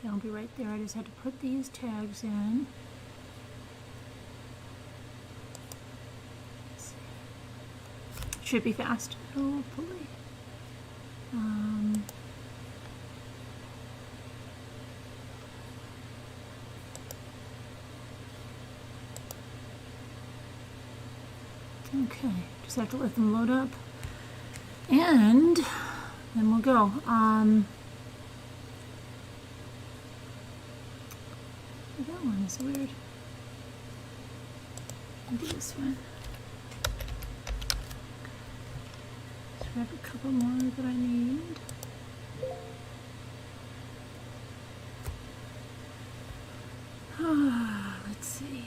I'll be right there. I just had to put these tags in. Should be fast, hopefully. Okay, just have to let them load up, and then we'll go. That one is weird. I'll do this one. Let's grab a couple more that I need. Let's see.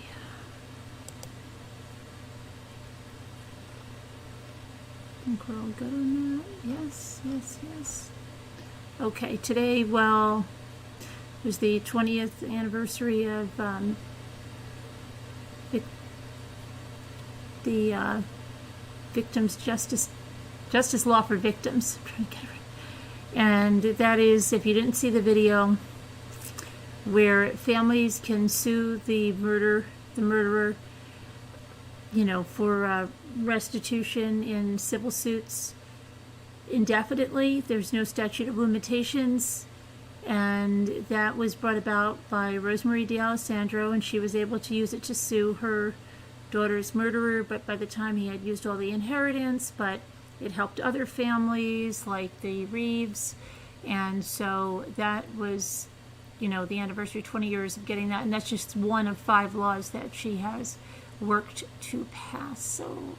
I think we're all good on that. Yes, yes, yes. Okay, today, well, it was the 20th anniversary of the Victims Justice Law for Victims. I'm trying to get it right. And that is, if you didn't see the video, where families can sue the murderer, you know, for restitution in civil suits indefinitely. There's no statute of limitations, and that was brought about by Rosemary D'Alessandro, and she was able to use it to sue her daughter's murderer, but by the time he had used all the inheritance, but it helped other families like the Reeves, and so that was, you know, the anniversary, 20 years of getting that, and that's just one of 5 laws that she has worked to pass. So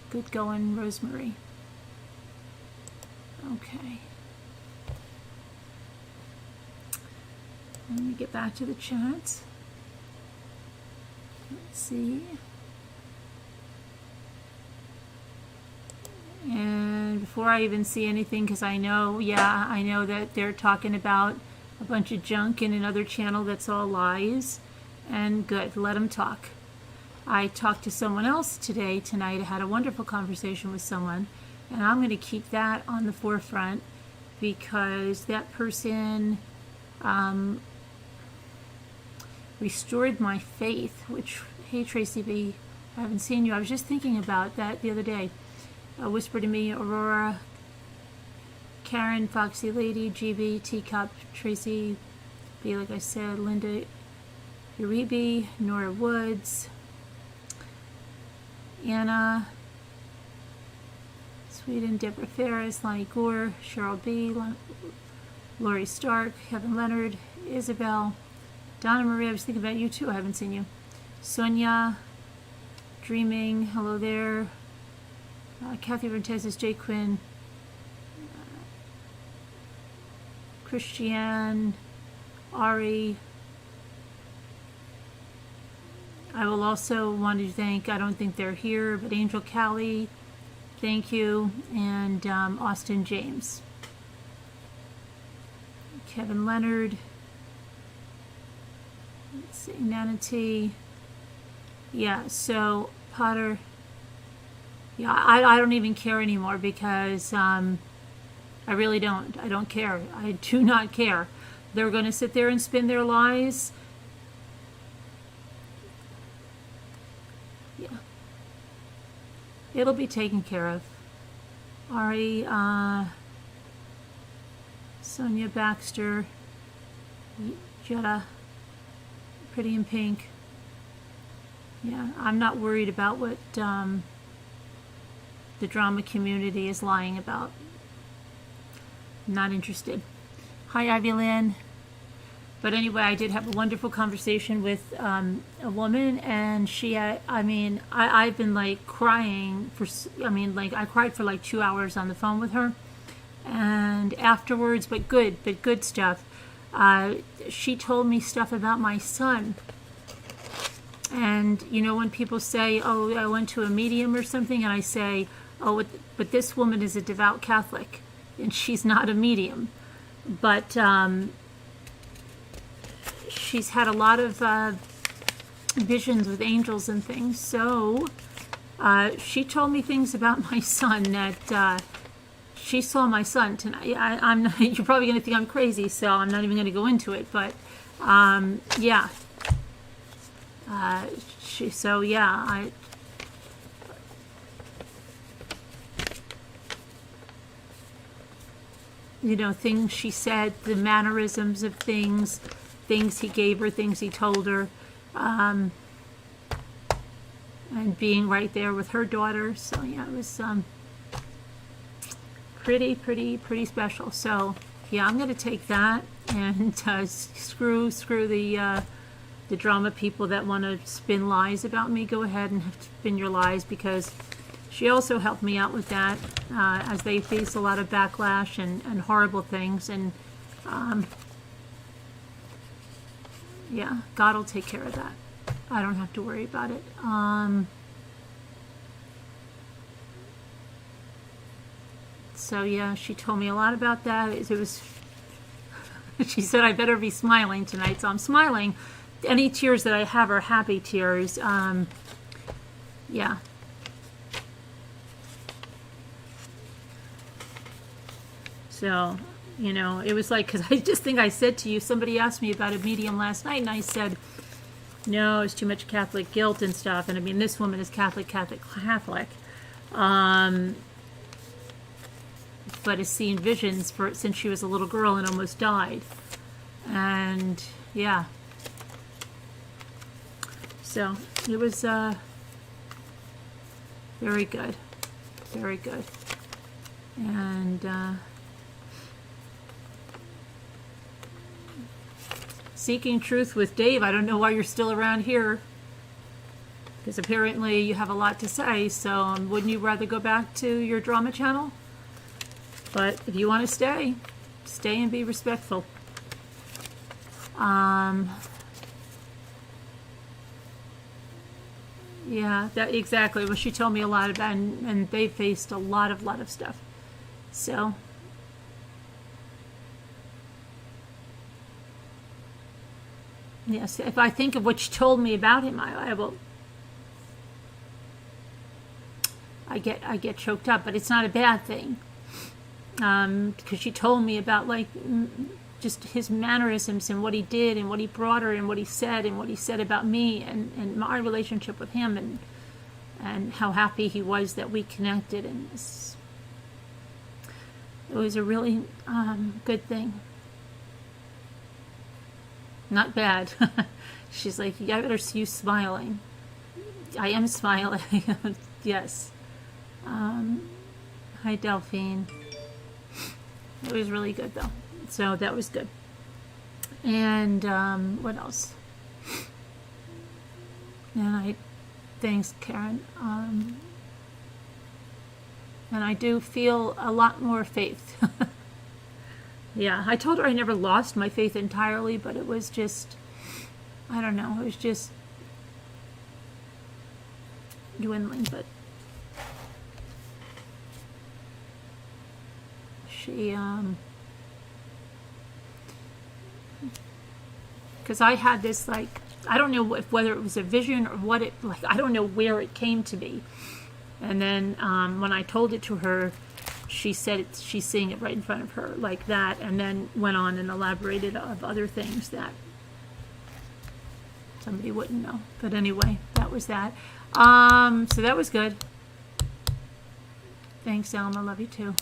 good going, Rosemary. Okay. Let me get back to the chat. Let's see. And before I even see anything, because I know that they're talking about a bunch of junk in another channel that's all lies. And good, let them talk. I talked to someone else tonight. I had a wonderful conversation with someone, and I'm going to keep that on the forefront because that person restored my faith, which, hey Tracy B, I haven't seen you. I was just thinking about that the other day. Whisper to me, Aurora, Karen, Foxy Lady, GB, Teacup, Tracy B, like I said, Linda Uribe, Nora Woods, Anna, Sweden, Deborah Ferris, Lonnie Gore, Cheryl B, Lori Stark, Kevin Leonard, Isabel, Donna Marie, I was thinking about you too, I haven't seen you. Sonia, Dreaming, hello there. Kathy Ventezes, Jay Quinn, Christiane, Ari. I will also want to thank, I don't think they're here, but Angel Callie, thank you, and Austin James. Kevin Leonard. Let's see, Nana T. Yeah, so Potter. Yeah, I don't even care anymore because I really don't. I don't care. I do not care. They're going to sit there and spin their lies. Yeah. It'll be taken care of. Ari, Sonia Baxter, Jetta, Pretty in Pink. Yeah, I'm not worried about what the drama community is lying about. Not interested. Hi, Ivy Lynn. But anyway, I did have a wonderful conversation with a woman, and she, I've been like crying for, I cried for like 2 hours on the phone with her, and afterwards, but good stuff. She told me stuff about my son. And you know, when people say, oh, I went to a medium or something, and I say, oh, but this woman is a devout Catholic, and she's not a medium. But she's had a lot of visions with angels and things. So she told me things about my son that she saw my son tonight. I'm not, you're probably going to think I'm crazy, so I'm not even going to go into it. But yeah, so yeah, you know, things she said, the mannerisms of things he gave her, things he told her, and being right there with her daughter. So yeah, it was pretty special. So yeah, I'm gonna take that and screw the drama people that want to spin lies about me. Go ahead and spin your lies, because she also helped me out with that as they face a lot of backlash and horrible things. And yeah, God will take care of that. I don't have to worry about it. So yeah, she told me a lot about that. It was she said I better be smiling tonight, so I'm smiling. Any tears that I have are happy tears. Yeah. So, you know, it was like, because I just think I said to you, somebody asked me about a medium last night, and I said, no, it's too much Catholic guilt and stuff. And I mean, this woman is Catholic, but has seen visions since she was a little girl and almost died. And yeah, so it was very good, and Seeking Truth with Dave. I don't know why you're still around here, because apparently you have a lot to say. So wouldn't you rather go back to your drama channel? But if you want to stay and be respectful. Yeah, that exactly what she told me a lot about, and they faced a lot of stuff. So yes, if I think of what she told me about him, I will. I get choked up, but it's not a bad thing, because she told me about like just his mannerisms and what he did and what he brought her and what he said about me and my relationship with him, and how happy he was that we connected, and it was a really good thing. Not bad. She's like, yeah, I better see you smiling. I am smiling. Yes. Hi, Delphine. It was really good, though. So that was good. And what else? And thanks, Karen. And I do feel a lot more faith. Yeah, I told her I never lost my faith entirely, but it was just, I don't know, it was just dwindling. But she, because I had this, like, I don't know whether it was a vision or what it, like, I don't know where it came to me. And then when I told it to her, she said she's seeing it right in front of her, like that, and then went on and elaborated of other things that somebody wouldn't know. But anyway, that was that. So that was good. Thanks, Alma. Love you too.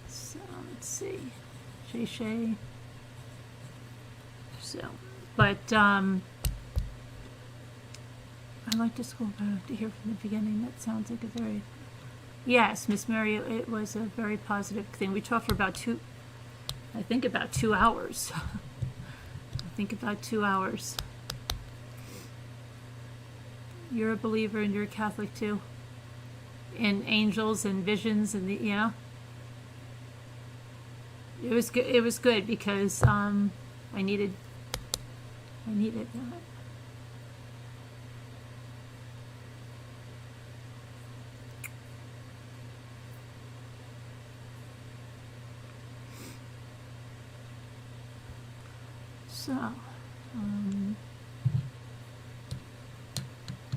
So let's see, Shay. So, but I'd like to scroll back to hear from the beginning. That sounds like a very... Yes, Miss Mary, it was a very positive thing. We talked for about I think about 2 hours. You're a believer and you're a Catholic too? In angels and visions and yeah? It was good because I needed that. So,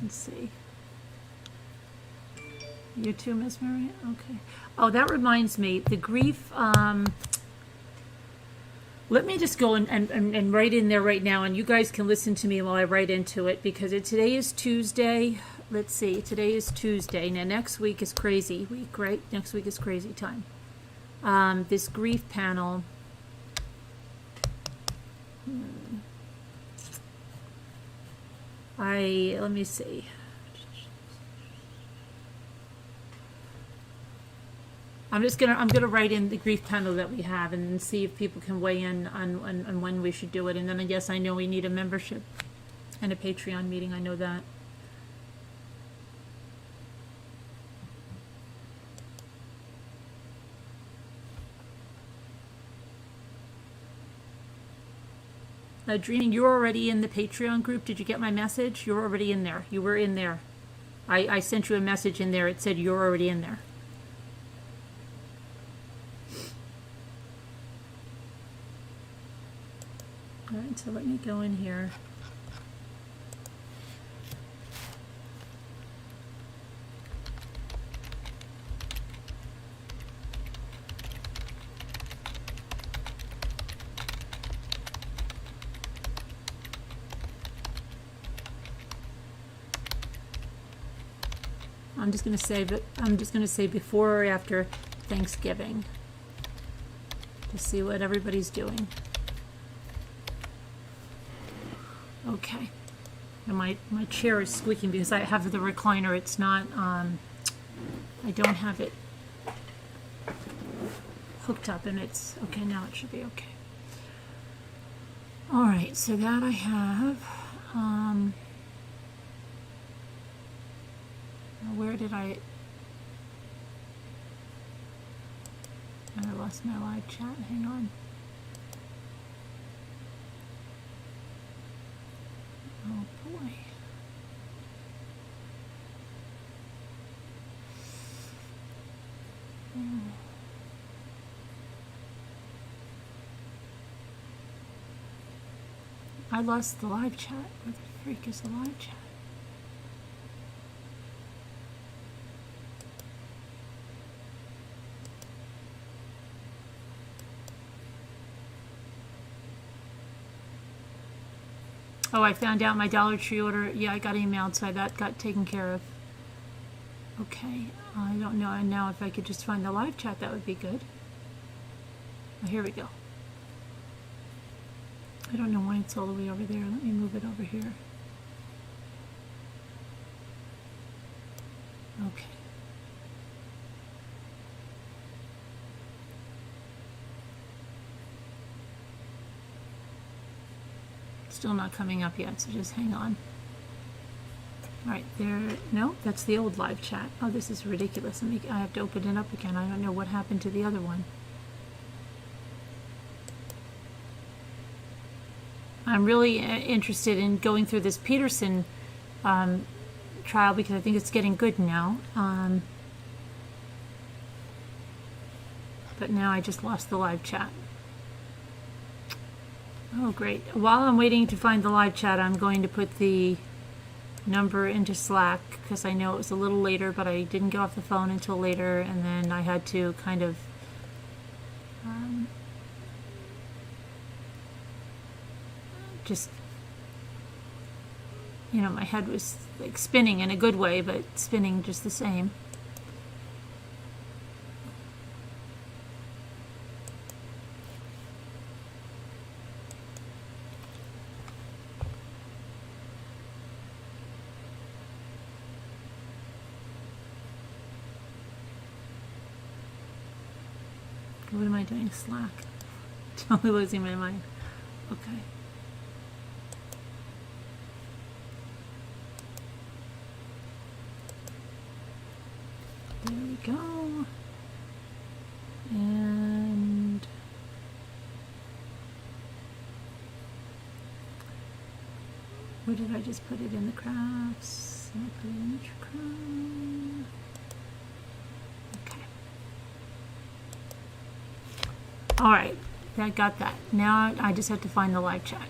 let's see. You too, Miss Maria? Okay. Oh, that reminds me, the grief, let me just go and write in there right now, and you guys can listen to me while I write into it, because today is Tuesday. Let's see, today is Tuesday. Now, next week is crazy week, right? Next week is crazy time. This grief panel. Let me see. I'm gonna write in the grief panel that we have and then see if people can weigh in on when we should do it. And then I guess I know we need a membership and a Patreon meeting. I know that. Dreaming, you're already in the Patreon group. Did you get my message? You're already in there. You were in there. I sent you a message in there. It said you're already in there. All right, so let me go in here. I'm just going to say before or after Thanksgiving to see what everybody's doing. Okay. And my chair is squeaking because I have the recliner. It's not, I don't have it hooked up, and it's, okay, now it should be okay. All right, so that I have, where did I lost my live chat, hang on. Oh boy. I lost the live chat. Where the freak is the live chat? Oh, I found out my Dollar Tree order. Yeah, I got emailed, so that got taken care of. Okay, I don't know now if I could just find the live chat. That would be good. Oh, here we go. I don't know why it's all the way over there. Let me move it over here. Okay. Still not coming up yet, so just hang on. All right, there. No, that's the old live chat. Oh, this is ridiculous. I have to open it up again. I don't know what happened to the other one. I'm really interested in going through this Peterson trial because I think it's getting good now. But now I just lost the live chat. Oh, great. While I'm waiting to find the live chat, I'm going to put the number into Slack because I know it was a little later, but I didn't get off the phone until later, and then I had to kind of just, you know, my head was like spinning in a good way, but spinning just the same. What am I doing? Slack. Totally losing my mind. Okay. There we go. And where did I just put it in the crafts? I put it in the craft. Okay. All right, I got that. Now I just have to find the live chat.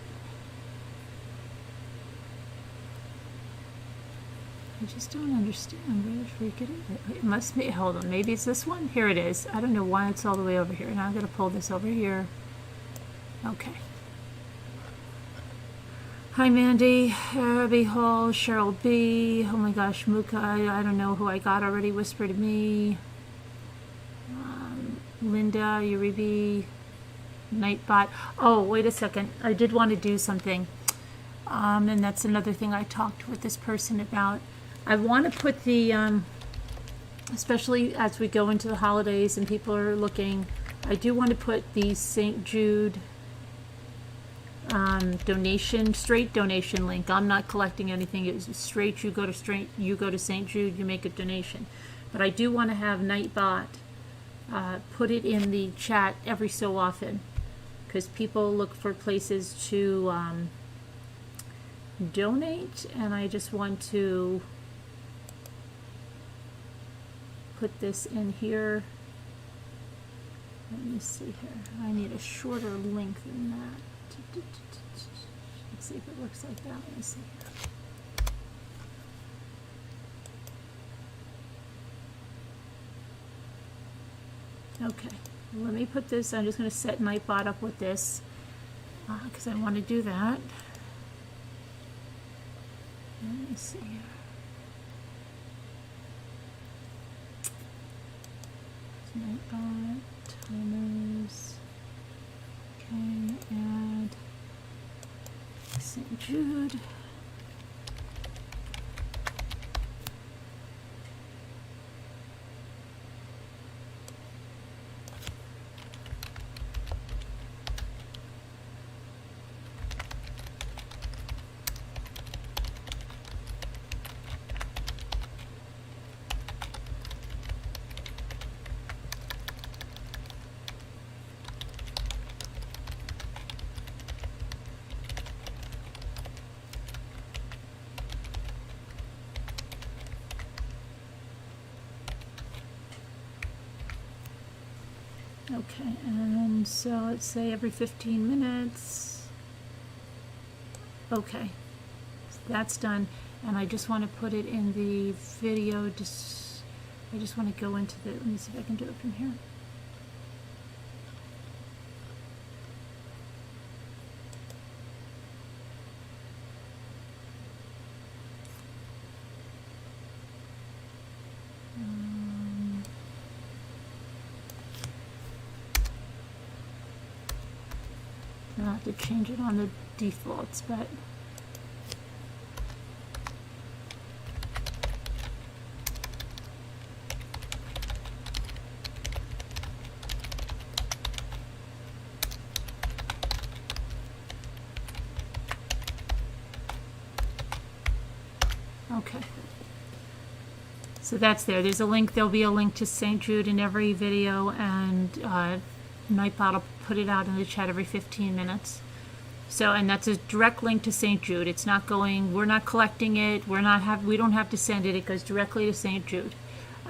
I just don't understand where the freak it is. It must be, hold on, maybe it's this one? Here it is. I don't know why it's all the way over here. Now I'm going to pull this over here. Okay. Hi Mandy, Abby Hall, Cheryl B. Oh my gosh, Muka, I don't know who I got already. Whisper to me. Linda, Uribi, Nightbot. Oh, wait a second. I did want to do something. And that's another thing I talked with this person about. I want to put the, especially as we go into the holidays and people are looking, I do want to put the St. Jude straight donation link. I'm not collecting anything. It's straight. You go to St. Jude, you make a donation. But I do want to have Nightbot put it in the chat every so often, because people look for places to donate, and I just want to put this in here. Let me see here. I need a shorter link than that. Let's see if it works like that. Let me see here. Okay, let me put this. I'm just going to set Nightbot up with this because I want to do that. Let me see here. Nightbot, timers. Okay, add St. Jude. Okay, and so let's say every 15 minutes. Okay, so that's done. And I just want to put it in the video. I just want to go into the, let me see if I can do it from here. I'll have to change it on the defaults, but okay. So that's there. There's a link. There'll be a link to St. Jude in every video, and Nightbot will put it out in the chat every 15 minutes. So, and that's a direct link to St. Jude. It's not going, we're not collecting it, we don't have to send it, it goes directly to St. Jude.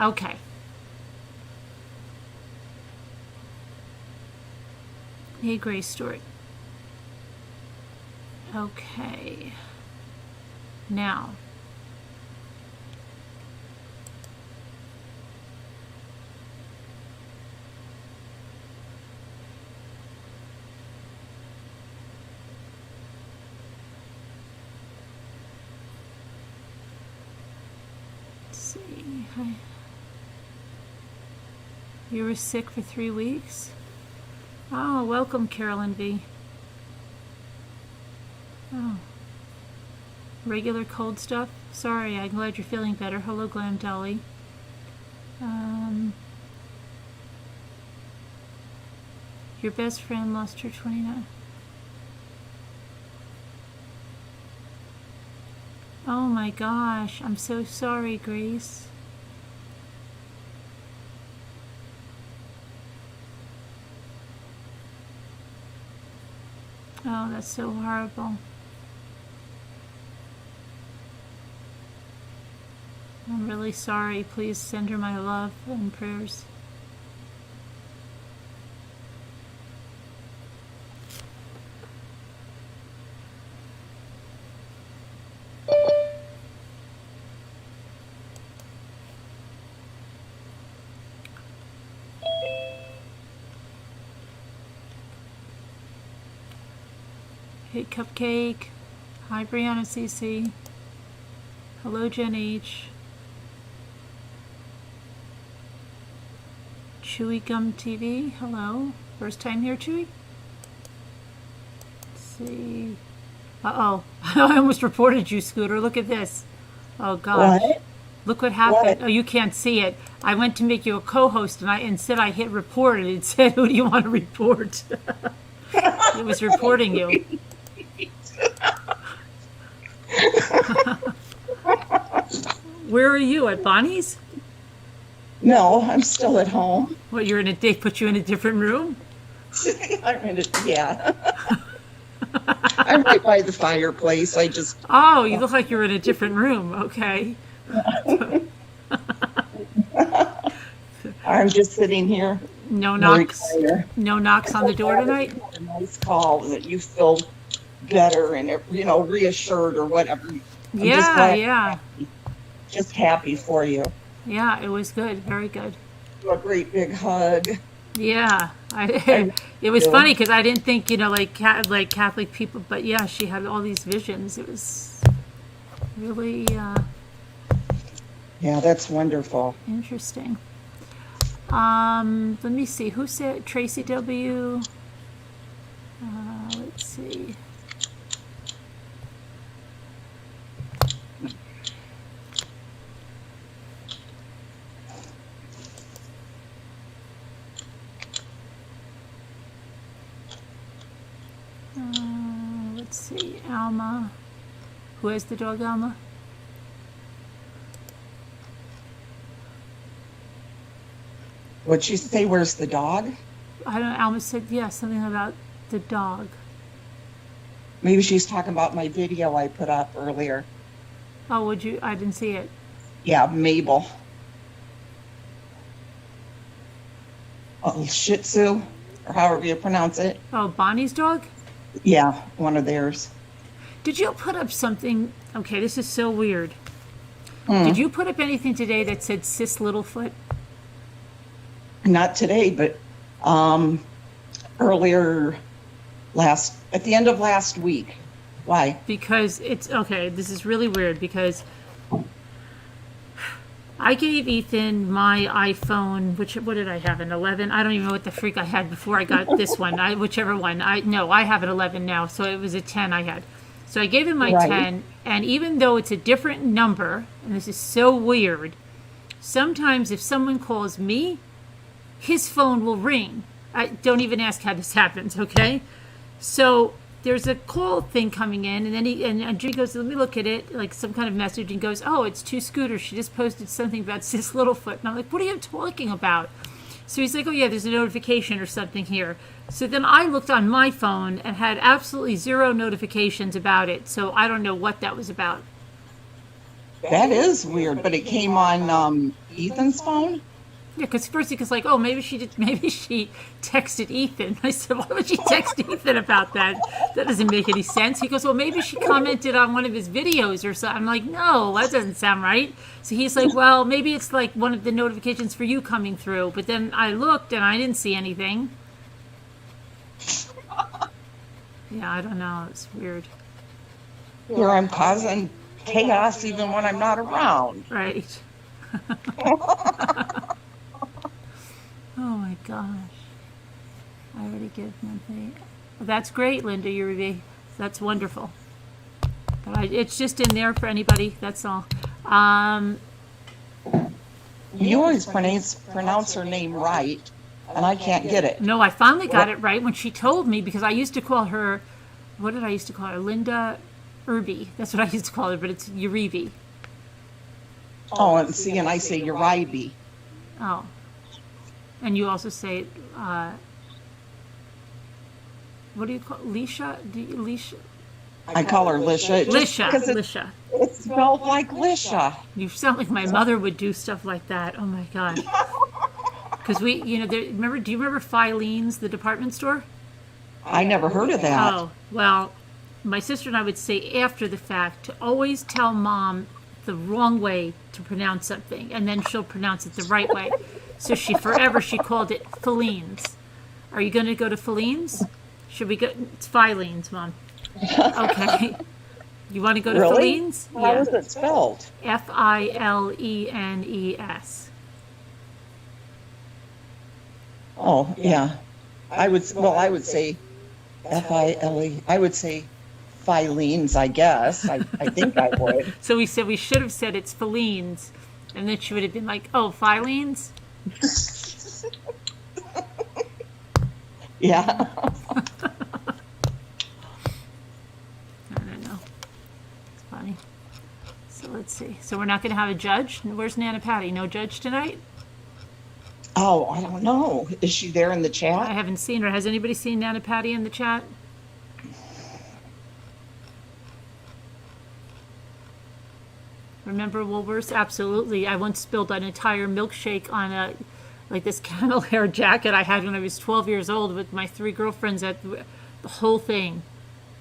Okay. Hey, Grace Stewart. Okay. Now, you were sick for 3 weeks? Oh, welcome, Carolyn V. Oh. Regular cold stuff? Sorry, I'm glad you're feeling better. Hello, Glam Dolly. Your best friend lost her 29. Oh my gosh, I'm so sorry, Grace. Oh, that's so horrible. I'm really sorry. Please send her my love and prayers. Hey, Cupcake. Hi, Brianna CC. Hello, Jen H. Chewy Gum TV. Hello. First time here, Chewy? Let's see. Uh-oh. I almost reported you, Scooter. Look at this. Oh, gosh. What? Look what happened. What? Oh, you can't see it. I went to make you a co-host, and instead I hit report, and it said, who do you want to report? It was reporting you. Where are you? At Bonnie's? No, I'm still at home. What, they put you in a different room? I'm in it. Yeah. I'm right by the fireplace. Oh, you look like you're in a different room. Okay. I'm just sitting here. No knocks. No knocks on the door tonight? A nice call that you feel better and, reassured or whatever. Yeah. Just happy for you. Yeah, it was good. Very good. A great big hug. Yeah. It was funny because I didn't think, like Catholic people, but yeah, she had all these visions. It was really Yeah, that's wonderful. interesting. Let me see. Who said Tracy W? Let's see. Let's see. Alma. Who has the dog, Alma? What'd she say? Where's the dog? I don't know. Alma said, yeah, something about the dog. Maybe she's talking about my video I put up earlier. Oh, would you? I didn't see it. Yeah, Mabel. Shih Tzu, or however you pronounce it. Oh, Bonnie's dog? Yeah, one of theirs. Did you put up something? Okay, this is so weird. Did you put up anything today that said Sis Littlefoot? Not today, but earlier at the end of last week. Why? Because it's, okay, this is really weird because I gave Ethan my iPhone, what did I have, an 11? I don't even know what the freak I had before I got this one, whichever one. I have an 11 now, so it was a 10 I had. So I gave him my 10, and even though it's a different number, and this is so weird, sometimes if someone calls me, his phone will ring. I don't even ask how this happens, okay? So there's a call thing coming in, and then Andrew goes, let me look at it, like some kind of message, and goes, oh, it's two Scooters. She just posted something about Sis Littlefoot. And I'm like, what are you talking about? So he's like, oh, yeah, there's a notification or something here. So then I looked on my phone and had absolutely 0 notifications about it. So I don't know what that was about. That is weird, but it came on Ethan's phone? Yeah, because first he was like, oh, maybe she texted Ethan. I said, why would she text Ethan about that? That doesn't make any sense. He goes, well, maybe she commented on one of his videos or something. I'm like, no, that doesn't sound right. So he's like, well, maybe it's like one of the notifications for you coming through. But then I looked and I didn't see anything. Yeah, I don't know. It's weird. Here I'm causing chaos even when I'm not around. Right. Oh my gosh. I already give monthly. Well, that's great, Linda Uribe. That's wonderful. But it's just in there for anybody. That's all. You always pronounce her name right, and I can't get it. No, I finally got it right when she told me, because I used to call her, what did I used to call her? Linda Irby. That's what I used to call her, but it's Uribe. Oh, and see, and I say Uribe. Oh. And you also say, what do you call Lisha? Lisha? I call her Lisha. Lisha. It spelled like Lisha. You sound like my mother would do stuff like that. Oh my God. Because do you remember Filene's, the department store? I never heard of that. Oh, well, my sister and I would say after the fact to always tell Mom the wrong way to pronounce something, and then she'll pronounce it the right way. So she called it Filene's. Are you going to go to Filene's? Should we go? It's Filene's, Mom. Okay. You want to go to Really? Filene's? How Yeah. is it spelled? Filenes. Oh, yeah. I would say File. I would say Filene's, I guess. I think I would. So we said we should have said it's Filene's. And then she would have been like, oh, Filene's? Yeah. I don't know. It's funny. So let's see. So we're not going to have a judge? Where's Nana Patty? No judge tonight? Oh, I don't know. Is she there in the I chat? haven't seen her. Has anybody seen Nana Patty in the chat? Remember Woolworths? Absolutely. I once spilled an entire milkshake on like this camel hair jacket I had when I was 12 years old with my 3 girlfriends at the whole thing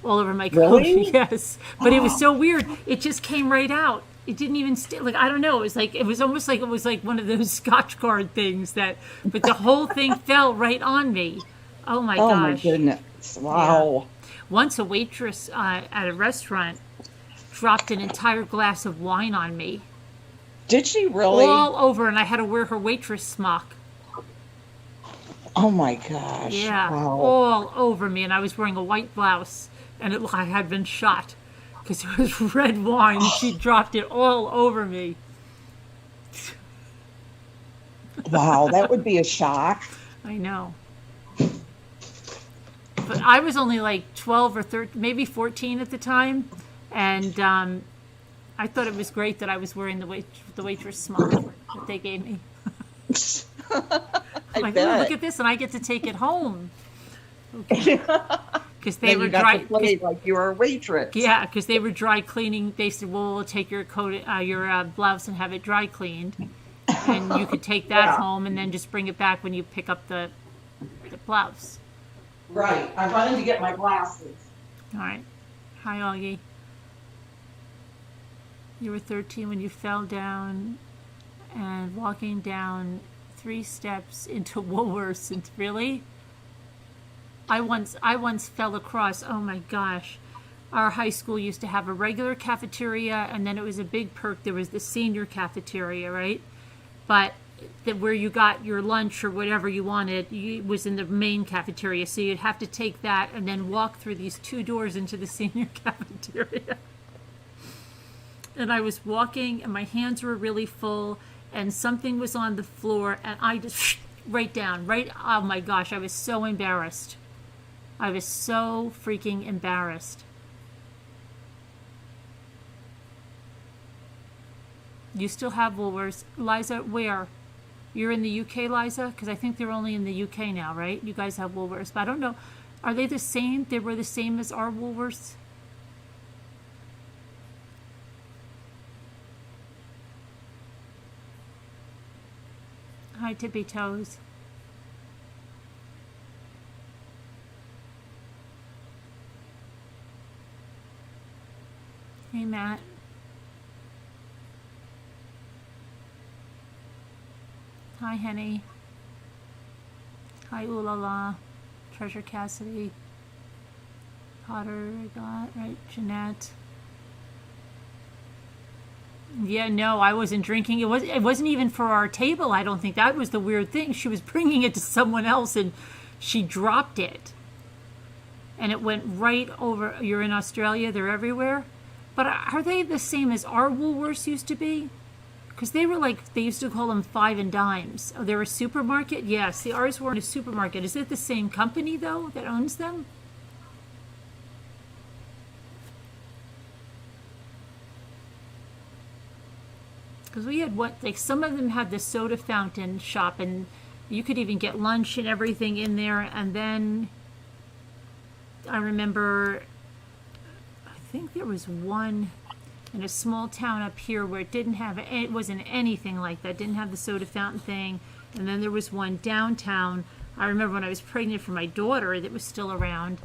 all over my coat. Really? Yes. But it was so weird. It just came right out. It didn't even stay. Like, I don't know. It was almost like it was like one of those Scotch guard things but the whole thing fell right on me. Oh my Oh my gosh. goodness. Wow. Once a waitress at a restaurant dropped an entire glass of wine on me, Did she really? all over, and I had to wear her waitress smock. Oh my gosh. Yeah, Wow. all over me, and I was wearing a white blouse, and I had been shot because it was red wine. And she dropped it all over me. Wow, that would be a shock. I know. But I was only like 12 or 13, maybe 14 at the time, and I thought it was great that I was wearing the waitress smock that they gave me. I Like, bet. oh, look at this, and I get to take it home. Okay. Because they Then were you got dry. to play like you were a waitress. Yeah, because they were dry cleaning. They said, "Well, we'll take your coat, your blouse, and have it dry cleaned, and you could take that Yeah. home, and then just bring it back when you pick up the blouse." Right. I'm running to get my glasses. All right. Hi, Augie. You were 13 when you fell down and walking down 3 steps into Woolworths. And really? I once fell across. Oh my gosh. Our high school used to have a regular cafeteria, and then it was a big perk. There was the senior cafeteria, right? But where you got your lunch or whatever you wanted was in the main cafeteria. So you'd have to take that and then walk through these 2 doors into the senior cafeteria. And I was walking, and my hands were really full, and something was on the floor, and I just right down, right. Oh my gosh, I was so embarrassed. I was so freaking embarrassed. You still have Woolworths. Liza, where? You're in the UK, Liza? Because I think they're only in the UK now, right? You guys have Woolworths. But I don't know. Are they the same? They were the same as our Woolworths? Hi, Tippy Toes. Hey, Matt. Hi, Henny. Hi, Ooh La La. Treasure Cassidy. Potter, got right. Jeanette. Yeah, no, I wasn't drinking. It wasn't even for our table. I don't think that was the weird thing. She was bringing it to someone else, and she dropped it, and it went right over. You're in Australia. They're everywhere. But are they the same as our Woolworths used to be? Because they were like, they used to call them 5 and dimes. Oh, they're a supermarket? Yes, the ours weren't a supermarket. Is it the same company, though, that owns them? Because we had like some of them had the soda fountain shop, and you could even get lunch and everything in there. And then I remember, I think there was one in a small town up here where it wasn't anything like that. Didn't have the soda fountain thing. And then there was one downtown. I remember when I was pregnant for my daughter that was still around,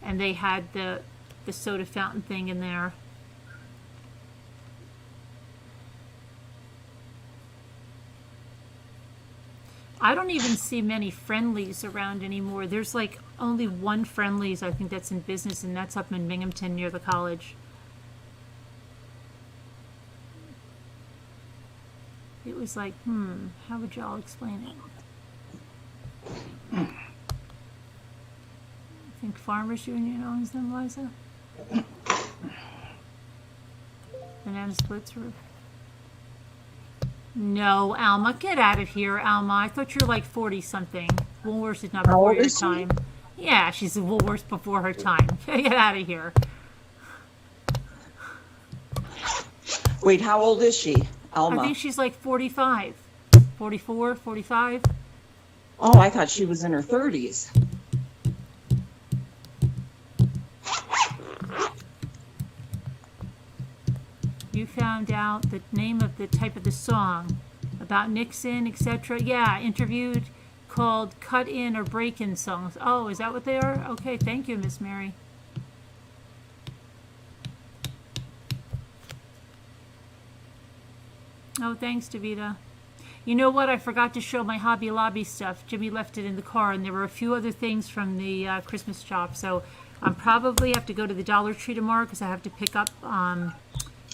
and they had the soda fountain thing in there. I don't even see many Friendlies around anymore. There's like only one Friendlies, I think, that's in business, and that's up in Binghamton near the college. It was like, how would y'all explain it? I think Farmers Union owns them, Liza. Banana Splits Roof. No, Alma, get out of here, Alma. I thought you were like 40 something. Woolworths is not How before old your is she? time. Yeah, she's a Woolworths before her time. Get out of here. Wait, how old is she, I Alma? think she's like 45, 44, 45. Oh, I thought she was in her 30s. You found out the name of the type of the song about Nixon, etc. Yeah, interviewed, called cut in or break in songs. Oh, is that what they are? Okay, thank you, Miss Mary. Oh, thanks, Davita. You know what? I forgot to show my Hobby Lobby stuff. Jimmy left it in the car, and there were a few other things from the Christmas shop. So I'm probably have to go to the Dollar Tree tomorrow because I have to pick up.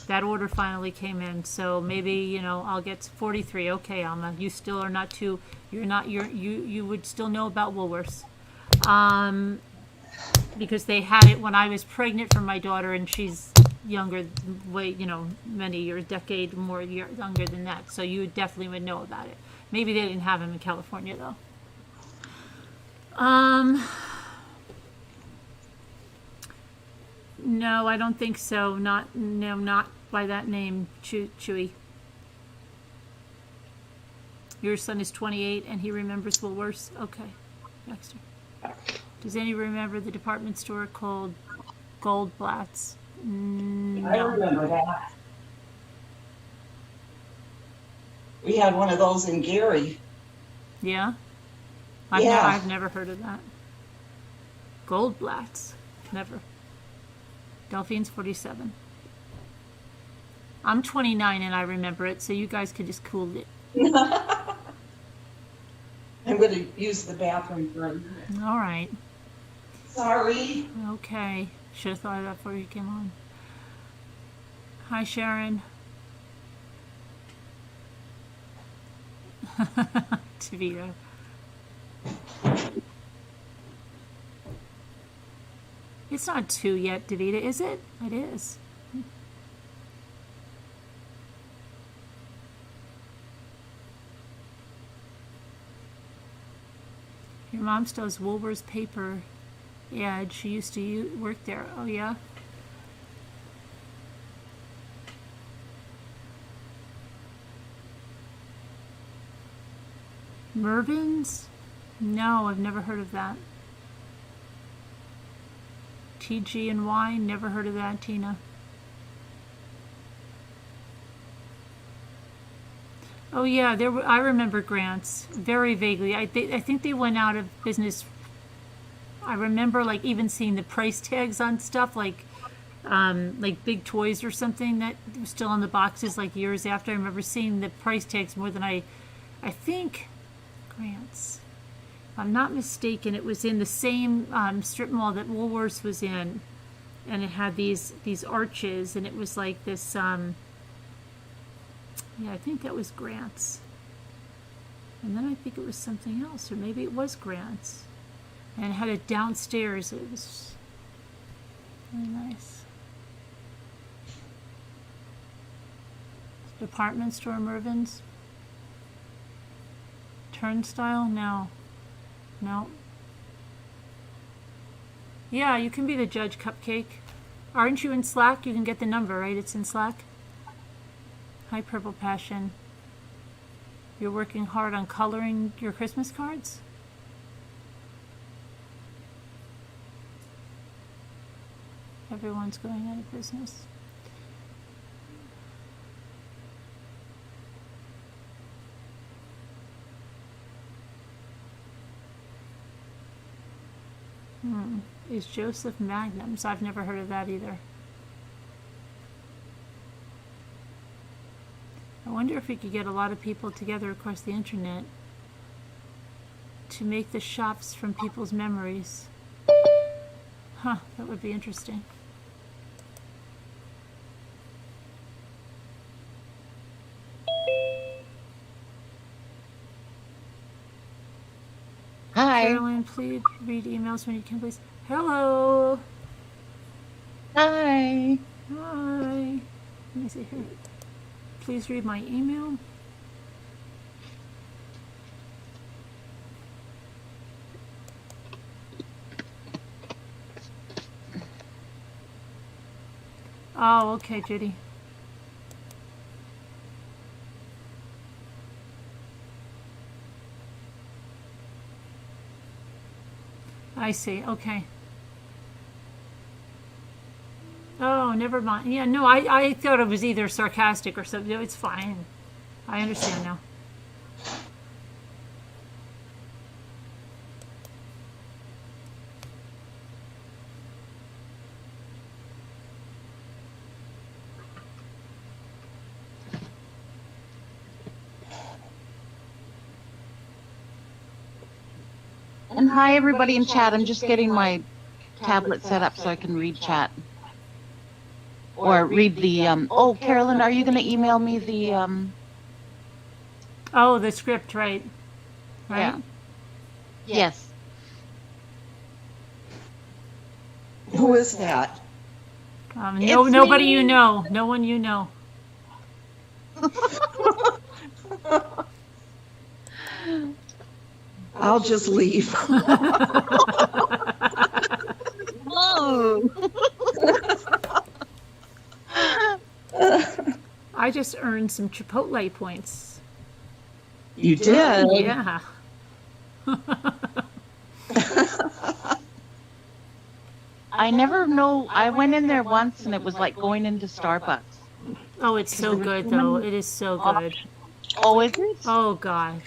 That order finally came in, so maybe I'll get 43. Okay, Alma, you still are not too. You would still know about Woolworths, because they had it when I was pregnant for my daughter, and she's younger, many years, decade more younger than that. So you definitely would know about it. Maybe they didn't have them in California though. No, I don't think so. Not by that name, Chewy. Your son is 28 and he remembers Woolworths. Okay, next. Does anyone remember the department store called Goldblatt's? No. I remember that. We had one of those in Gary. Yeah? Yeah. I've never heard of that. Goldblatt's. Never. Delphine's 47. I'm 29 and I remember it, so you guys could just cool it. I'm going to use the bathroom for a minute. All right. Sorry. Okay. Should have thought of that before you came on. Hi, Sharon. Tavita. It's not 2 yet, Davita, is it? It is. Your mom still has Woolworths paper. Yeah, she used to work there. Oh, yeah? Mervin's? No, I've never heard of that. TG and Y, never heard of that, Tina. Oh yeah, I remember Grants very vaguely. I think they went out of business. I remember like even seeing the price tags on stuff like big toys or something that was still on the boxes like years after. I remember seeing the price tags more than I think Grants. If I'm not mistaken, it was in the same strip mall that Woolworths was in, and it had these arches, and it was like this. Yeah, I think that was Grants. And then I think it was something else, or maybe it was Grants. And it had it downstairs. It was really nice. Department store, Mervin's. Turnstile? No. No. Yeah, you can be the judge, Cupcake. Aren't you in Slack? You can get the number, right? It's in Slack. Hi, Purple Passion. You're working hard on coloring your Christmas cards? Everyone's going out of business. Is Joseph Magnums? I've never heard of that either. I wonder if we could get a lot of people together across the internet. to make the shops from people's memories. Huh, that would be interesting. Hi. Carolyn, please read emails when you can, please. Hello. Hi. Hi. Let me see here. Please read my email. Oh, okay, Judy. I see. Okay. Oh, never mind. Yeah, no, I thought it was either sarcastic or something. No, it's fine. I understand now. And hi, everybody in chat. I'm just getting my tablet set up so I can read chat. Or read the, oh, Carolyn, are you going to email me the, Oh, the script, right? Right? Yeah. Yes. Who is that? No, It's nobody me. you know. No one you know. I'll just leave. Whoa. I just earned some Chipotle points. You did? Yeah. I never know. I went in there once and it was like going into Starbucks. Oh, it's so good, though. It is so good. Oh, is it? Oh, gosh.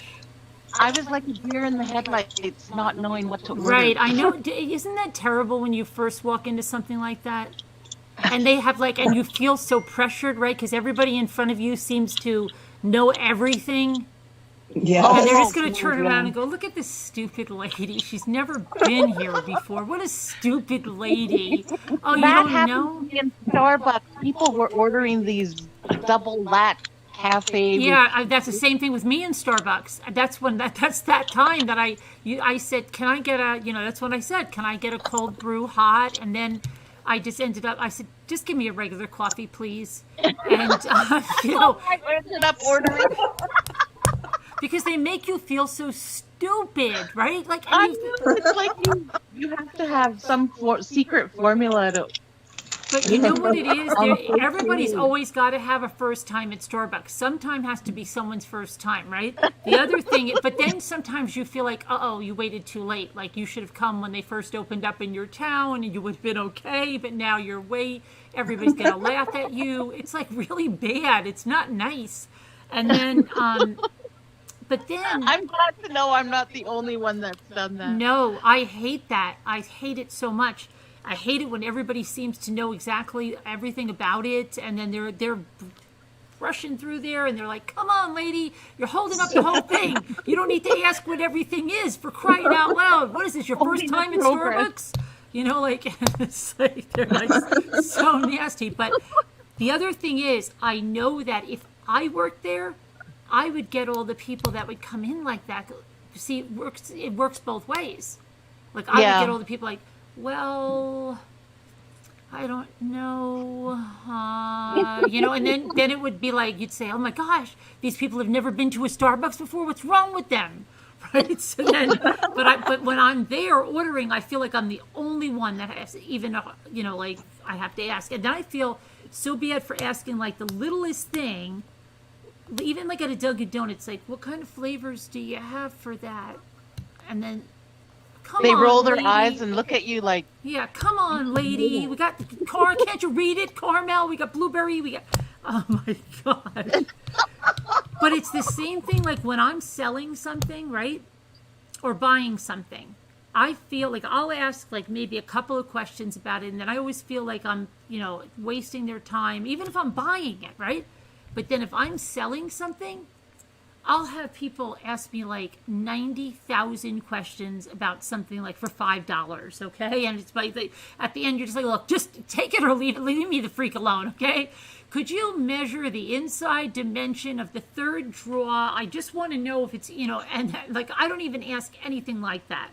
I was like a deer in the headlights, not knowing what to order. Right, I know. Isn't that terrible when you first walk into something like that? And they have and you feel so pressured, right? Because everybody in front of you seems to know everything. Yeah. And they're just going to turn around and go, look at this stupid lady. She's never been here before. What a stupid lady. Oh, you That don't happened know? to me in Starbucks. People were ordering these double lat cafe. Yeah, that's the same thing with me in Starbucks. That's that time that I said, can I get that's what I said, can I get a cold brew hot? And then I just ended up, I said, just give me a regular coffee, please. And, I ended up ordering. because they make you feel so stupid, right? Like, I know, it's like you have to have some secret formula to. But you know what it is? Everybody's always got to have a first time at Starbucks. Sometime has to be someone's first time, right? The other thing, but then sometimes you feel like, uh-oh, you waited too late. Like you should have come when they first opened up in your town and you would have been okay, but now you're late. Everybody's going to laugh at you. It's like really bad. It's not nice. And then, but then... I'm glad to know I'm not the only one that's done that. No, I hate that. I hate it so much. I hate it when everybody seems to know exactly everything about it, and then they're rushing through there, and they're like, "Come on, lady, you're holding up the whole thing. You don't need to ask what everything is, for crying out loud. What is this, your first time at Starbucks?" It's like they're like so nasty. But the other thing is, I know that if I worked there, I would get all the people that would come in like that. See, it works both ways. Like I would get all the people like, well, I don't know, and then it would be like, you'd say, oh my gosh, these people have never been to a Starbucks before. What's wrong with them? Right? So then, but when I'm there ordering, I feel like I'm the only one that has even, like I have to ask. And then I feel so bad for asking like the littlest thing, even like at a Dunkin' Donuts, like, what kind of flavors do you have for that? And then, they roll their lady. eyes and look at you like, yeah, come on, lady. We got the car. Can't you read it? Caramel. We got blueberry. We got. Oh my god. But it's the same thing. Like when I'm selling something, right, or buying something, I feel like I'll ask like maybe a couple of questions about it, and then I always feel like I'm, wasting their time, even if I'm buying it, right? But then if I'm selling something, I'll have people ask me like 90,000 questions about something like for $5, okay? And it's like at the end you're just like, look, just take it or leave it. Leave me the freak alone, okay? Could you measure the inside dimension of the third drawer? I just want to know if it's, and like I don't even ask anything like that.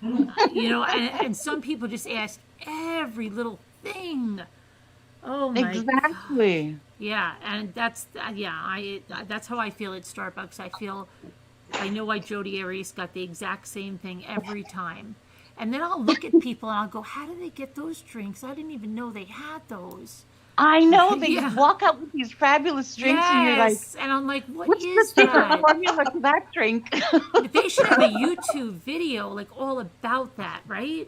And some people just ask every little thing. Oh my Exactly. God. Yeah, and that's how I feel at Starbucks. I know why Jody Arias got the exact same thing every time. And then I'll look at people and I'll go, how did they get those drinks? I didn't even know they had those. I know they Yeah. walk out with these fabulous drinks, and you're like, and I'm like, what "What's is the secret that? formula to that drink?" They should have a YouTube video like all about that, right?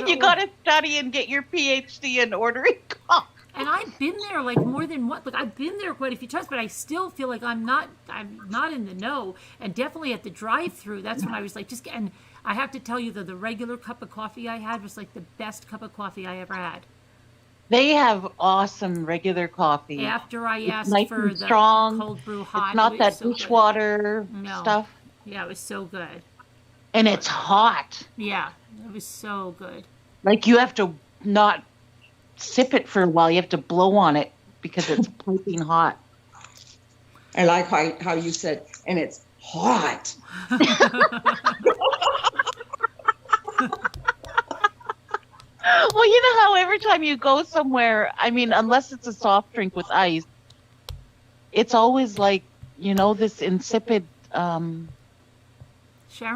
You got to study and get your PhD in ordering coffee. And I've been there like more than one. Like I've been there quite a few times, but I still feel like I'm not in the know. And definitely at the drive-through, that's when I was like, and I have to tell you that the regular cup of coffee I had was like the best cup of coffee I ever had. They have awesome regular coffee. After I asked nice for and the strong. cold brew hot, It's not it was that so good. dishwater No. stuff. Yeah, it was so good. And it's hot. Yeah, it was so good. Like you have to not sip it for a while. You have to blow on it because it's piping hot. I like how you said, and it's hot. Well, you know how every time you go somewhere, I mean, unless it's a soft drink with ice, it's always like, this insipid, Sharon's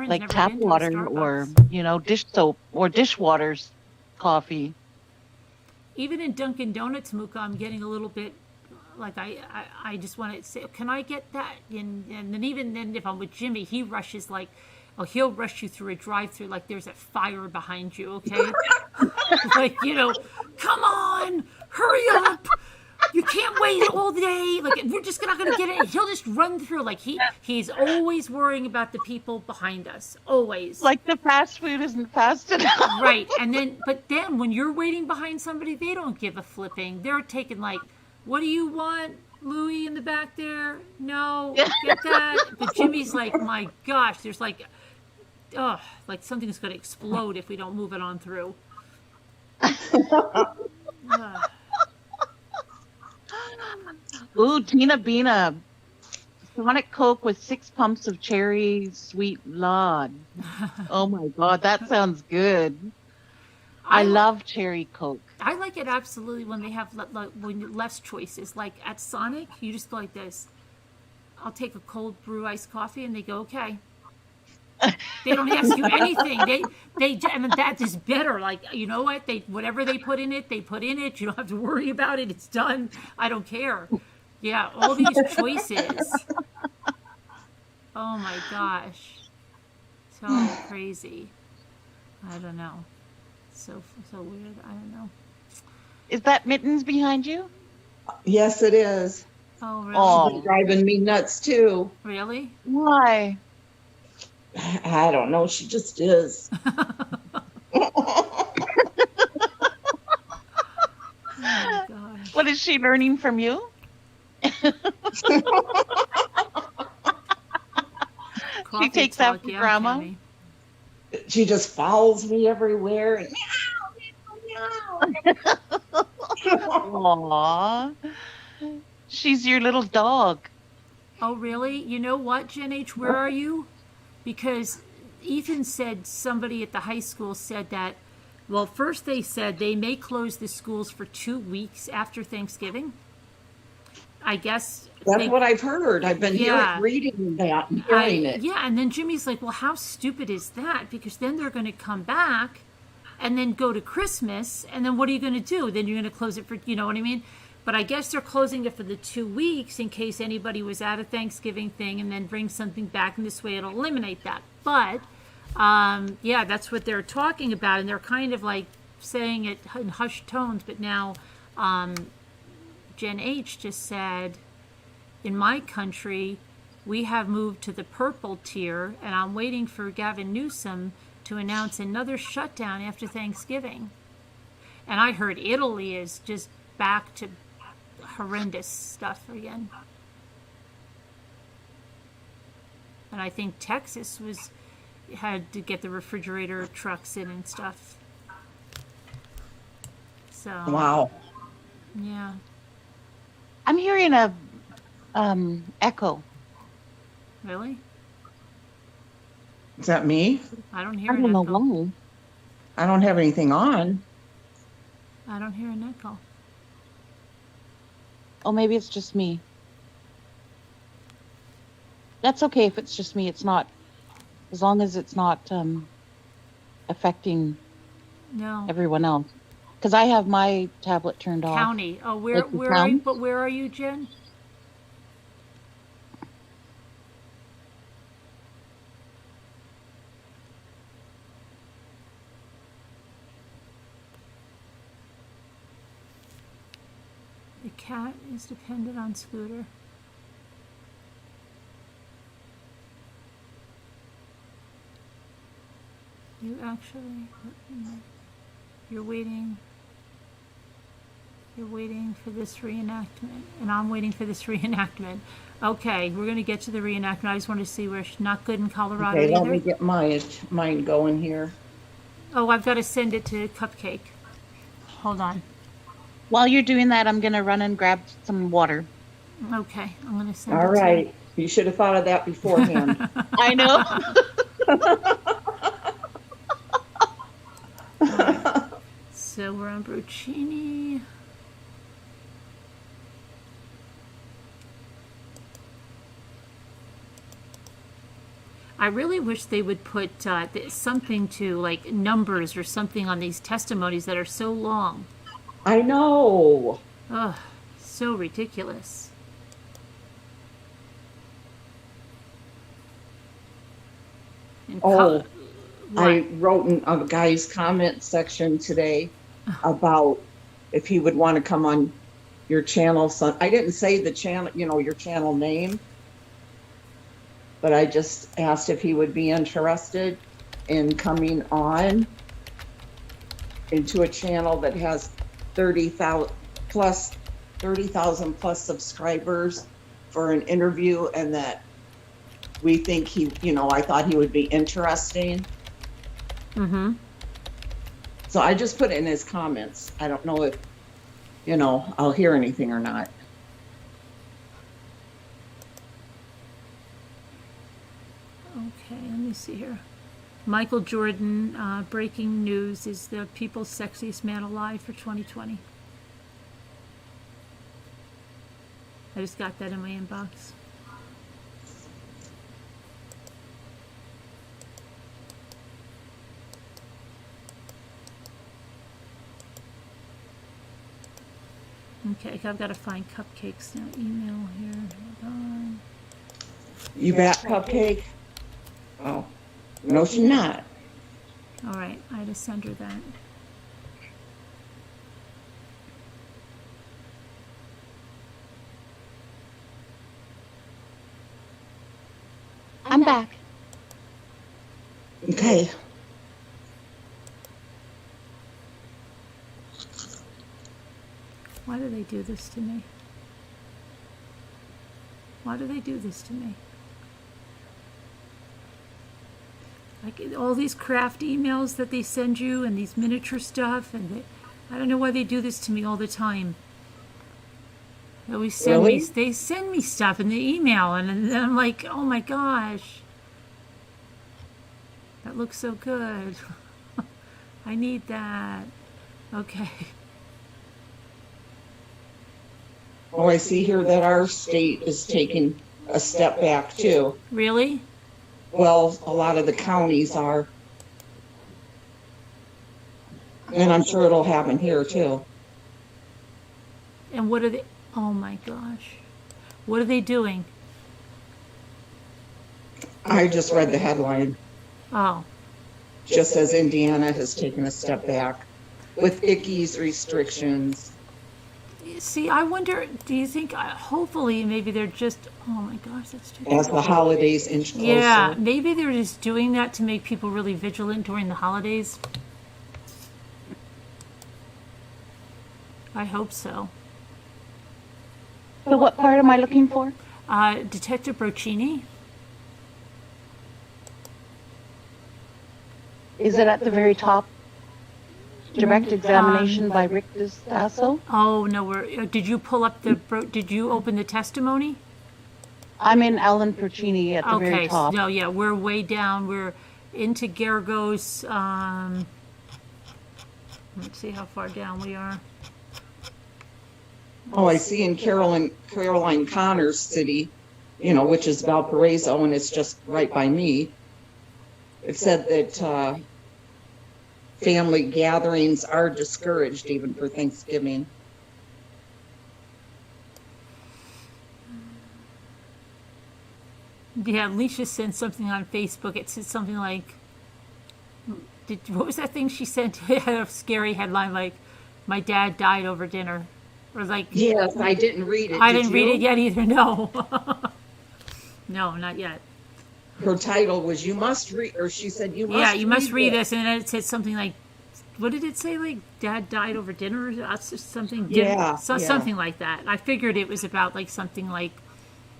like never tap been to a water or, Starbucks. dish soap or dishwater's coffee. Even in Dunkin' Donuts, Muka, I'm getting a little bit like I just want to say, can I get that? And then even then, if I'm with Jimmy, he rushes like, he'll rush you through a drive-through like there's a fire behind you, okay? Like, come on, hurry up. You can't wait all day. Like, we're just not going to get it. He'll just run through. Like, he's always worrying about the people behind us. Always. Like the fast food isn't fast enough. Right. But then when you're waiting behind somebody, they don't give a flipping. They're taking like, what do you want, Louie, in the back there? No, get that. But Jimmy's like, my gosh, there's like, like something's going to explode if we don't move it on through. Ooh, Tina Bina. Sonic Coke with 6 pumps of cherry sweet lard. Oh my God, that sounds good. I love cherry Coke. I like it absolutely when they have less choices. Like at Sonic, you just go like this. I'll take a cold brew iced coffee, and they go, okay. They don't ask you anything. And that is better. Like, you know what? Whatever they put in it, they put in it. You don't have to worry about it. It's done. I don't care. Yeah, all these choices. Oh my gosh. So crazy. I don't know. So weird. I don't know. Is that Mittens behind you? Yes, it is. Oh, really? Oh. She's driving me nuts too. Really? Why? I don't know. She just is. Oh my gosh. What is she learning from you? Coffee takes talk, after yeah, grandma? Tammy. She just follows me everywhere. And Aww. She's your little dog. Oh, really? You know what, Jen H., where are you? Because Ethan said somebody at the high school said that, well, first they said they may close the schools for 2 weeks after Thanksgiving. I guess. that's what I've heard. I've been Yeah. reading that and hearing it. Yeah, and then Jimmy's like, well, how stupid is that? Because then they're going to come back and then go to Christmas, and then what are you going to do? Then you're going to close it for, you know what I mean? But I guess they're closing it for the 2 weeks in case anybody was at a Thanksgiving thing and then bring something back, and this way it'll eliminate that. But, yeah, that's what they're talking about, and they're kind of like saying it in hushed tones, but now Jen H. just said, in my country, we have moved to the purple tier, and I'm waiting for Gavin Newsom to announce another shutdown after Thanksgiving. And I heard Italy is just back to horrendous stuff again. And I think Texas had to get the refrigerator trucks in and stuff. So Wow. yeah. I'm hearing a echo. Really? Is that me? I don't hear I an don't know echo. why. I don't have anything on. I don't hear an echo. Oh, maybe it's just me. That's okay if it's just me. It's not, as long as it's not affecting No. everyone else. Because I have my tablet turned off. County. Oh, where Like the where are you? sound? But where are you, Jen? The cat is dependent on Scooter. You actually, you're waiting. You're waiting for this reenactment, and I'm waiting for this reenactment. Okay, we're gonna get to the reenactment. I just want to see where she's not good in Colorado Okay, let me either. get mine going here. Oh, I've got to send it to Cupcake. Hold on. While you're doing that, I'm going to run and grab some water. Okay, I'm gonna send All it right. You should have thought of that beforehand. I know. to. So we're on Broccini. I really wish they would put something to like numbers or something on these testimonies that are so long. I know. Ugh, so ridiculous. And Oh, I what? wrote in a guy's comment section today about if he would want to come on your channel. So I didn't say the channel, your channel name, but I just asked if he would be interested in coming on into a channel that has 30,000 plus subscribers for an interview, and that we think I thought he would be interesting. Mm-hmm. So I just put it in his comments. I don't know if, I'll hear anything or not. Okay, let me see here. Michael Jordan, breaking news, is the people's sexiest man alive for 2020. I just got that in my inbox. Okay, I've got to find Cupcake's now email here. Hold on. You back, Cupcake? Oh, no, she's not. All right, I had to send her that. I'm back. Okay. Why do they do this to me? Why do they do this to me? Like all these craft emails that they send you and these miniature stuff, and I don't know why they do this to me all the time. They always send Really? they send me stuff in the email, and then I'm like, oh my gosh, that looks so good. I need that. Okay. Oh, I see here that our state is taking a step back too. Really? Well, a lot of the counties are. And I'm sure it'll happen here too. And what are they? Oh my gosh. What are they doing? I just read the headline. Oh. Just says Indiana has taken a step back with Icky's restrictions. See, I wonder, do you think, hopefully, maybe they're just, oh my gosh, that's too As the holidays inch closer. Yeah, maybe they're just doing that to make people really vigilant during the holidays. I hope so. So what part am I looking for? Detective Broccini? Is it at the very top? Direct examination by Rick Distasso? Oh, no, did you pull up did you open the testimony? I'm in Alan Percini at the very Okay, top. no, yeah, we're way down. We're into Garagos. Let's see how far down we are. Oh, I see in Caroline Connor's city, which is Valparaiso, and it's just right by me. It said that family gatherings are discouraged even for Thanksgiving. Yeah, Alicia sent something on Facebook. It said something like, what was that thing she sent? It had a scary headline like, "My dad died over dinner," or like. Yes, I didn't read it. I didn't read it yet either. No, no, not yet. Her title was "You must read," or she said, "You must." Yeah, you must read this, and then it said something like, what did it say? Like, Dad died over dinner? That's just something. Yeah, Something like that. I figured it was about like something like,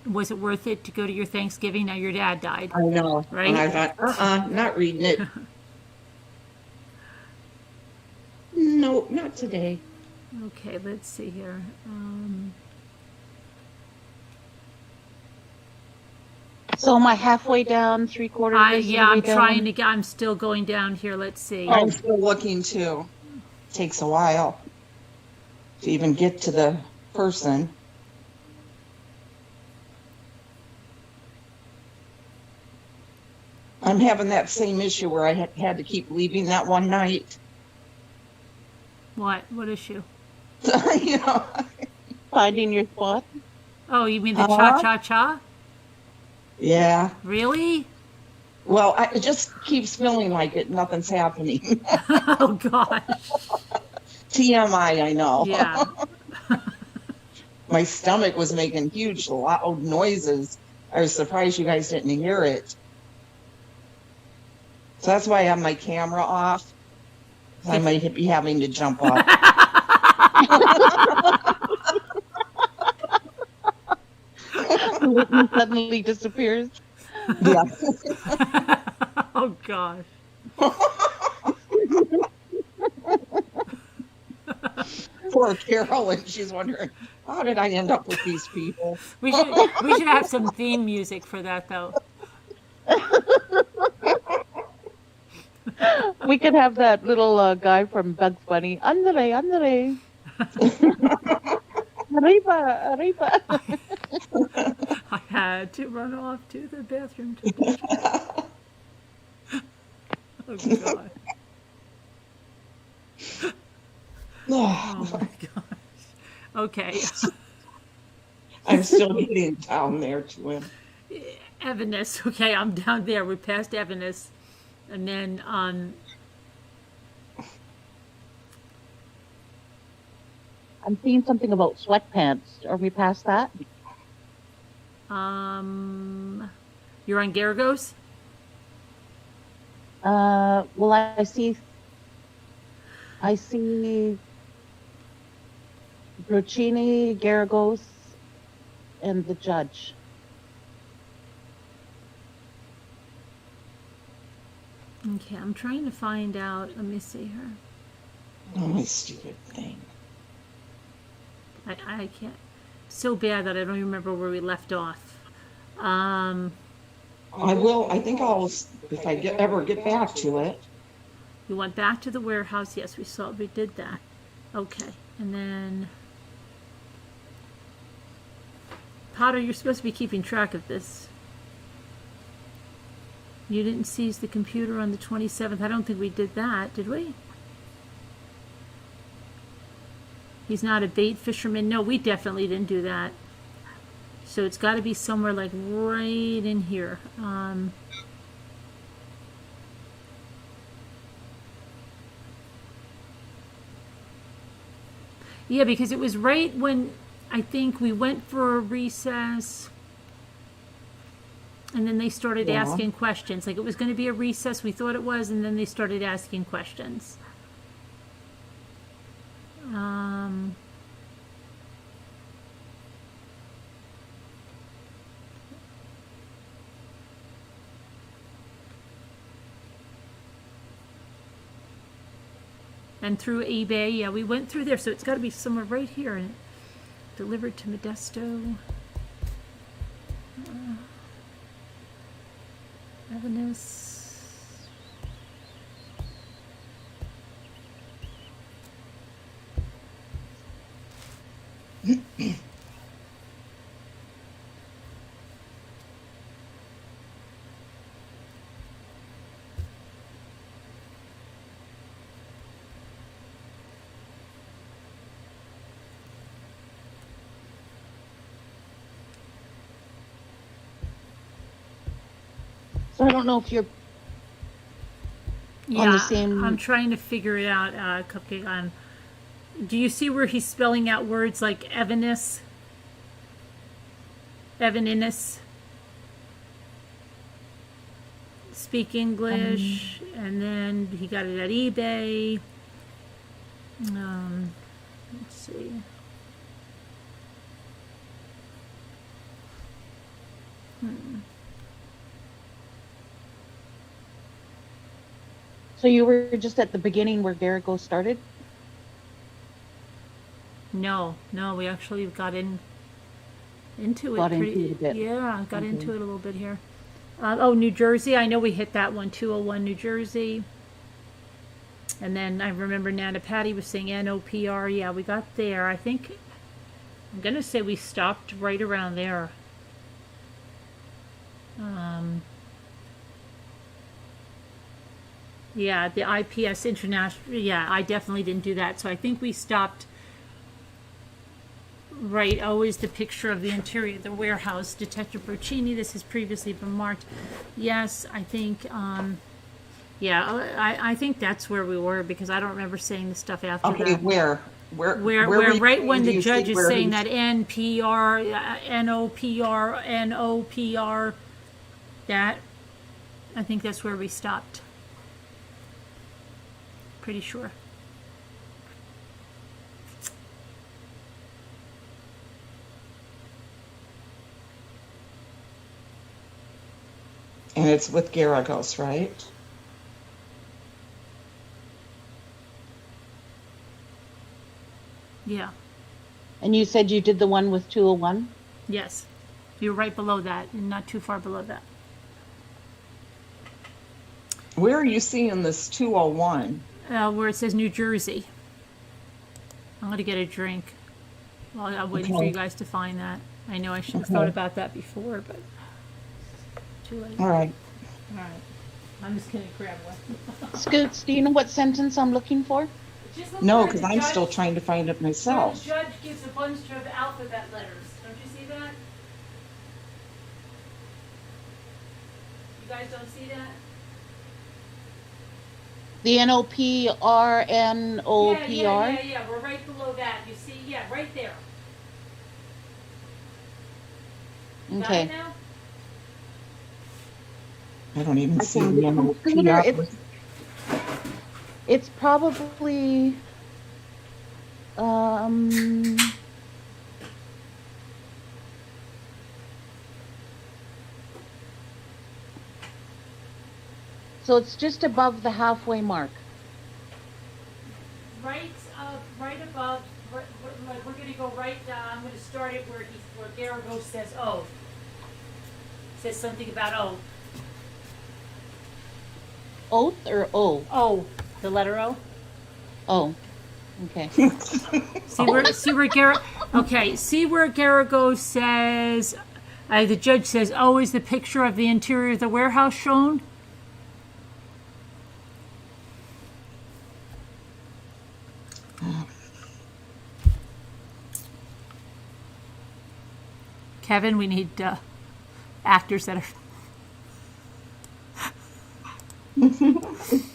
was it worth it to go to your Thanksgiving? Now your dad died. I know, right? And I thought, not reading it. No, not today. Okay, let's see here. So am I halfway down, 3/4? Yeah, I'm trying to get. I'm still going down here. Let's see. I'm still looking too. Takes a while to even get to the person. I'm having that same issue where I had to keep leaving that one night. What? What issue? Finding your spot? Oh, you mean the cha-cha-cha? Yeah. Really? Well, it just keeps feeling like nothing's happening. Oh, gosh. TMI, I know. Yeah. My stomach was making huge, loud noises. I was surprised you guys didn't hear it. So that's why I have my camera off. I might be having to jump off. The witness suddenly disappears. Yeah. Oh, gosh. Poor Carolyn, she's wondering, how did I end up with these people? We should have some theme music for that, though. We could have that little guy from Bugs Bunny. Andre, Andre. Arriba, arriba. I had to run off to the bathroom. Oh, God. Oh, my gosh. Okay. I'm still getting down there to him. Evanes. Okay, I'm down there. We're past Evanes. And then, I'm seeing something about sweatpants. Are we past that? you're on Garagos? Well, I see Brocini, Garagos, and the judge. Okay, I'm trying to find out. Let me see here. Oh, my stupid thing. I can't. So bad that I don't even remember where we left off. I will. I think I'll, if I ever get back to it. We went back to the warehouse. Yes, we did that. Okay, and then Potter, you're supposed to be keeping track of this. You didn't seize the computer on the 27th. I don't think we did that, did we? He's not a bait fisherman. No, we definitely didn't do that. So it's got to be somewhere like right in here. Yeah, because it was right when I think we went for a recess. And then they started asking questions. Like it was going to be a recess, we thought it was, and then they started asking questions. and through eBay. Yeah, we went through there, so it's got to be somewhere right here. And delivered to Modesto. Evanes. So I don't know if you're Yeah, on the same. I'm trying to figure it out, Cupcake. Do you see where he's spelling out words like Evanis? Evaninus? Speak English, and then he got it at eBay. Let's see. So you were just at the beginning where Garrigo started? No, we actually got into it. Got into it a bit. Yeah, got into it a little bit here. New Jersey. I know we hit that one, 201 New Jersey. And then I remember Nana Patty was saying NOPR. Yeah, we got there. I think, I'm going to say we stopped right around there. Yeah, the IPS International. Yeah, I definitely didn't do that. So I think we stopped right. Always the picture of the interior of the warehouse. Detective Broccini, this has previously been marked. Yes, I think, I think that's where we were, because I don't remember saying the stuff after Okay, that. where Right when do the you judge see is where saying he's- that NPR, NOPR, that, I think that's where we stopped. Pretty sure. And it's with Garagos, right? Yeah. And you said you did the one with 201? Yes. You're right below that, and not too far below that. Where are you seeing this 201? Where it says New Jersey. I'm going to get a drink. Well, I'm waiting for Okay. you guys to find that. I know I should have Okay. thought about that before, but too late. All right. All right. I'm just going to grab one. Scoots, do you know what sentence I'm looking for? Just look No, where because the I'm judge- still trying to find it where myself. the judge gives a bunch of alphabet letters. Don't you see that? You guys don't see that? The NOPR. Yeah. We're right below that. You see? Yeah, right there. Got it Okay. now? I don't even see found the it. NOPR. It's probably um so it's just above the halfway mark. Right above. We're going to go right. I'm going to start it where Garagos says O. Says something about O. Oath or O? O. The letter O. Oh. Okay. See where Garagos says. The judge says, "Oh, is the picture of the interior of the warehouse shown?" Kevin, we need actors that are.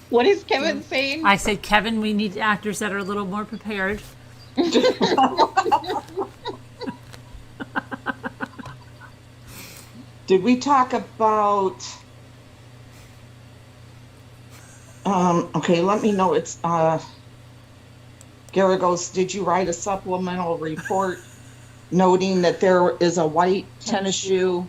What is Kevin saying? I said, Kevin, we need actors that are a little more prepared. Did we talk about? Okay, let me know. It's Garagos. Did you write a supplemental report noting that there is a white tennis shoe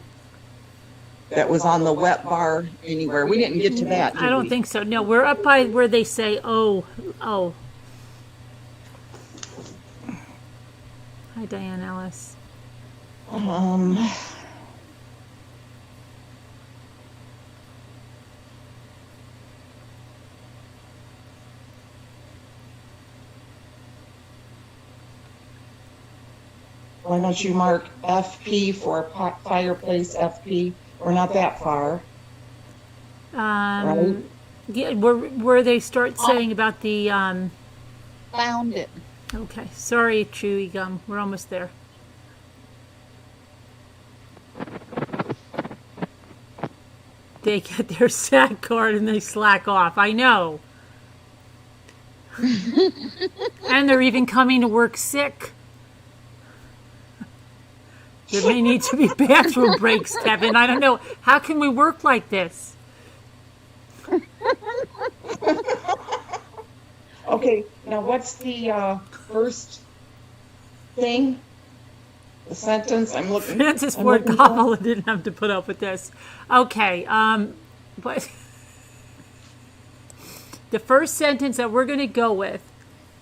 that was on the wet bar anywhere? We didn't get to that. Did I don't we? think so. No, we're up by where they say, oh. Hi, Diane Ellis. Why don't you mark FP for fireplace FP? We're not that far. Right? Yeah, where they start saying about the Found it. Okay, sorry, Chewy Gum. We're almost there. They get their SAG card and they slack off. I know. And they're even coming to work sick. There may need to be bathroom breaks, Kevin. I don't know. How can we work like this? Okay, now what's the first thing? The sentence I'm looking. Francis I'm Ford looking for? Coppola didn't have to put up with this. Okay, but the first sentence that we're going to go with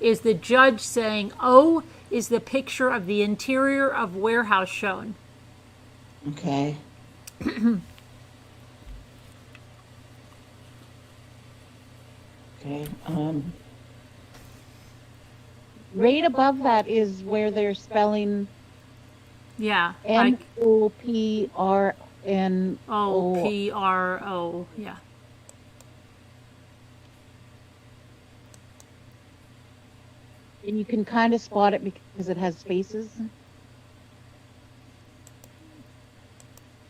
is the judge saying, "Oh, is the picture of the interior of warehouse shown?" Okay. Okay. Right above that is where they're spelling Yeah, NOPRNO. OPRO. Yeah. And you can kind of spot it because it has spaces.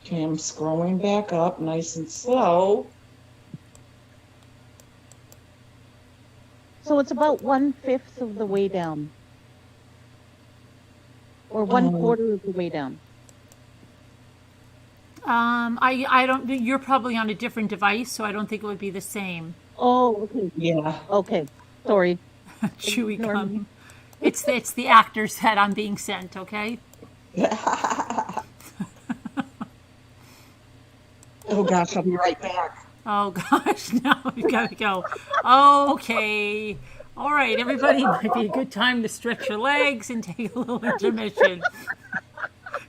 Okay, I'm scrolling back up nice and slow. So it's about 1/5 of the way down. Or 1/4 of the way down. I don't. You're probably on a different device, so I don't think it would be the same. Oh, okay. Yeah. Okay. Sorry. Chewy Ignore me. gum. It's the actor's head I'm being sent. Okay. Oh gosh, I'll be right back. Oh gosh, now we've got to go. Okay. All right, everybody, might be a good time to stretch your legs and take a little intermission.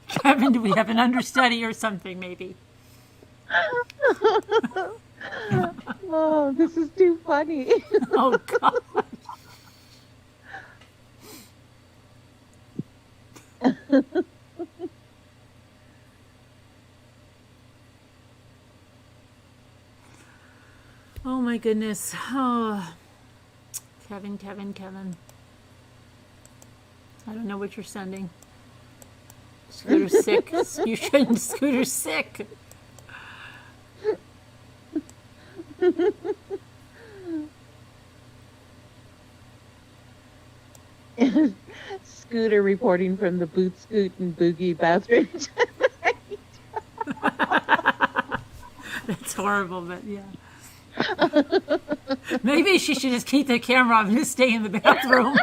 Kevin, do we have an understudy or something, maybe? Oh, this is too funny. Oh God. Oh my goodness. Oh. Kevin. I don't know what you're sending. Scooter's sick. You shouldn't. Scooter's sick. Scooter reporting from the Boot Scoot and Boogie bathroom. That's horrible, but yeah. Maybe she should just keep the camera off and just stay in the bathroom.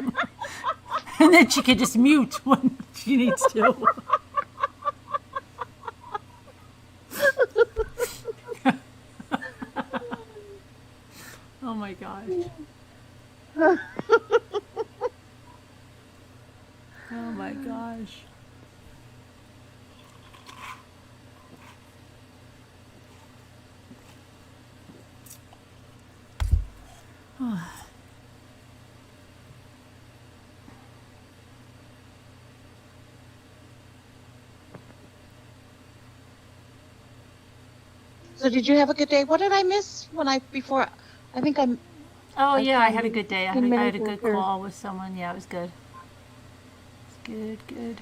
And then she could just mute when she needs to. Oh my gosh. Oh my gosh. So did you have a good day? What did I miss before? I think I'm. Oh yeah, I had a good day. I had a good Sure. call with someone. Yeah, it was good. It's good.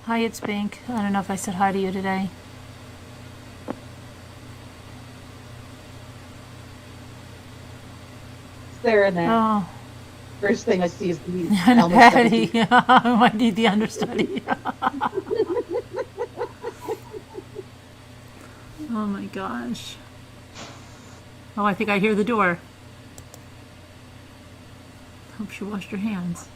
Hi, it's Bink. I don't know if I said hi to you today. Sarah now. Oh, First thing I see is the and Elmer Patty. Stubbs. I might need the understudy. Oh my gosh. Oh, I think I hear the door. Hope she washed her hands.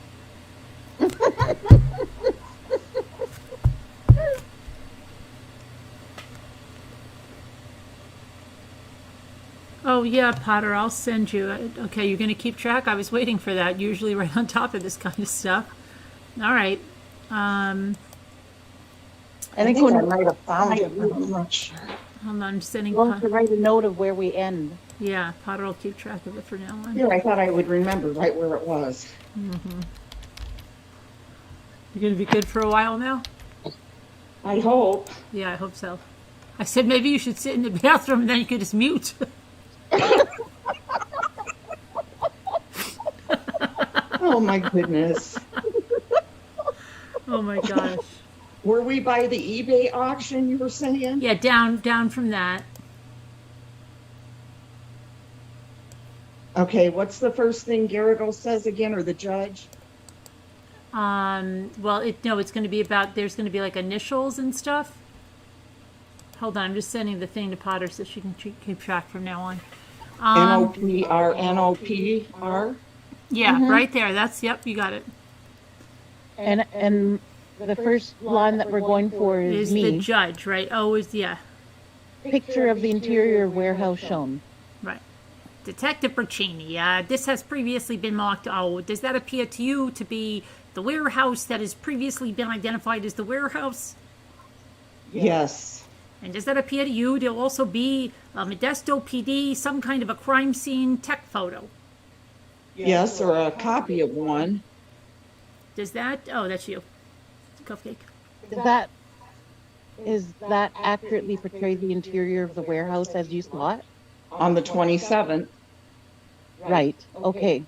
Oh, Oh, yeah, Potter, I'll send you. Okay, you're going to keep track? I was waiting for that, usually right on top of this kind of stuff. All right. I I think think I when might have found it, but I'm not sure. Hold on, I'm sending we'll have to Potter. write a note of where we end. Yeah, Potter will keep track of it for now on. Here, I thought I would remember right where it was. You're going to be good for a while now? I hope. Yeah, I hope so. I said maybe you should sit in the bathroom and then you could just mute. Oh my goodness. Oh my gosh. Were we by the eBay auction you were saying? Yeah, down from that. Okay, what's the first thing Garrigo says again, or the judge? Well, it's going to be about, there's going to be like initials and stuff. Hold on, I'm just sending the thing to Potter so she can keep track from now on. N-O-P-R, N-O-P-R? Yeah, right there. Yep, you got it. And the first line that we're going for is Is the me. judge, right? Oh, yeah, Picture of the interior warehouse shown. right. Detective Bercini, this has previously been marked. Oh, does that appear to you to be the warehouse that has previously been identified as the warehouse? Yes. And does that appear to you to also be a Modesto PD, some kind of a crime scene tech photo? Yes, or a copy of one. Does that? Oh, that's you. Cupcake. Is that accurately portray the interior of the warehouse as you saw it? On the 27th. Right. Okay.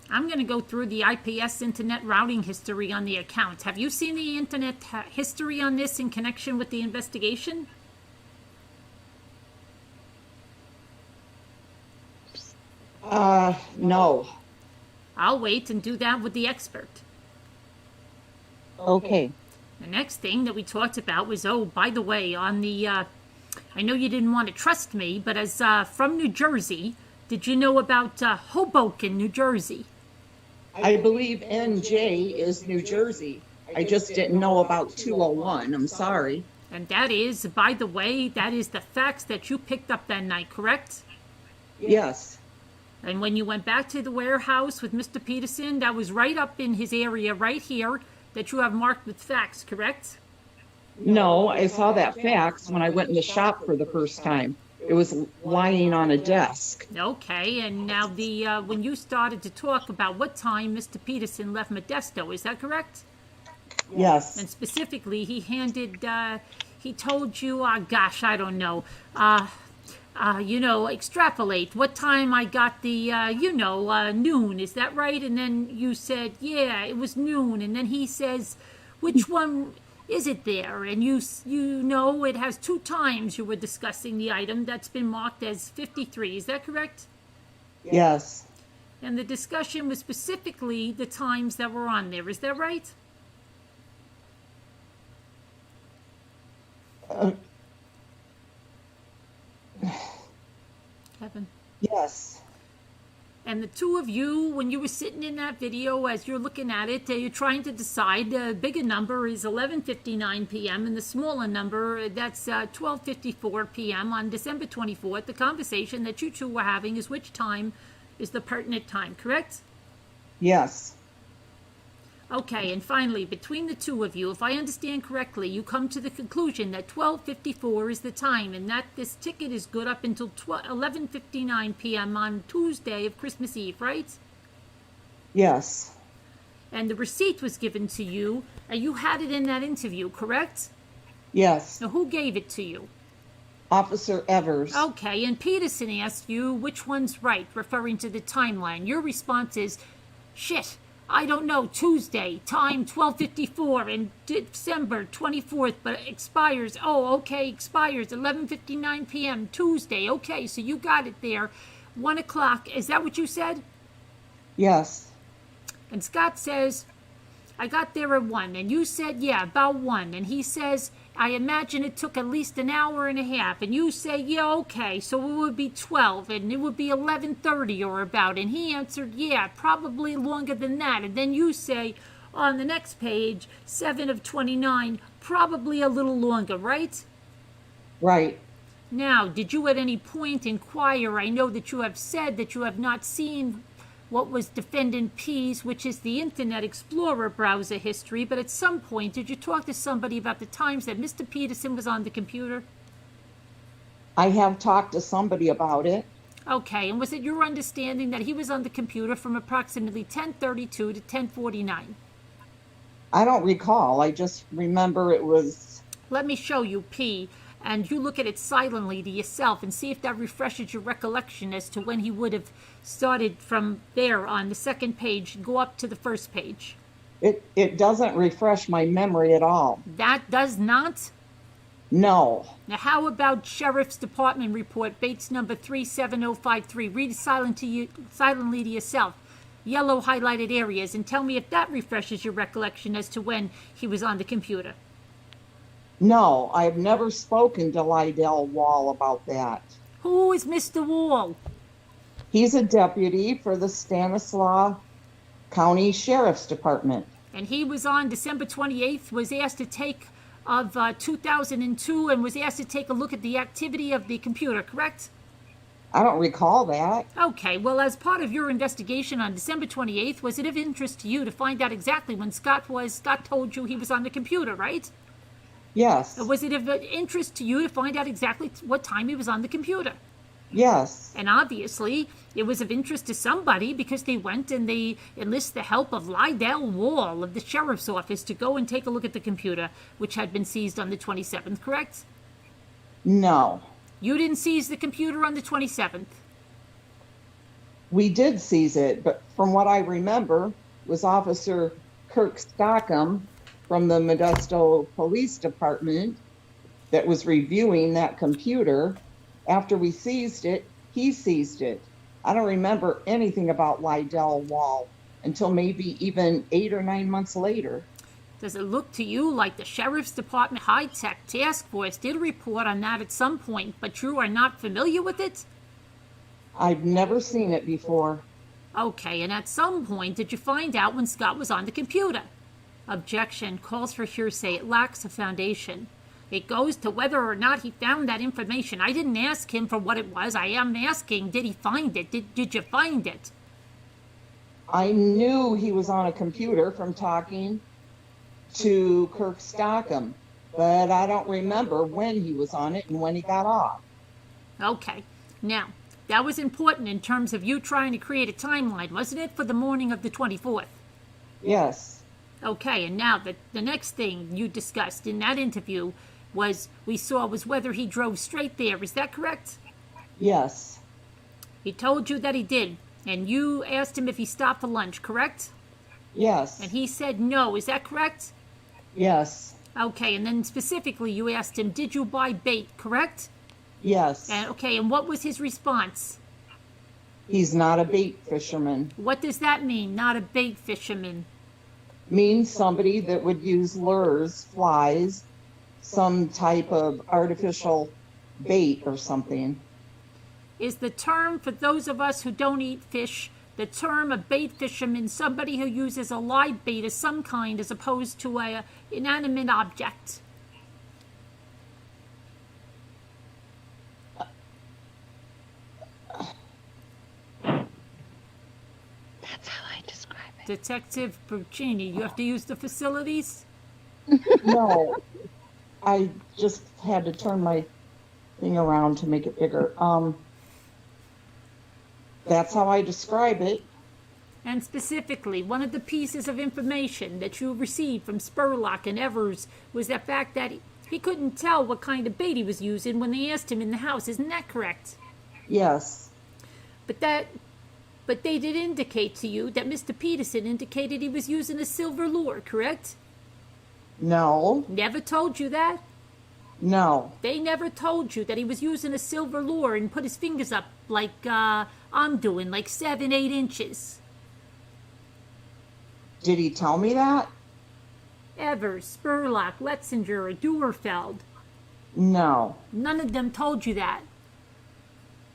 I'm going to go through the IPS internet routing history on the account. Have you seen the internet history on this in connection with the investigation? No. I'll wait and do that with the expert. Okay. The next thing that we talked about was, oh, by the way, on the, I know you didn't want to trust me, but as from New Jersey, did you know about Hoboken, New Jersey? I believe NJ is New Jersey. I just didn't know about 201. I'm sorry. And that is, by the way, that is the facts that you picked up that night, correct? Yes. And when you went back to the warehouse with Mr. Peterson, that was right up in his area right here that you have marked with facts, correct? No, I saw that fax when I went in the shop for the first time. It was lying on a desk. Okay, and now the when you started to talk about what time Mr. Peterson left Modesto, is that correct? Yes. And specifically, he told you, gosh, I don't know, extrapolate what time I got the, noon, is that right? And then you said, yeah, it was noon. And then he says, which one is it there? And you know it has 2 times you were discussing the item that's been marked as 53. Is that correct? Yes. And the discussion was specifically the times that were on there. Is that right? Kevin. Yes. And the two of you, when you were sitting in that video, as you're looking at it, you're trying to decide. The bigger number is 11:59 p.m. and the smaller number, that's 12:54 p.m. on December 24th. The conversation that you two were having is which time is the pertinent time, correct? Yes. Okay, and finally, between the two of you, if I understand correctly, you come to the conclusion that 12:54 is the time and that this ticket is good up until 11:59 p.m. on Tuesday of Christmas Eve, right? Yes. And the receipt was given to you, and you had it in that interview, correct? Yes. Now, who gave it to you? Officer Evers. Okay, and Peterson asked you which one's right, referring to the timeline. Your response is, shit, I don't know, Tuesday, time 12:54 and December 24th, but expires, expires 11:59 p.m. Tuesday. Okay, so you got it there, 1 o'clock. Is that what you said? Yes. And Scott says, I got there at 1. And you said, yeah, about 1. And he says, I imagine it took at least an hour and a half. And you say, yeah, okay, so it would be 12 and it would be 11:30 or about. And he answered, yeah, probably longer than that. And then you say on the next page, 7 of 29, probably a little longer, right? Right. Now, did you at any point inquire? I know that you have said that you have not seen what was Defendant P's, which is the Internet Explorer browser history, but at some point, did you talk to somebody about the times that Mr. Peterson was on the computer? I have talked to somebody about it. Okay, and was it your understanding that he was on the computer from approximately 10:32 to 10:49? I don't recall. I just remember it was. Let me show you, P, and you look at it silently to yourself and see if that refreshes your recollection as to when he would have started from there on the second page, go up to the first page. It doesn't refresh my memory at all. That does not? No. Now, how about Sheriff's Department report, Bates number 37053? Read it silently to yourself. Yellow highlighted areas, and tell me if that refreshes your recollection as to when he was on the computer. No, I've never spoken to Lydell Wall about that. Who is Mr. Wall? He's a deputy for the Stanislaus County Sheriff's Department. And he was on December 28th, was asked to take of 2002, and was asked to take a look at the activity of the computer, correct? I don't recall that. Okay, well, as part of your investigation on December 28th, was it of interest to you to find out exactly when Scott told you he was on the computer, right? Yes. Was it of interest to you to find out exactly what time he was on the computer? Yes. And obviously, it was of interest to somebody because they went and they enlist the help of Lydell Wall of the sheriff's office to go and take a look at the computer, which had been seized on the 27th, correct? No. You didn't seize the computer on the 27th. We did seize it, but from what I remember was Officer Kirk Stockham from the Modesto Police Department that was reviewing that computer. After we seized it, he seized it. I don't remember anything about Lydell Wall until maybe even 8 or 9 months later. Does it look to you like the Sheriff's Department High-Tech Task Force did a report on that at some point, but you are not familiar with it? I've never seen it before. Okay, and at some point, did you find out when Scott was on the computer? Objection. Calls for hearsay. It lacks a foundation. It goes to whether or not he found that information. I didn't ask him for what it was. I am asking, did he find it? Did you find it? I knew he was on a computer from talking to Kirk Stockham, but I don't remember when he was on it and when he got off. Okay. Now, that was important in terms of you trying to create a timeline, wasn't it, for the morning of the 24th? Yes. Okay, and now the next thing you discussed in that interview was whether he drove straight there. Is that correct? Yes. He told you that he did, and you asked him if he stopped for lunch, correct? Yes. And he said no. Is that correct? Yes. Okay, and then specifically you asked him, did you buy bait, correct? Yes. And okay, and what was his response? He's not a bait fisherman. What does that mean, not a bait fisherman? Means somebody that would use lures, flies, some type of artificial bait or something. Is the term, for those of us who don't eat fish, the term a bait fisherman somebody who uses a live bait of some kind as opposed to a inanimate object? That's how I describe it. Detective Puccini, you have to use the facilities? No, I just had to turn my thing around to make it bigger. That's how I describe it. And specifically, one of the pieces of information that you received from Spurlock and Evers was the fact that he couldn't tell what kind of bait he was using when they asked him in the house. Isn't that correct? Yes. But they did indicate to you that Mr. Peterson indicated he was using a silver lure, correct? No. Never told you that? No. They never told you that he was using a silver lure and put his fingers up like I'm doing, like 7-8 inches. Did he tell me that? Evers, Spurlock, Letzinger, or Duerfeld. No. None of them told you that.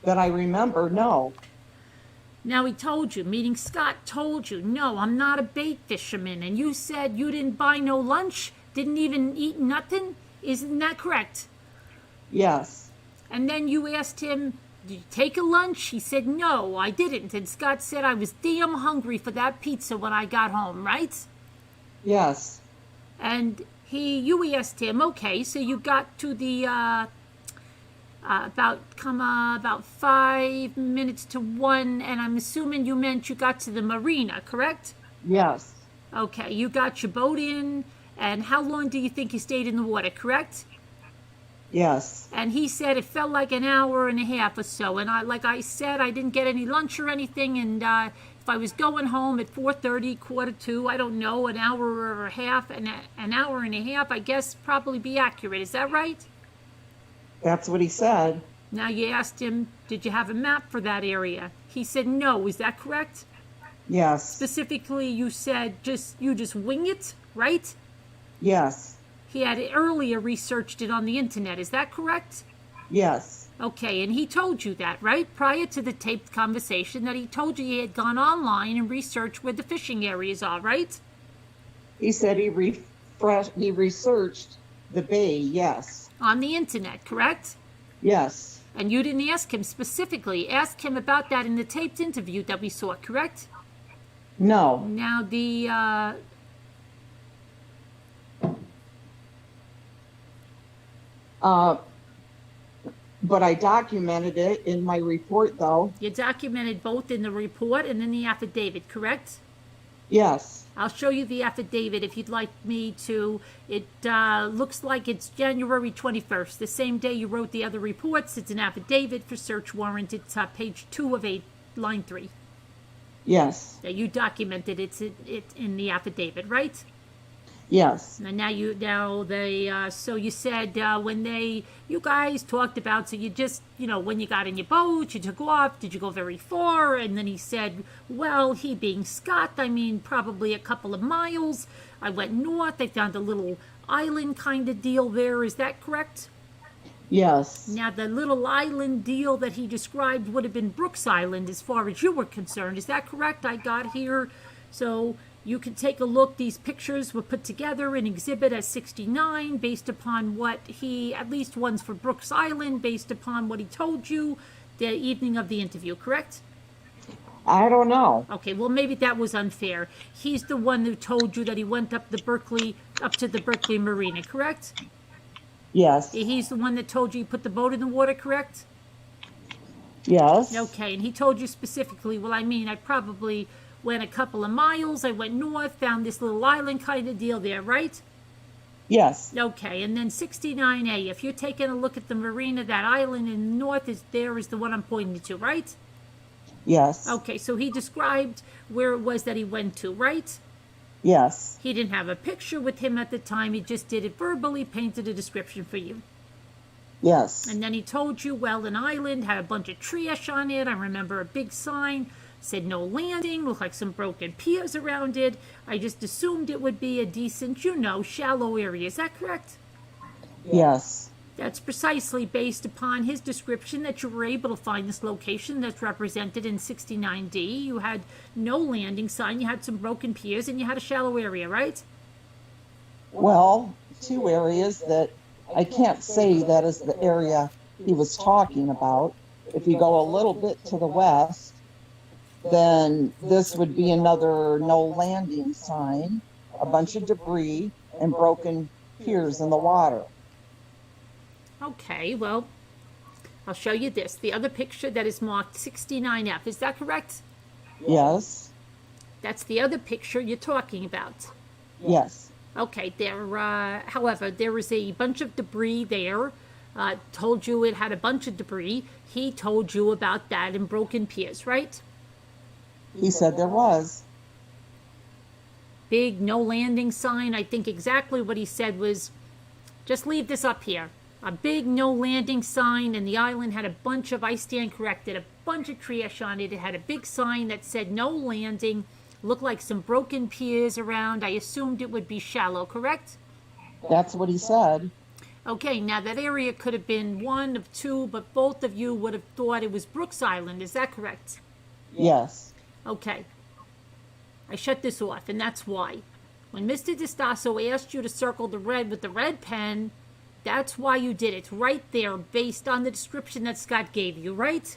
That I remember, no. Now he told you, meaning Scott told you, no, I'm not a bait fisherman, and you said you didn't buy no lunch, didn't even eat nothing? Isn't that correct? Yes. And then you asked him, did you take a lunch? He said, no, I didn't. And Scott said, I was damn hungry for that pizza when I got home, right? Yes. And you asked him, okay, so you got to the, about 5 minutes to 1, and I'm assuming you meant you got to the marina, correct? Yes. Okay, you got your boat in, and how long do you think you stayed in the water, correct? Yes. And he said it felt like an hour and a half or so. And like I said, I didn't get any lunch or anything. And if I was going home at 4:30, 1:45, I don't know, an hour or a half, an hour and a half, I guess probably be accurate. Is that right? That's what he said. Now you asked him, did you have a map for that area? He said no. Is that correct? Yes. Specifically, you said you just wing it, right? Yes. He had earlier researched it on the internet. Is that correct? Yes. Okay, and he told you that, right? Prior to the taped conversation, that he told you he had gone online and researched where the fishing areas are, right? He said he researched the bay. Yes. On the internet, correct? Yes. And you didn't ask him specifically. Ask him about that in the taped interview that we saw, correct? No. Now But I documented it in my report, though. you documented both in the report and in the affidavit, correct? Yes. I'll show you the affidavit if you'd like me to. It looks like it's January 21st, the same day you wrote the other reports. It's an affidavit for search warrant. It's page 2 of 8, line 3. Yes. Yeah, you documented it in the affidavit, right? Yes. And so you said when you guys talked about, so you just, when you got in your boat, you took off, did you go very far? And then he said, well, he being Scott, I mean, probably a couple of miles. I went north, I found a little island kind of deal there. Is that correct? Yes. Now, the little island deal that he described would have been Brooks Island as far as you were concerned. Is that correct? I got here. So you can take a look. These pictures were put together in Exhibit S69 based upon what at least one's for Brooks Island, based upon what he told you the evening of the interview, correct? I don't know. Okay, well, maybe that was unfair. He's the one who told you that he went up to the Berkeley Marina, correct? Yes. He's the one that told you you put the boat in the water, correct? Yes. Okay, and he told you specifically, well, I mean, I probably went a couple of miles, I went north, found this little island kind of deal there, right? Yes. Okay, and then 69A, if you're taking a look at the marina, that island in the north is the one I'm pointing to, right? Yes. Okay, so he described where it was that he went to, right? Yes. He didn't have a picture with him at the time, he just did it verbally, painted a description for you. Yes. And then he told you, well, an island had a bunch of trash on it. I remember a big sign said no landing, looked like some broken piers around it. I just assumed it would be a decent, shallow area. Is that correct? Yes. That's precisely based upon his description that you were able to find this location that's represented in 69D. You had no landing sign, you had some broken piers, and you had a shallow area, right? Well, 2 areas that I can't say that is the area he was talking about. If you go a little bit to the west, then this would be another no landing sign, a bunch of debris, and broken piers in the water. Okay, well, I'll show you this. The other picture that is marked 69F, is that correct? Yes. That's the other picture you're talking about. Yes. Okay, however, there was a bunch of debris there. Told you it had a bunch of debris. He told you about that and broken piers, right? He said there was. Big no landing sign. I think exactly what he said was, just leave this up here. A big no landing sign, and the island had a bunch of, I stand corrected, a bunch of trash on it. It had a big sign that said no landing. Looked like some broken piers around. I assumed it would be shallow, correct? That's what he said. Okay, now that area could have been one of two, but both of you would have thought it was Brooks Island. Is that correct? Yes. Okay. I shut this off, and that's why. When Mr. DeStasso asked you to circle the red with the red pen, That's why you did it, right there, based on the description that Scott gave you, right?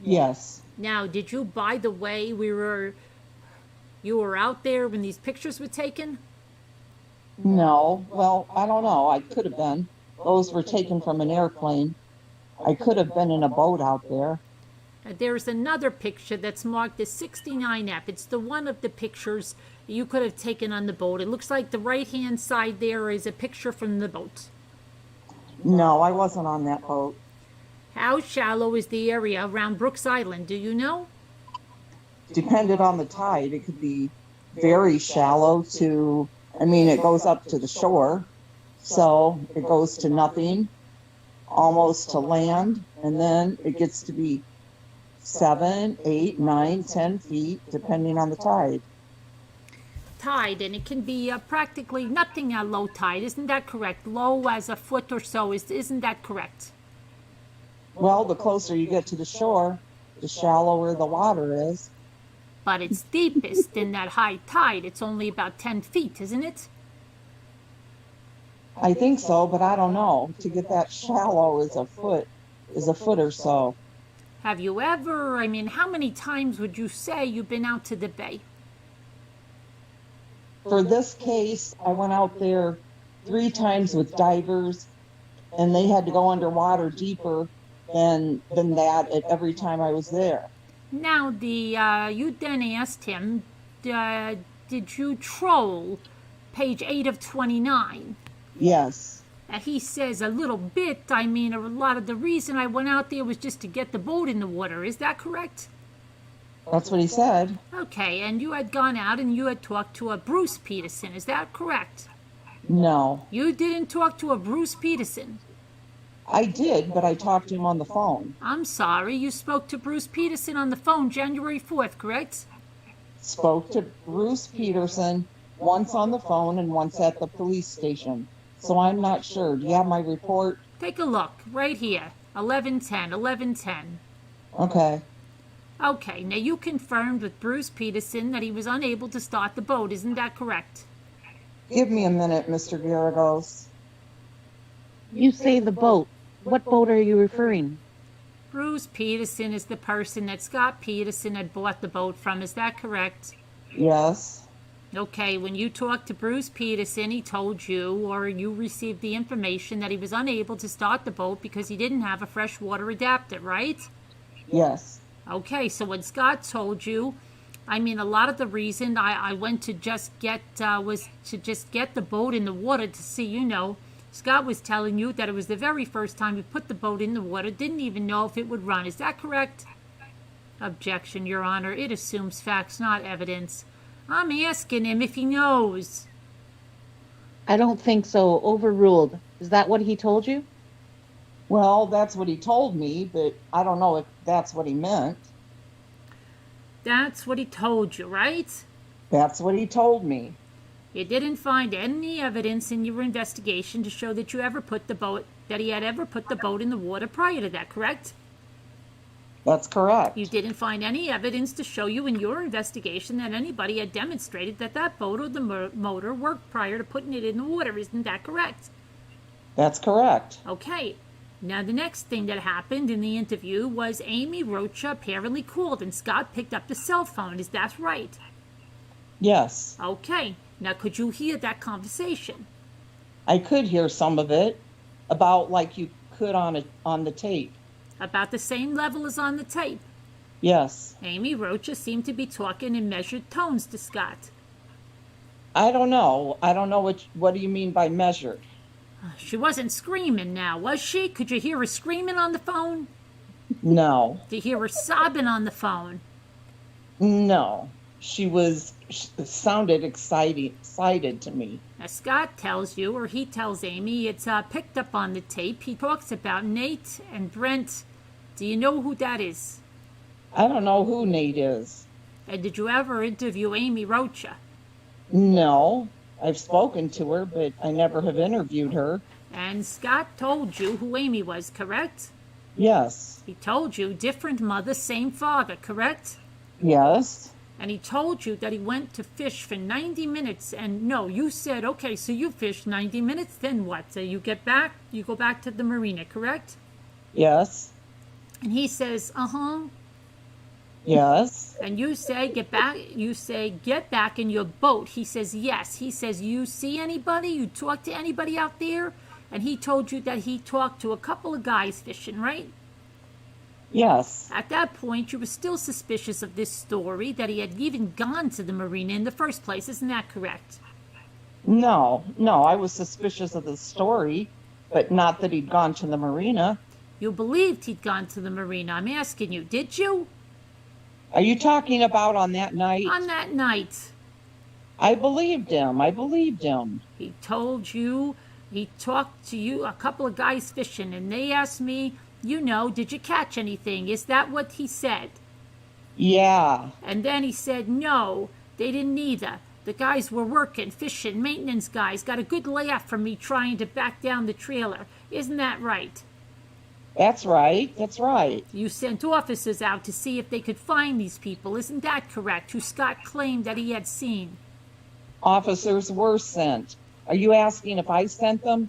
Yes. Now, did you, by the way, you were out there when these pictures were taken? No. Well, I don't know. I could have been. Those were taken from an airplane. I could have been in a boat out there. There's another picture that's marked as 69F. It's the one of the pictures you could have taken on the boat. It looks like the right-hand side there is a picture from the boat. No, I wasn't on that boat. How shallow is the area around Brooks Island? Do you know? Depended on the tide. It could be very shallow to, I mean, it goes up to the shore. So it goes to nothing, almost to land. And then it gets to be 7, 8, 9, 10 feet, depending on the tide. Tide, and it can be practically nothing at low tide. Isn't that correct? Low as a foot or so. Isn't that correct? Well, the closer you get to the shore, the shallower the water is. But it's deepest in that high tide. It's only about 10 feet, isn't it? I think so, but I don't know. To get that shallow is a foot or so. Have you ever, I mean, how many times would you say you've been out to the bay? For this case, I went out there 3 times with divers, and they had to go underwater deeper than that at every time I was there. Now, you then asked him, did you troll page 8 of 29? Yes. And he says a little bit. I mean, a lot of the reason I went out there was just to get the boat in the water. Is that correct? That's what he said. Okay, and you had gone out and you had talked to a Bruce Peterson. Is that correct? No. You didn't talk to a Bruce Peterson. I did, but I talked to him on the phone. I'm sorry, you spoke to Bruce Peterson on the phone January 4th, correct? Spoke to Bruce Peterson once on the phone and once at the police station. So I'm not sure. Do you have my report? Take a look, right here, 1110. Okay. Okay, now you confirmed with Bruce Peterson that he was unable to start the boat, isn't that correct? Give me a minute, Mr. Garagos. You say the boat. What boat are you referring? Bruce Peterson is the person that Scott Peterson had bought the boat from, is that correct? Yes. Okay, when you talked to Bruce Peterson, he told you, or you received the information that he was unable to start the boat because he didn't have a freshwater adapter, right? Yes. Okay, so when Scott told you, I mean, a lot of the reason I went to just get, was to just get the boat in the water to see, you know, Scott was telling you that it was the very first time you put the boat in the water, didn't even know if it would run. Is that correct? Objection, Your Honor. It assumes facts, not evidence. I'm asking him if he knows. I don't think so. Overruled. Is that what he told you? Well, that's what he told me, but I don't know if that's what he meant. That's what he told you, right? That's what he told me. You didn't find any evidence in your investigation to show that he had ever put the boat in the water prior to that, correct? That's correct. You didn't find any evidence to show you in your investigation that anybody had demonstrated that that boat or the motor worked prior to putting it in the water. Isn't that correct? That's correct. Okay. Now, the next thing that happened in the interview was Amy Rocha apparently called and Scott picked up the cell phone. Is that right? Yes. Okay. Now, could you hear that conversation? I could hear some of it, about like you could on the tape. About the same level as on the tape. Yes. Amy Rocha seemed to be talking in measured tones to Scott. I don't know. I don't know what do you mean by measured? She wasn't screaming now, was she? Could you hear her screaming on the phone? No. Did you hear her sobbing on the phone? No. She sounded excited to me. Now, Scott tells you, or he tells Amy, it's picked up on the tape. He talks about Nate and Brent. Do you know who that is? I don't know who Nate is. And did you ever interview Amy Rocha? No. I've spoken to her, but I never have interviewed her. And Scott told you who Amy was, correct? Yes. He told you different mother, same father, correct? Yes. And he told you that he went to fish for 90 minutes. And no, you said, okay, so you fished 90 minutes, then what? So you get back, you go back to the marina, correct? Yes. And he says, Yes. And you say, get back in your boat. He says, yes. He says, you see anybody? You talk to anybody out there? And he told you that he talked to a couple of guys fishing, right? Yes. At that point, you were still suspicious of this story, that he had even gone to the marina in the first place. Isn't that correct? No, I was suspicious of the story, but not that he'd gone to the marina. You believed he'd gone to the marina. I'm asking you, did you? Are you talking about on that night? On that night. I believed him. He told you, he talked to you, a couple of guys fishing, and they asked me, did you catch anything? Is that what he said? Yeah. And then he said, no, they didn't either. The guys were working, fishing, maintenance guys, got a good laugh from me trying to back down the trailer. Isn't that right? That's right. You sent officers out to see if they could find these people. Isn't that correct? Who Scott claimed that he had seen. Officers were sent. Are you asking if I sent them?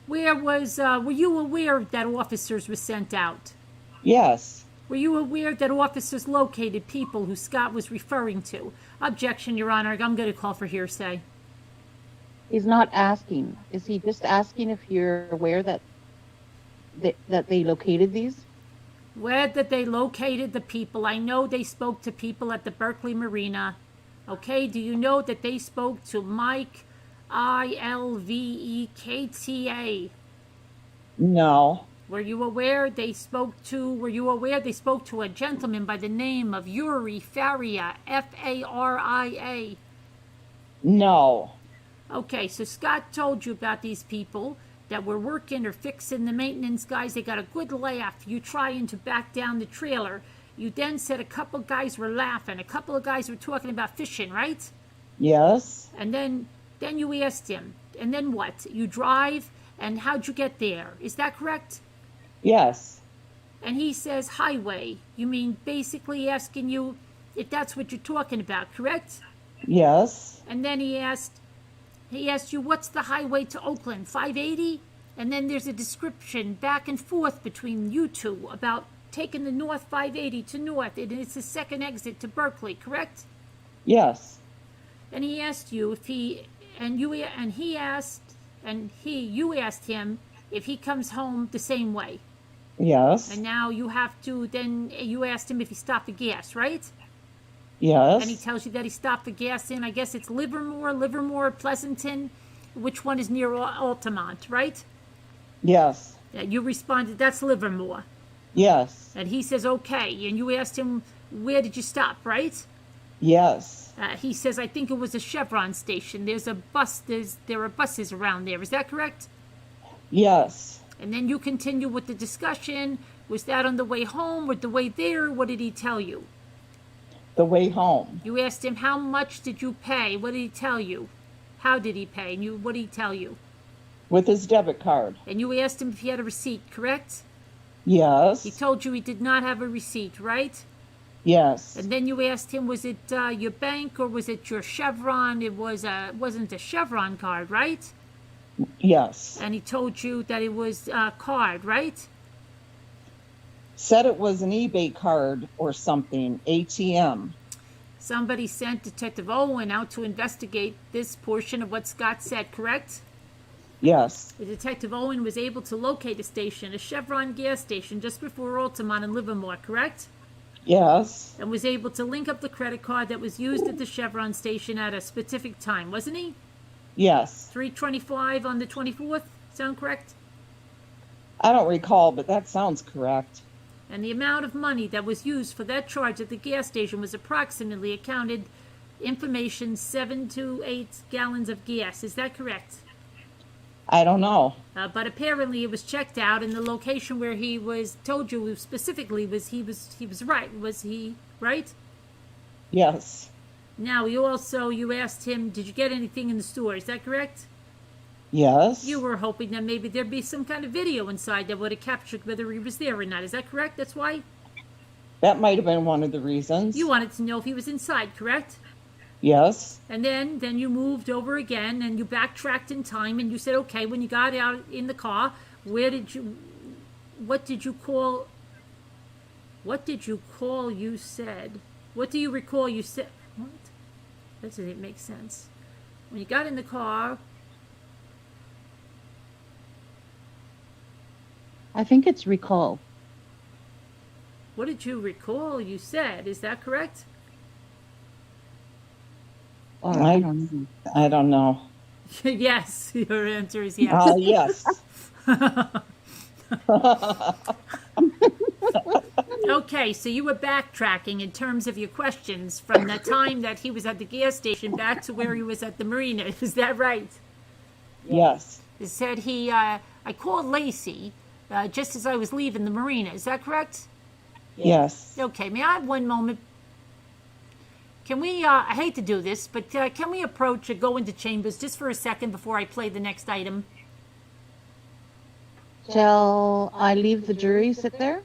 Were you aware that officers were sent out? Yes. Were you aware that officers located people who Scott was referring to? Objection, Your Honor. I'm going to call for hearsay. He's not asking. Is he just asking if you're aware that they located these? Where did they located the people? I know they spoke to people at the Berkeley Marina. Okay, do you know that they spoke to Mike Ilvekta? No. Were you aware they spoke to a gentleman by the name of Yuri Faria, Faria? No. Okay, so Scott told you about these people that were working or fixing the maintenance guys. They got a good laugh. You trying to back down the trailer. You then said a couple guys were laughing. A couple of guys were talking about fishing, right? Yes. And then you asked him. And then what? You drive, and how'd you get there? Is that correct? Yes. And he says highway. You mean basically asking you if that's what you're talking about, correct? Yes. And then he asked you, what's the highway to Oakland, 580? And then there's a description back and forth between you two about taking the North 580 to North, and it's the second exit to Berkeley, correct? Yes. And he asked you if you asked him if he comes home the same way. Yes. And now you asked him if he stopped for gas, right? Yes. And he tells you that he stopped for gas in, I guess it's Livermore, Pleasanton. Which one is near Altamont, right? Yes. You responded, that's Livermore. Yes. And he says, okay. And you asked him, where did you stop, right? Yes. He says, I think it was a Chevron station. There are buses around there. Is that correct? Yes. And then you continue with the discussion. Was that on the way home or the way there? What did he tell you? The way home. You asked him, how much did you pay? What did he tell you? How did he pay? And what did he tell you? With his debit card. And you asked him if he had a receipt, correct? Yes. He told you he did not have a receipt, right? Yes. And then you asked him, was it your bank or was it your Chevron? It wasn't a Chevron card, right? Yes. And he told you that it was a card, right? Said it was an eBay card or something, ATM. Somebody sent Detective Owen out to investigate this portion of what Scott said, correct? Yes. The Detective Owen was able to locate a station, a Chevron gas station, just before Altamont and Livermore, correct? Yes. And was able to link up the credit card that was used at the Chevron station at a specific time, wasn't he? Yes. 3:25 on the 24th, sound correct? I don't recall, but that sounds correct. And the amount of money that was used for that charge at the gas station was approximately accounted information 7 to 8 gallons of gas. Is that correct? I don't know. But apparently it was checked out, and the location where he was told you specifically was he was right. Was he right? Yes. Now you asked him, did you get anything in the store? Is that correct? Yes. You were hoping that maybe there'd be some kind of video inside that would have captured whether he was there or not. Is that correct? That's why? That might have been one of the reasons. You wanted to know if he was inside, correct? Yes. And then you moved over again and you backtracked in time and you said, okay, when you got out in the car, what did you call you said? What do you recall you said? What? That doesn't make sense. When you got in the car, I think it's recall. what did you recall you said? Is that correct? Or I don't know. I don't know. Yes, your answer is yes. Yes. Okay, so you were backtracking in terms of your questions from the time that he was at the gas station back to where he was at the marina. Is that right? Yes. It said I called Lacey just as I was leaving the marina. Is that correct? Yes. Okay, may I have one moment? Can we, I hate to do this, but can we approach or go into chambers just for a second before I play the next item? Shall I leave the jury sit there?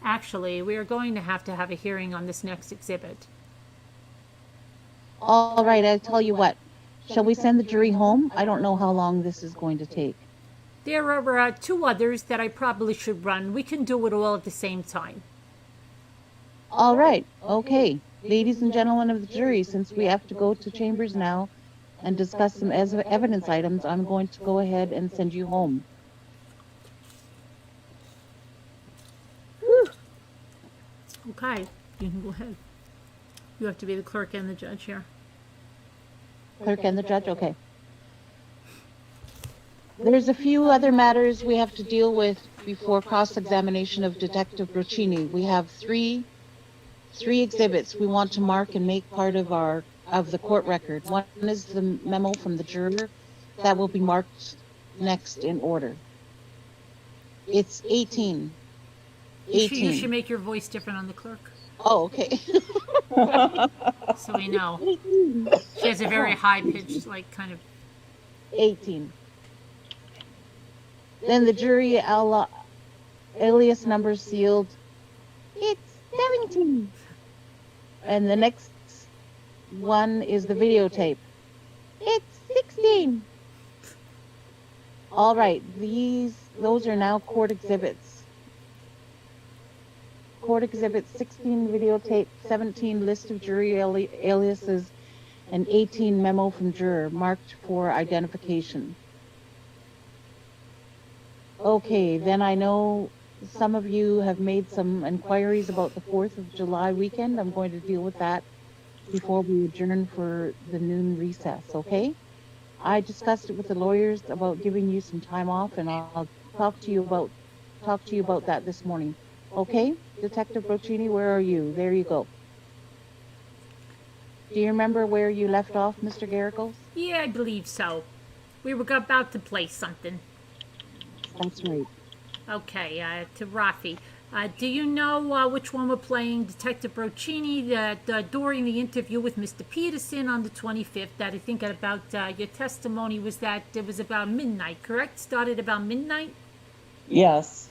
Actually, we are going to have a hearing on this next exhibit. All right, I'll tell you what. Shall we send the jury home? I don't know how long this is going to take. There are two others that I probably should run. We can do it all at the same time. All right, okay. Ladies and gentlemen of the jury, since we have to go to chambers now and discuss some evidence items, I'm going to go ahead and send you home. Okay, you can go ahead. You have to be the clerk and the judge here. Clerk and the judge, okay. There's a few other matters we have to deal with before cross-examination of Detective Broccini. We have three exhibits we want to mark and make part of the court record. One is the memo from the juror that will be marked next in order. It's 18. You should make your voice different on the clerk, Oh, okay. so we know. She has a very high-pitched, like, kind of... 18. Then the jury alias number sealed. It's 17. And the next one is the videotape. It's 16. All right, those are now court exhibits. Court exhibit 16 videotape, 17 list of jury aliases, and 18 memo from juror marked for identification. Okay, then I know some of you have made some inquiries about the 4th of July weekend. I'm going to deal with that before we adjourn for the noon recess, okay? I discussed it with the lawyers about giving you some time off, and I'll talk to you about that this morning. Okay? Detective Broccini, where are you? There you go. Do you remember where you left off, Mr. Garrickles? Yeah, I believe so. We were about to play something. That's right. Okay, to Rafi. Do you know which one we're playing? Detective Broccini, during the interview with Mr. Peterson on the 25th, that I think about your testimony was that it was about midnight, correct? Started about midnight? Yes.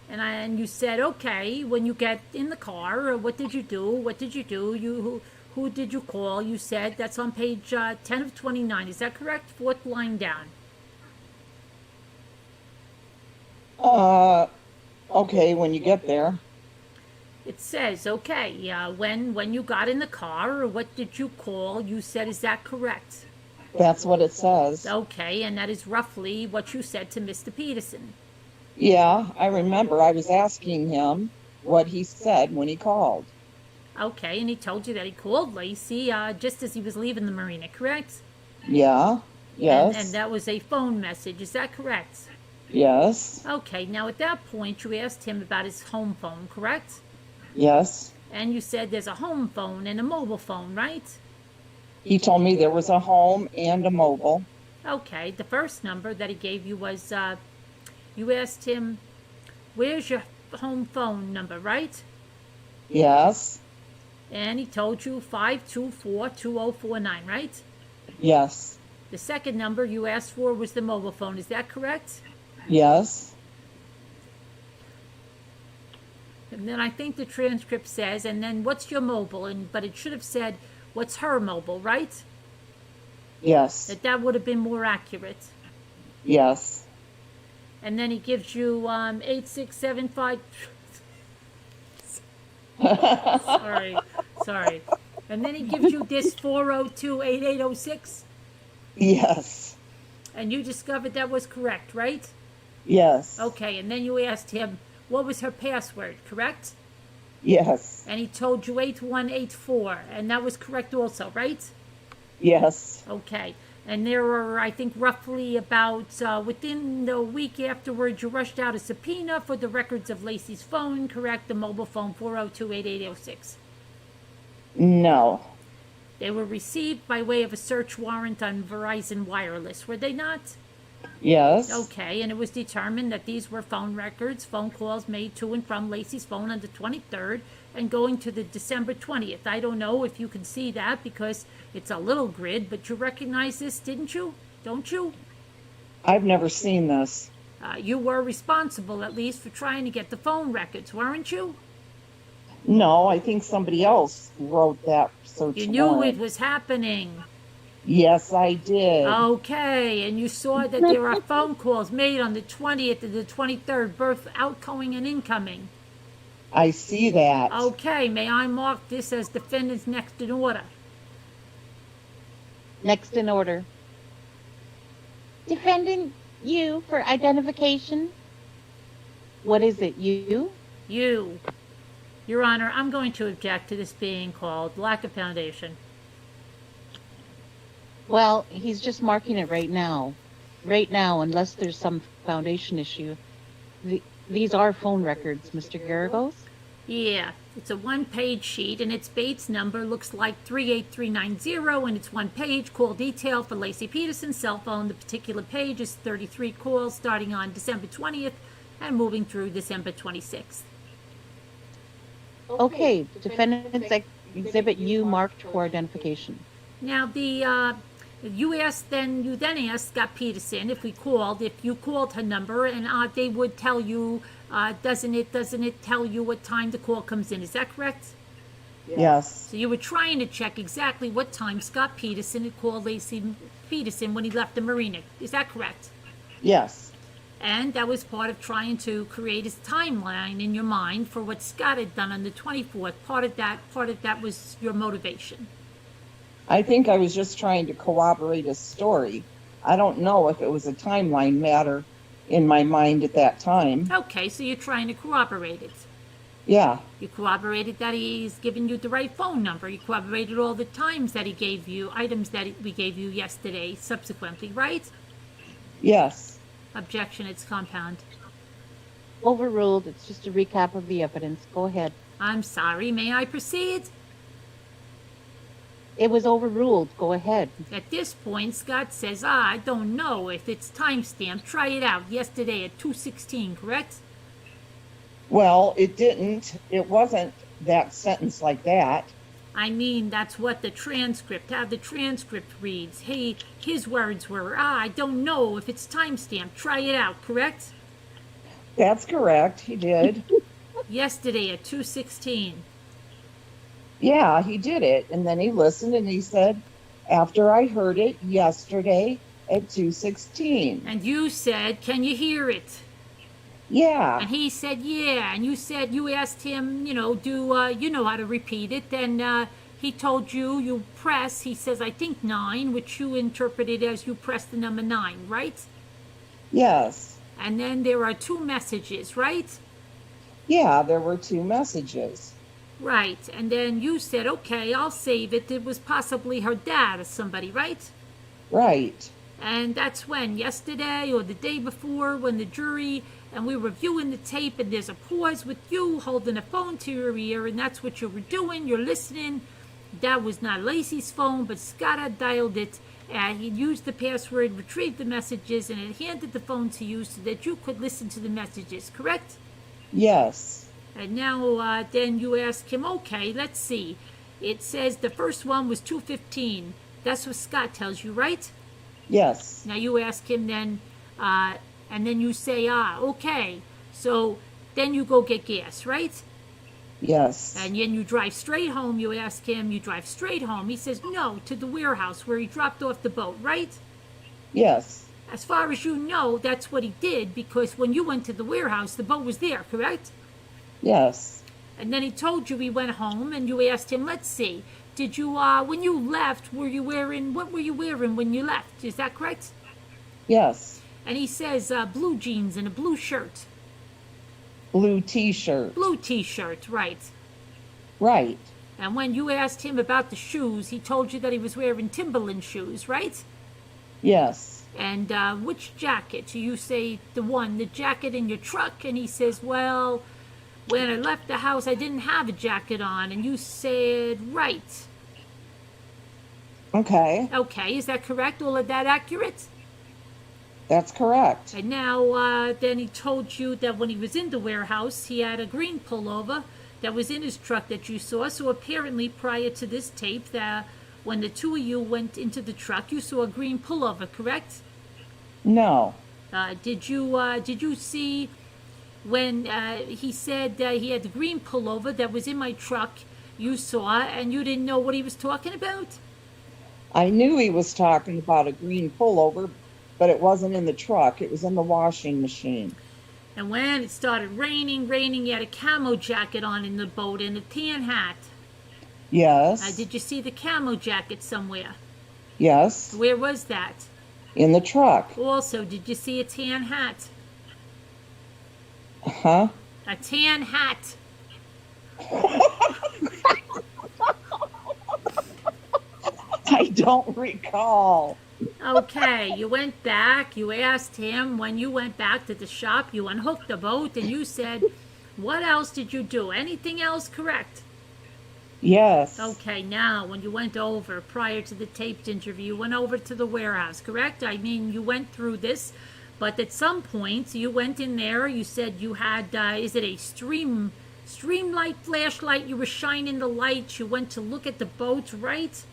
And you said, okay, when you get in the car, what did you do? What did you do? Who did you call? You said that's on page 10 of 29. Is that correct? Fourth line down. Okay, when you get there. It says, okay, when you got in the car, what did you call? You said, is that correct? That's what it says. Okay, and that is roughly what you said to Mr. Peterson. Yeah, I remember. I was asking him what he said when he called. Okay, and he told you that he called Lacey just as he was leaving the marina, correct? Yeah, yes. And that was a phone message, is that correct? Yes. Okay, now at that point you asked him about his home phone, correct? Yes. And you said there's a home phone and a mobile phone, right? He told me there was a home and a mobile. Okay, the first number that he gave you was, you asked him, where's your home phone number, right? Yes. And he told you 524-2049, right? Yes. The second number you asked for was the mobile phone, is that correct? Yes. And then I think the transcript says, and then what's your mobile? But it should have said, what's her mobile, right? Yes. That would have been more accurate. Yes. And then he gives you 8675. Sorry. And then he gives you this 402-8806. Yes. And you discovered that was correct, right? Yes. Okay, and then you asked him, what was her password, correct? Yes. And he told you 8184, and that was correct also, right? Yes. Okay. And there were, I think, roughly about, within the week afterwards, you rushed out a subpoena for the records of Lacey's phone, correct? The mobile phone, 402-8806. No. They were received by way of a search warrant on Verizon Wireless, were they not? Yes. Okay, and it was determined that these were phone records, phone calls made to and from Lacey's phone on the 23rd and going to the December 20th. I don't know if you can see that because it's a little grid, but you recognize this, didn't you? Don't you? I've never seen this. You were responsible, at least, for trying to get the phone records, weren't you? No, I think somebody else wrote that search You knew warrant. it was happening. Yes, I did. Okay, and you saw that there are phone calls made on the 20th and the 23rd, both outgoing and incoming. I see that. Okay, may I mark this as defendant's next in order? Next in order. Defendant, you for identification. What is it, you? You. Your Honor, I'm going to object to this being called lack of foundation. Well, he's just marking it right now. Right now, unless there's some foundation issue. These are phone records, Mr. Garagos. Yeah, it's a one-page sheet, and its Bates number looks like 38390, and it's one page, call detail for Lacey Peterson's cell phone. The particular page is 33 calls starting on December 20th and moving through December 26th. Okay, defendant's exhibit U marked for identification. Now, you then asked Scott Peterson if you called her number, and they would tell you, doesn't it tell you what time the call comes in? Is that correct? Yes. So you were trying to check exactly what time Scott Peterson had called Lacey Peterson when he left the marina. Is that correct? Yes. And that was part of trying to create a timeline in your mind for what Scott had done on the 24th. Part of that was your motivation. I think I was just trying to corroborate a story. I don't know if it was a timeline matter in my mind at that time. Okay, so you're trying to corroborate it. Yeah. You corroborated that he's given you the right phone number. You corroborated all the times that he gave you, items that we gave you yesterday subsequently, right? Yes. Objection, it's compound. Overruled. It's just a recap of the evidence. Go ahead. I'm sorry, may I proceed? It was overruled. Go ahead. At this point, Scott says, I don't know if it's timestamped. Try it out. Yesterday at 2:16, correct? Well, it didn't. It wasn't that sentence like that. I mean, that's what how the transcript reads. His words were, I don't know if it's timestamped. Try it out, correct? That's correct. He did. Yesterday at 2:16. Yeah, he did it. And then he listened and he said, after I heard it yesterday at 2:16. And you said, can you hear it? Yeah. And he said, yeah. And you asked him, you know how to repeat it. Then he told you press, he says, I think 9, which you interpreted as you press the number 9, right? Yes. And then there are 2 messages, right? Yeah, there were 2 messages. Right. And then you said, okay, I'll save it. It was possibly her dad or somebody, right? Right. And that's when, yesterday or the day before, when the jury, and we were viewing the tape, and there's a pause with you holding a phone to your ear, and that's what you were doing. You're listening. That was not Lacey's phone, but Scott had dialed it, and he used the password, retrieved the messages, and had handed the phone to you so that you could listen to the messages, correct? Yes. And now, then you ask him, okay, let's see. It says the first one was 2:15. That's what Scott tells you, right? Yes. Now you ask him then, and then you say, okay. So then you go get gas, right? Yes. And then you drive straight home. You ask him, you drive straight home. He says, no, to the warehouse where he dropped off the boat, right? Yes. As far as you know, that's what he did, because when you went to the warehouse, the boat was there, correct? Yes. And then he told you he went home, and you asked him, let's see, did you, when you left, what were you wearing when you left? Is that correct? Yes. And he says, blue jeans and a blue shirt. Blue t-shirt. Blue t-shirt, right. Right. And when you asked him about the shoes, he told you that he was wearing Timberland shoes, right? Yes. And which jacket? You say the jacket in your truck, and he says, well, when I left the house, I didn't have a jacket on. And you said, right. Okay. Okay, is that correct? All of that accurate? That's correct. And now, then he told you that when he was in the warehouse, he had a green pullover that was in his truck that you saw. So apparently, prior to this tape, that when the two of you went into the truck, you saw a green pullover, correct? No. Did you see when he said he had the green pullover that was in my truck? You saw, and you didn't know what he was talking about? I knew he was talking about a green pullover, but it wasn't in the truck. It was in the washing machine. And when it started raining, he had a camo jacket on in the boat and a tan hat. Yes. Did you see the camo jacket somewhere? Yes. Where was that? In the truck. Also, did you see a tan hat? Huh? A tan hat. I don't recall. Okay, you went back, you asked him when you went back to the shop, you unhooked the boat, and you said, what else did you do? Anything else correct? Yes. Okay, now, when you went over, prior to the taped interview, you went over to the warehouse, correct? I mean, you went through this, but at some point, you went in there, you said you had, is it a streamlight flashlight? You were shining the lights, you went to look at the boats, right?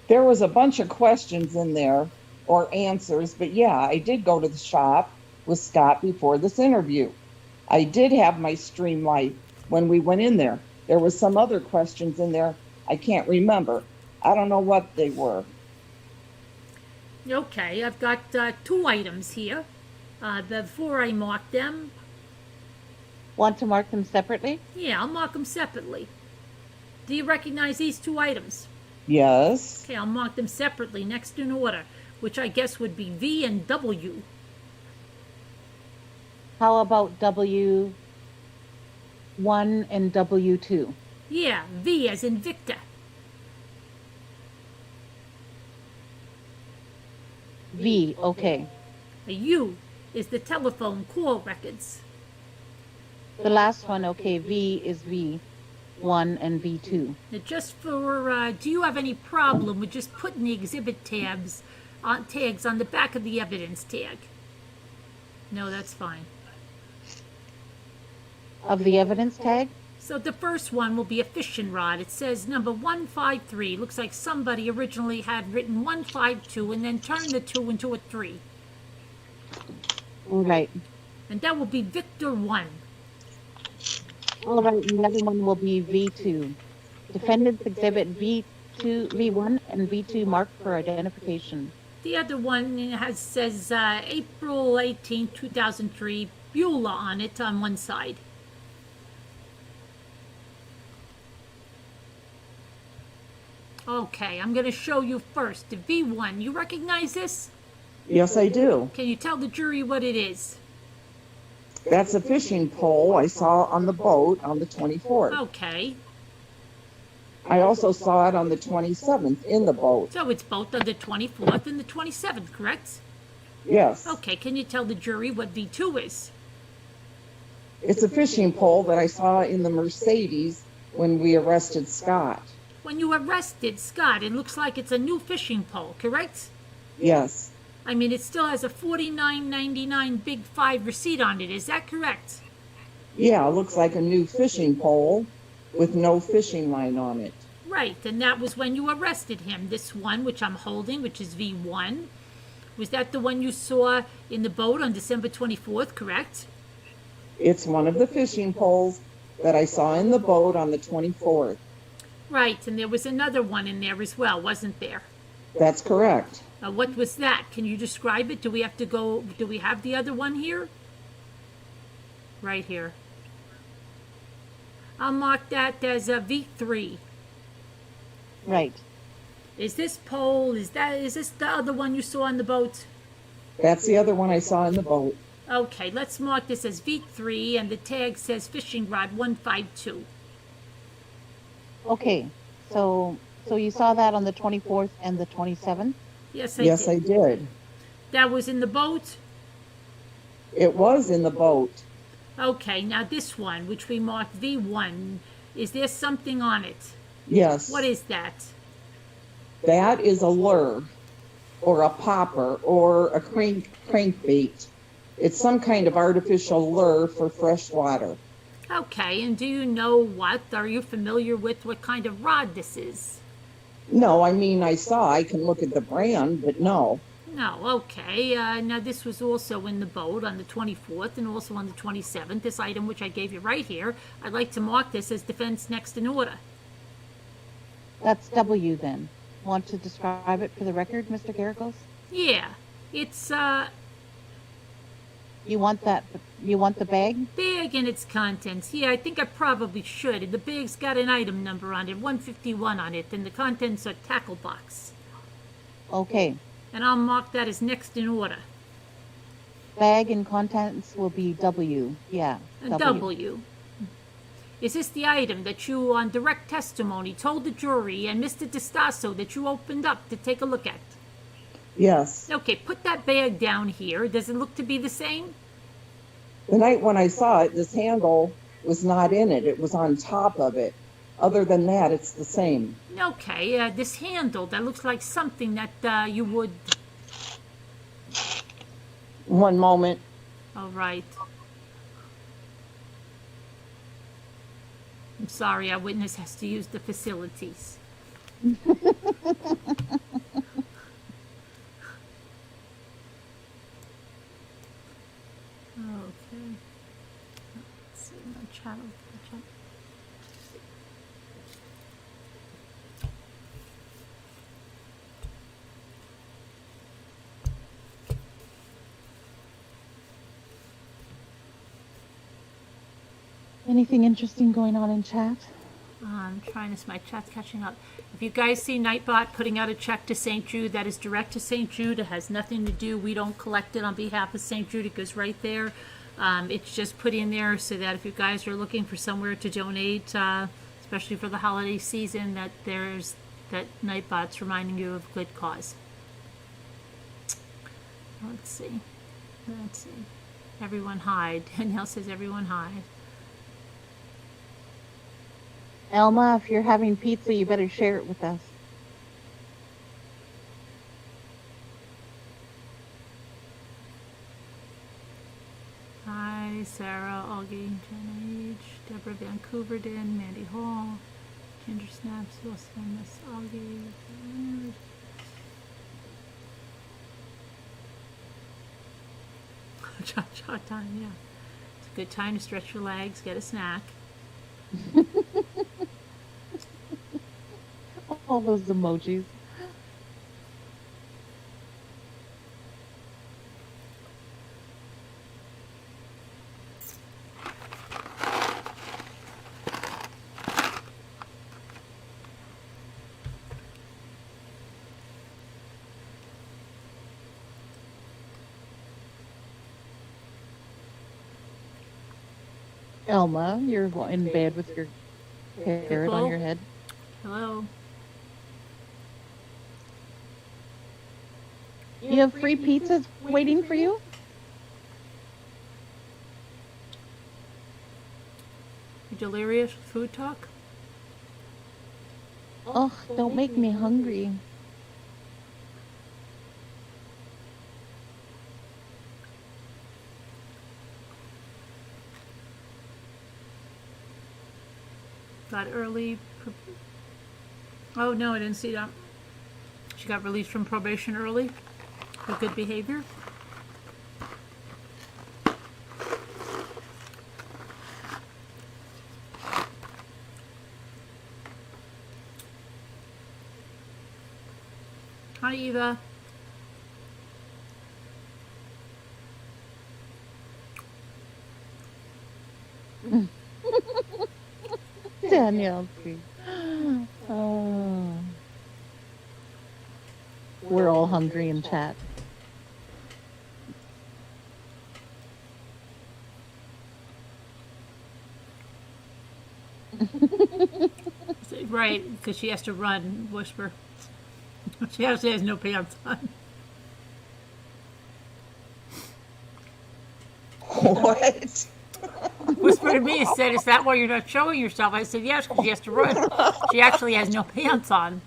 There was a bunch of questions in there, or answers, but yeah, I did go to the shop with Scott before this interview. I did have my stream light when we went in there. There was some other questions in there I can't remember. I don't know what they were. Okay, I've got two items here. Before I mark them, Want to mark them separately? yeah, I'll mark them separately. Do you recognize these two items? Yes. Okay, I'll mark them separately, next in order, which I guess would be V and W. How about W1 and W2? Yeah, V as in Victor. V, okay. A U is the telephone call records. The last one, okay, V is V1 and V2. Now, just for, do you have any problem with just putting the exhibit tags on the back of the evidence tag? No, that's fine. Of the evidence tag? So the first one will be a fishing rod. It says number 153. Looks like somebody originally had written 152 and then turned the 2 into a 3. All right. And that will be Victor 1. All right, and the other one will be V2. Defendant's exhibit V2, V1 and V2 marked for identification. The other one says April 18, 2003, Beulah on it on one side. Okay, I'm going to show you first the V1. You recognize this? Yes, I do. Can you tell the jury what it is? That's a fishing pole I saw on the boat on the 24th. Okay, I also saw it on the 27th in the boat. so it's both on the 24th and the 27th, correct? Yes. Okay, can you tell the jury what V2 is? It's a fishing pole that I saw in the Mercedes when we arrested Scott. When you arrested Scott, it looks like it's a new fishing pole, correct? Yes. I mean, it still has a $49.99 Big 5 receipt on it. Is that correct? Yeah, it looks like a new fishing pole with no fishing line on it. Right, and that was when you arrested him. This one, which I'm holding, which is V1, was that the one you saw in the boat on December 24th, correct? It's one of the fishing poles that I saw in the boat on the 24th. Right, and there was another one in there as well, wasn't there? That's correct. What was that? Can you describe it? Do we have to go? Do we have the other one here? Right here. I'll mark that as a V3. Right. Is this pole? Is this the other one you saw on the boat? That's the other one I saw in the boat. Okay, let's mark this as V3, and the tag says fishing rod 152. Okay. So you saw that on the 24th and the 27th? Yes, I Yes, did. I did. That was in the boat? It was in the boat. Okay, now this one, which we marked V1, is there something on it? Yes. What is that? That is a lure or a popper or a crankbait. It's some kind of artificial lure for fresh water. Okay, and do you know what? Are you familiar with what kind of rod this is? No, I mean, I can look at the brand, but no. No, okay. Now, this was also in the boat on the 24th and also on the 27th. This item, which I gave you right here, I'd like to mark this as defense next in order. That's W then. Want to describe it for the record, Mr. Garagos? Yeah, it's You want the bag? bag and its contents. Yeah, I think I probably should. The bag's got an item number on it, 151 on it, and the contents are tackle box. Okay. And I'll mark that as next in order. Bag and contents will be W. Yeah. A W. Is this the item that you, on direct testimony, told the jury and Mr. DeStasso that you opened up to take a look at? Yes. Okay, put that bag down here. Does it look to be the same? The night when I saw it, this handle was not in it. It was on top of it. Other than that, it's the same. Okay, this handle, that looks like something that you would... One moment. All right. I'm sorry, our witness has to use the facilities. Okay. Let's see, my channel. Anything interesting going on in chat? I'm trying to, my chat's catching up. If you guys see Nightbot putting out a check to St. Jude, that is direct to St. Jude. It has nothing to do, we don't collect it on behalf of St. Jude. It goes right there. It's just put in there so that if you guys are looking for somewhere to donate, especially for the holiday season, that Nightbot's reminding you of good cause. Let's see. Everyone hide. Danielle says everyone hide. Elma, if you're having pizza, you better share it with us. Hi, Sarah, Augie, Jenna H, Deborah Vancouverden, Mandy Hall, Ginger Snaps, Wilson, Miss Augie. Cha-cha time, yeah. It's a good time to stretch your legs, get a snack. All those emojis. Elma, you're in bed with your carrot on your head. Hello. You have free pizzas waiting for you? You delirious with food talk? Oh, don't make me hungry. Got early. Oh no, I didn't see that. She got released from probation early for good behavior. Hi, Eva. Danielle. We're all hungry in chat. Right, because she has to run, whisper. She actually has no pants on. What? Whisper to me and said, "Is that why you're not showing yourself?" I said, "Yes, because she has to run. She actually has no pants on."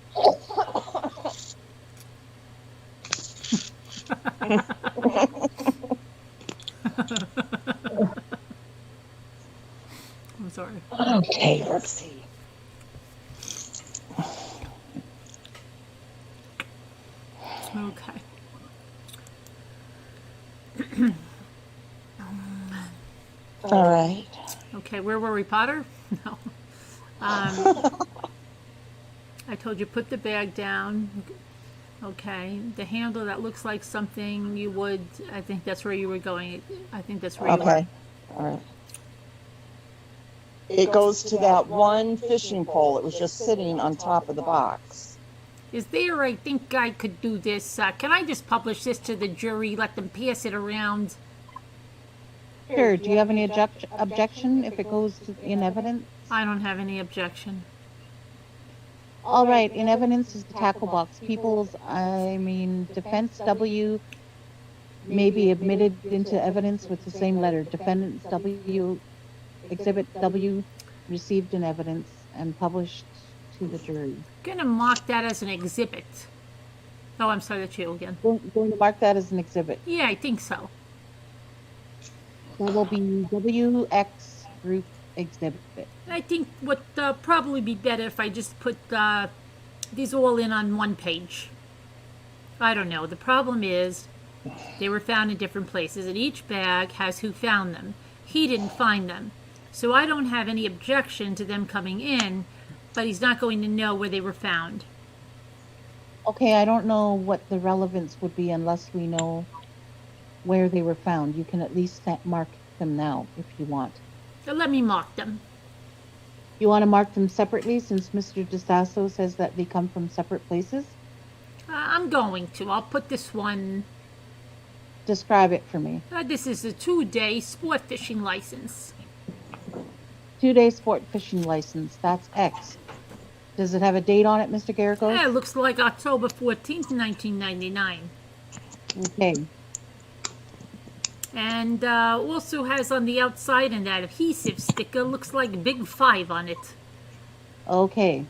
I'm sorry. Okay, let's see. Okay. All right. Okay, where were we, Potter? No. I told you put the bag down. Okay, the handle that looks like something you would. I think that's where you were going. I think that's where you were. Okay. All right. It goes to that one fishing pole. It was just sitting on top of the box. Is there? I think I could do this. Can I just publish this to the jury? Let them pass it around. Sure. Do you have any objection if it goes in evidence? I don't have any objection. All right. In evidence is the tackle box. Defense W may be admitted into evidence with the same letter. Defendants W, Exhibit W, received in evidence and published to the jury. Gonna mark that as an exhibit. Oh, I'm sorry, that's you again. Going to mark that as an exhibit. Yeah, I think so. That will be WX group exhibit. I think what probably be better if I just put these all in on one page. I don't know. The problem is they were found in different places, and each bag has who found them. He didn't find them. So I don't have any objection to them coming in, but he's not going to know where they were found. Okay, I don't know what the relevance would be unless we know where they were found. You can at least mark them now if you want. So let me mark them. You want to mark them separately since Mr. DeSasso says that they come from separate places? I'm going to. I'll put this one. Describe it for me. This is a 2-day sport fishing license. 2-day sport fishing license. That's X. Does it have a date on it, Mr. Garrigo? Yeah, it looks like October 14th, 1999. Okay. And also has on the outside and that adhesive sticker, looks like Big 5 on it. Okay.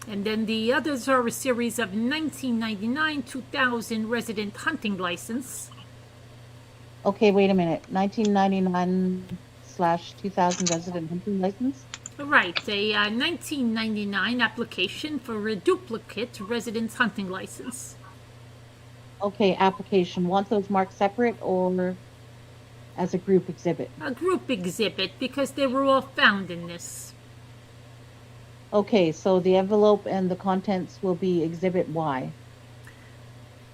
And then the others are a series of 1999-2000 resident hunting license. Okay, wait a minute. 1999/2000 resident hunting license? Right, a 1999 application for a duplicate residence hunting license. Okay, application. Want those marked separate or as a group exhibit? A group exhibit because they were all found in this. Okay, so the envelope and the contents will be exhibit Y.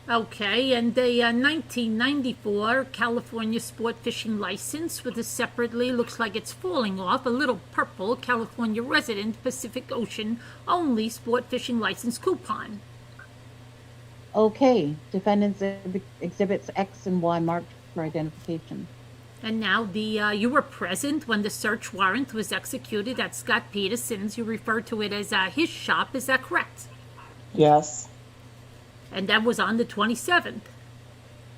Okay, and a 1994 California sport fishing license with a separately, looks like it's falling off, a little purple California resident Pacific Ocean only sport fishing license coupon. Okay, defendants exhibits X and Y marked for identification. And now you were present when the search warrant was executed at Scott Peterson's. You refer to it as his shop, is that correct? Yes. And that was on the 27th.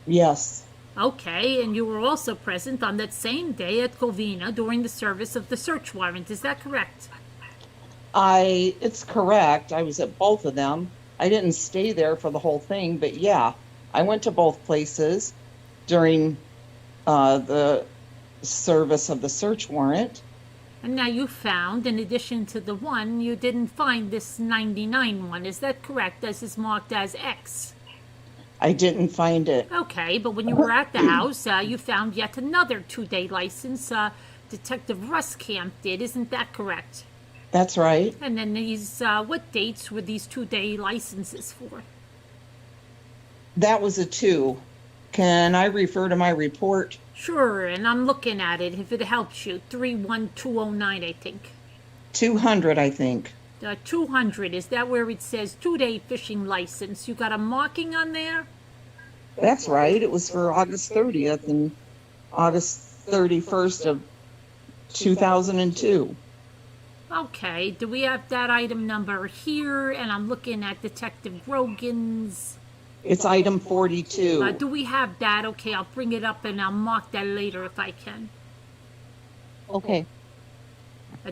Yes. Okay, and you were also present on that same day at Covina during the service of the search warrant, is that correct? It's correct. I was at both of them. I didn't stay there for the whole thing, but yeah, I went to both places during the service of the search warrant. And now you found, in addition to the one, you didn't find this 99 one. Is that correct? This is marked as X. I didn't find it. Okay, but when you were at the house, you found yet another 2-day license. Detective Ruskamp did. Isn't that correct? That's right. And then these, what dates were these 2-day licenses for? That was a 2. Can I refer to my report? Sure, and I'm looking at it if it helps you. 31209, I think. 200, I think. 200, is that where it says 2-day fishing license? You got a marking on there? That's right. It was for August 30th and August 31st of 2002. Okay, do we have that item number here? And I'm looking at Detective Grogan's. It's item 42. Do we have that? Okay, I'll bring it up and I'll mark that later if I can. Okay.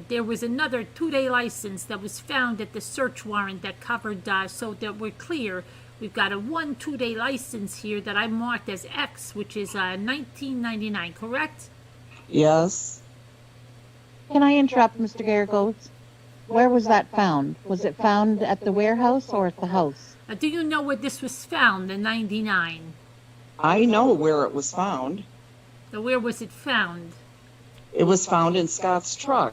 There was another 2-day license that was found at the search warrant that covered, so that we're clear. We've got a 2-day license here that I marked as X, which is 1999, correct? Yes. Can I interrupt, Mr. Garagos? Where was that found? Was it found at the warehouse or at the house? Do you know where this was found, the 99? I know where it was found. Where was it found? It was found in Scott's truck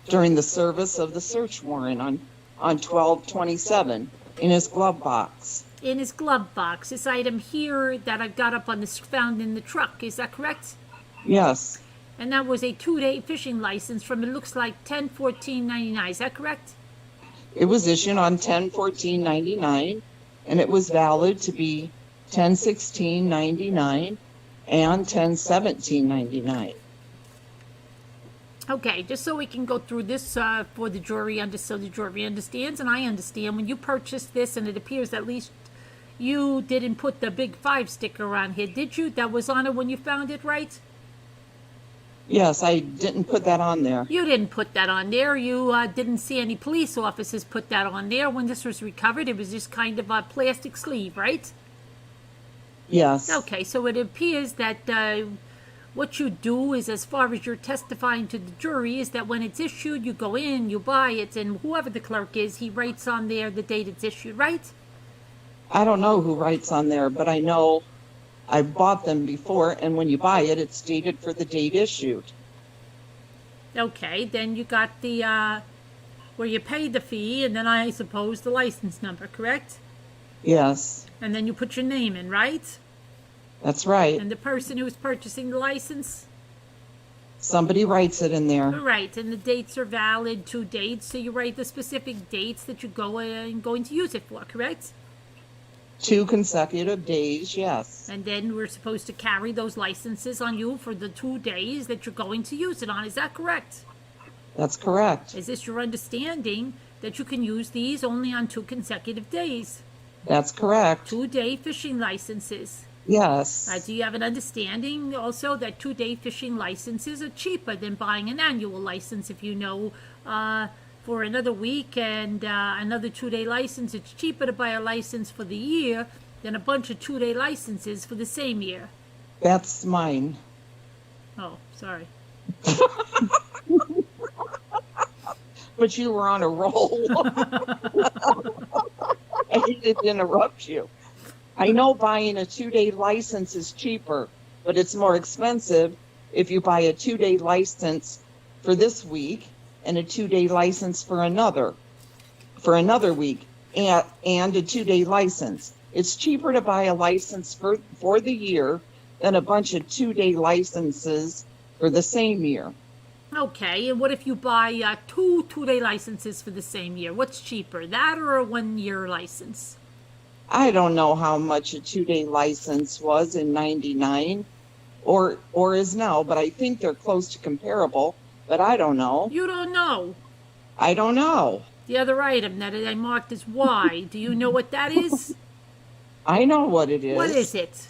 during the service of the search warrant on 12/27 in his glove box. In his glove box. This item here that I've got up on this found in the truck, is that correct? Yes. And that was a 2-day fishing license from, it looks like 10/14/99, is that correct? It was issued on 10/14/99 and it was valid to be 10/16/99 and 10/17/99. Okay, just so we can go through this for the jury, so the jury understands, and I understand. When you purchased this, and it appears at least you didn't put the big 5 sticker on here, did you? That was on it when you found it, right? Yes, I didn't put that on there. You didn't put that on there. You didn't see any police officers put that on there. When this was recovered, it was just kind of a plastic sleeve, right? Yes. Okay, so it appears that what you do is, as far as you're testifying to the jury, is that when it's issued, you go in, you buy it, and whoever the clerk is, he writes on there the date it's issued, right? I don't know who writes on there, but I know I bought them before, and when you buy it, it's dated for the date issued. Okay, then you got the, where you pay the fee, and then I suppose the license number, correct? Yes, And then you put your name in, right? that's right. And the person who's purchasing the license? Somebody writes it in there. Right, and the dates are valid, 2 dates, so you write the specific dates that you're going to use it for, correct? 2 consecutive days, yes. And then we're supposed to carry those licenses on you for the 2 days that you're going to use it on. Is that correct? That's correct. Is this your understanding that you can use these only on 2 consecutive days? That's correct. 2-day fishing licenses. Yes. Do you have an understanding also that 2-day fishing licenses are cheaper than buying an annual license? If you know, for another week and another 2-day license, it's cheaper to buy a license for the year than a bunch of 2-day licenses for the same year. That's mine. Oh, sorry. But you were on a roll. I didn't interrupt you. I know buying a 2-day license is cheaper, but it's more expensive if you buy a 2-day license for this week and a 2-day license for another week and a 2-day license. It's cheaper to buy a license for the year than a bunch of 2-day licenses for the same year. Okay, and what if you buy 2-day licenses for the same year? What's cheaper, that or a 1-year license? I don't know how much a 2-day license was in '99 or is now, but I think they're close to comparable, but I don't know. You don't know. I don't know. The other item that I marked as Y, do you know what that is? I know what it is. What is it?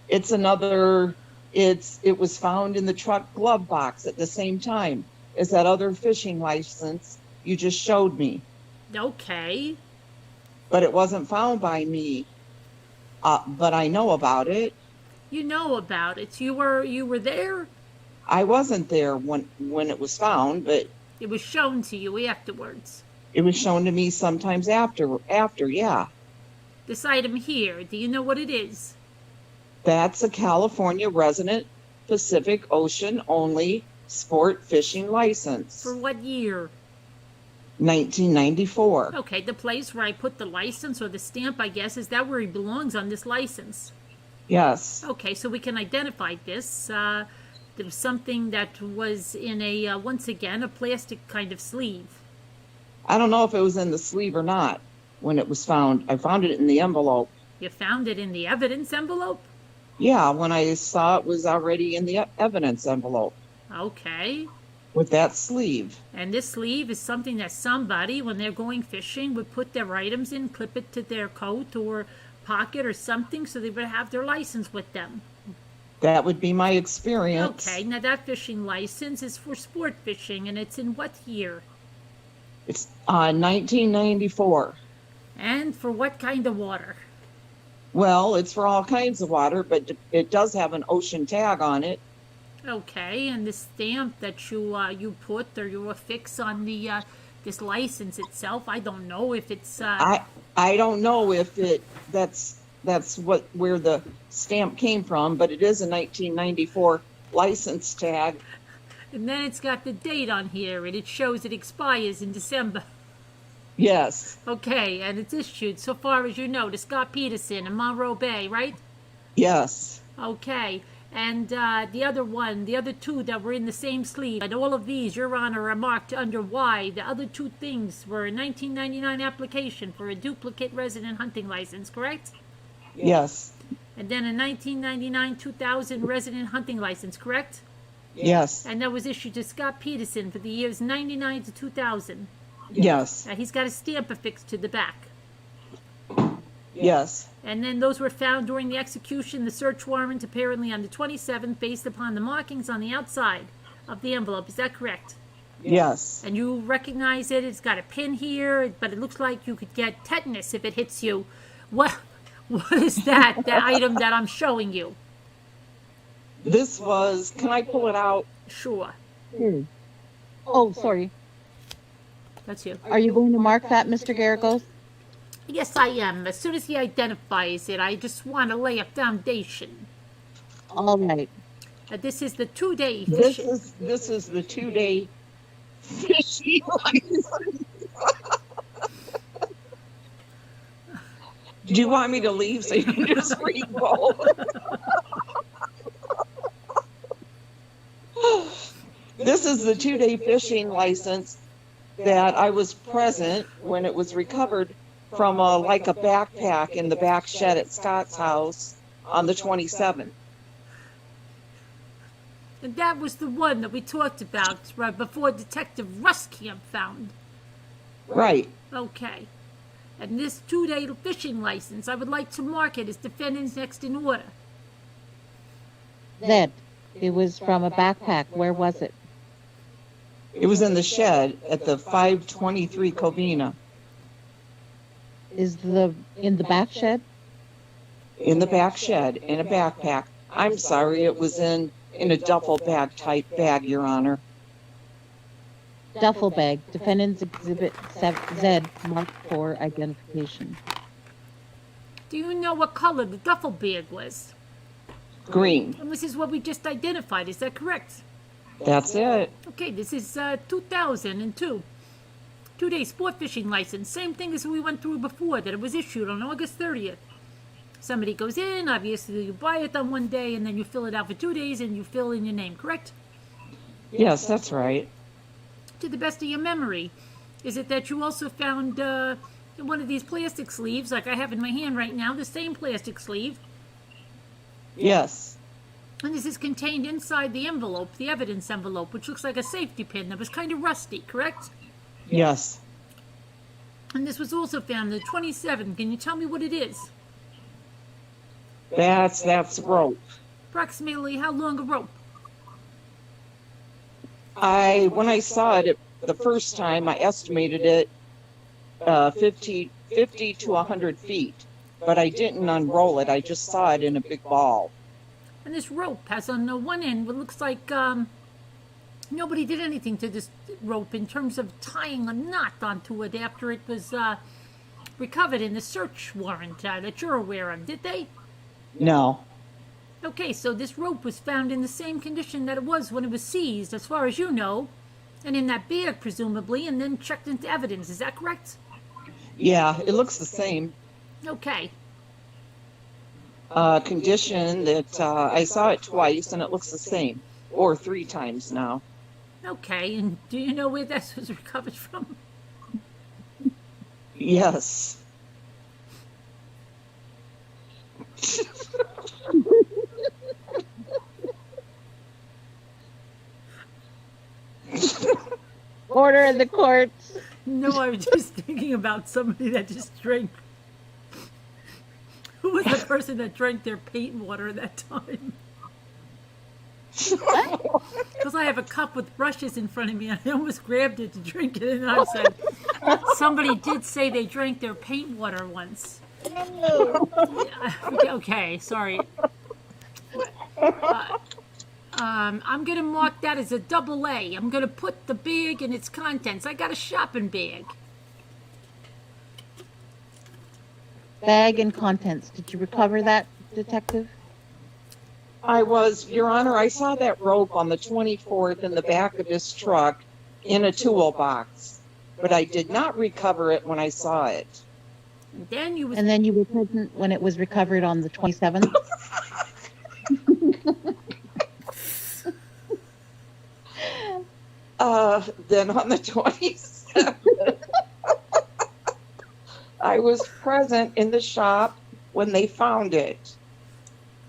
It's another, it was found in the truck glove box at the same time as that other fishing license you just showed me. Okay. But it wasn't found by me. But I know about it. You know about it. You were there? I wasn't there when it was found, but It was shown to you afterwards. it was shown to me sometimes after, yeah. This item here, do you know what it is? That's a California resident Pacific Ocean only sport fishing license. For what year? 1994. Okay, the place where I put the license or the stamp, I guess, is that where he belongs on this license? Yes. Okay, so we can identify this. There was something that was in a, once again, a plastic kind of sleeve. I don't know if it was in the sleeve or not when it was found. I found it in the envelope. You found it in the evidence envelope? Yeah, when I saw it was already in the evidence envelope Okay. with that sleeve. And this sleeve is something that somebody, when they're going fishing, would put their items in, clip it to their coat or pocket or something, so they would have their license with them. That would be my experience. Okay, now that fishing license is for sport fishing, and it's in what year? It's 1994. And for what kind of water? Well, it's for all kinds of water, but it does have an ocean tag on it. Okay, and the stamp that you put or you affix on the this license itself, I don't know if it's I don't know if that's where the stamp came from, but it is a 1994 license tag. and then it's got the date on here, and it shows it expires in December. Yes. Okay, and it's issued, so far as you know, to Scott Peterson in Monroe Bay, right? Yes. Okay, and the other two that were in the same sleeve, and all of these, Your Honor, are marked under Y. The other two things were a 1999 application for a duplicate resident hunting license, correct? Yes. And then a 1999-2000 resident hunting license, correct? Yes. And that was issued to Scott Peterson for the years 99 to 2000. Yes. He's got a stamp affixed to the back. Yes. And then those were found during the execution, the search warrant, apparently on the 27th, based upon the markings on the outside of the envelope. Is that correct? Yes. And you recognize it. It's got a pin here, but it looks like you could get tetanus if it hits you. What is that, the item that I'm showing you? This was, can I pull it out? Sure. Oh, sorry. That's you. Are you going to mark that, Mr. Garagos? Yes, I am. As soon as he identifies it, I just want to lay a foundation. All right. This is the 2-day This fishing. is the 2-day fishing license. Do you want me to leave so you can just read both? This is the 2-day fishing license that I was present when it was recovered from a backpack in the back shed at Scott's house on the 27th. And that was the one that we talked about right before Detective Ruskamp found. Right. Okay. And this 2-day fishing license, I would like to mark it as defendant's next in order. Zed, it was from a backpack. Where was it? It was in the shed at the 523 Covina. In the back shed? In the back shed, in a backpack. I'm sorry, it was in a duffel bag type bag, Your Honor. Duffel bag. Defendant's Exhibit Z marked for identification. Do you know what color the duffel bag was? Green. And this is what we just identified. Is that correct? That's it. Okay, this is 2002. 2-day sport fishing license. Same thing as we went through before, that it was issued on August 30th. Somebody goes in, obviously you buy it on one day, and then you fill it out for 2 days, and you fill in your name, correct? Yes, that's right. To the best of your memory, is it that you also found one of these plastic sleeves, like I have in my hand right now, the same plastic sleeve, Yes. and this is contained inside the envelope, the evidence envelope, which looks like a safety pin that was kind of rusty, correct? Yes. And this was also found the 27th. Can you tell me what it is? That's rope. Approximately how long a rope? When I saw it the first time, I estimated it 50 to 100 feet, but I didn't unroll it. I just saw it in a big ball. And this rope has on the one end what looks like nobody did anything to this rope in terms of tying a knot onto it after it was recovered in the search warrant that you're aware of, did they? No. Okay, so this rope was found in the same condition that it was when it was seized, as far as you know, And in that bag, presumably, and then checked into evidence. Is that correct? Yeah, it looks the same. Okay. Condition that I saw it twice and it looks the same, or 3 times now. Okay. And do you know where this was recovered from? Yes. Order in the courts. No, I was just thinking about somebody that just drank. Who was the person that drank their paint water that time? Because I have a cup with brushes in front of me, and I almost grabbed it to drink it, and I said, somebody did say they drank their paint water once. Okay, sorry. I'm going to mark that as a double A. I'm going to put the bag and its contents. I got a shopping bag. Bag and contents. Did you recover that, Detective? Your Honor, I saw that rope on the 24th in the back of this truck in a toolbox, but I did not recover it when I saw it. And then you were present when it was recovered on the 27th? Then on the 27th, I was present in the shop when they found it.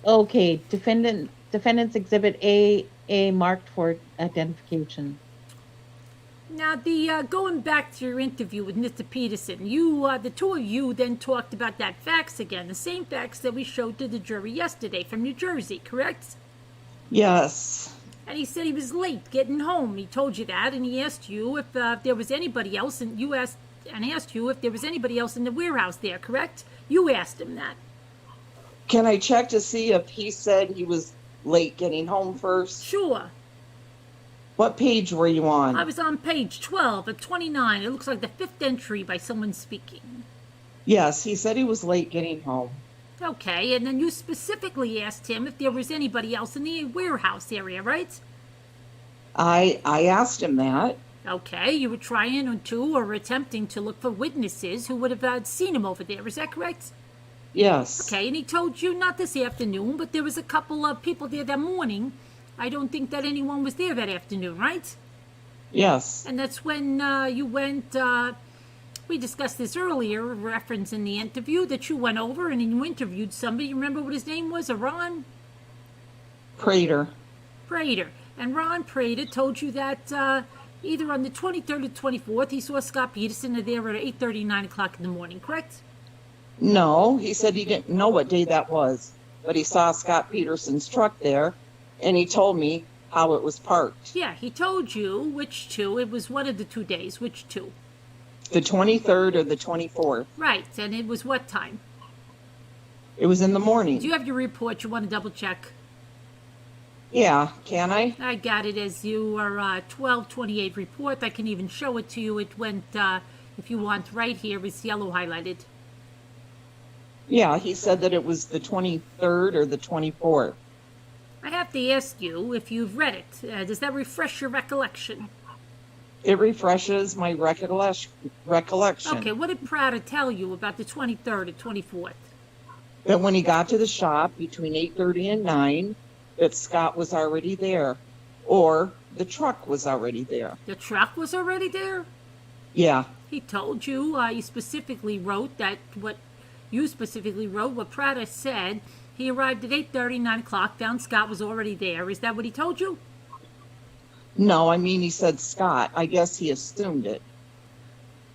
Okay, defendant's exhibit A marked for identification. Now, going back to your interview with Mr. Peterson, the two of you then talked about that fax again, the same fax that we showed to the jury yesterday from New Jersey, correct? Yes. And he said he was late getting home. He told you that, and he asked you if there was anybody else, and you asked you if there was anybody else in the warehouse there, correct? You asked him that. Can I check to see if he said he was late getting home first? Sure. What page were you on? I was on page 12 at 29. It looks like the 5th entry by someone speaking. Yes, he said he was late getting home. Okay, and then you specifically asked him if there was anybody else in the warehouse area, right? I asked him that. Okay, you were trying to or attempting to look for witnesses who would have seen him over there. Is that correct? Yes. Okay, and he told you not this afternoon, but there was a couple of people there that morning. I don't think that anyone was there that afternoon, right? Yes. And that's when you went, we discussed this earlier, reference in the interview, that you went over and you interviewed somebody. You remember what his name was? Ron? Prater. And Ron Prater told you that either on the 23rd or 24th, he saw Scott Peterson there at 8:30, 9 o'clock in the morning, correct? No, he said he didn't know what day that was, but he saw Scott Peterson's truck there, and he told me how it was parked. Yeah, he told you which two. It was one of the 2 days. Which two? The 23rd or the 24th. Right, and it was what time? It was in the morning. Do you have your report? You want to double check? Yeah, can I? I got it as your 12:28 report. I can even show it to you. It went, if you want, right here. It's yellow highlighted. Yeah, he said that it was the 23rd or the 24th. I have to ask you if you've read it. Does that refresh your recollection? It refreshes my recollection. Okay, what did Prater tell you about the 23rd and 24th? That when he got to the shop between 8:30 and 9, that Scott was already there, or the truck was already there. The truck was already there? Yeah. He told you, he specifically wrote that what Prater said. He arrived at 8:30, 9 o'clock, found Scott was already there. Is that what he told you? No, I mean, he said Scott. I guess he assumed it.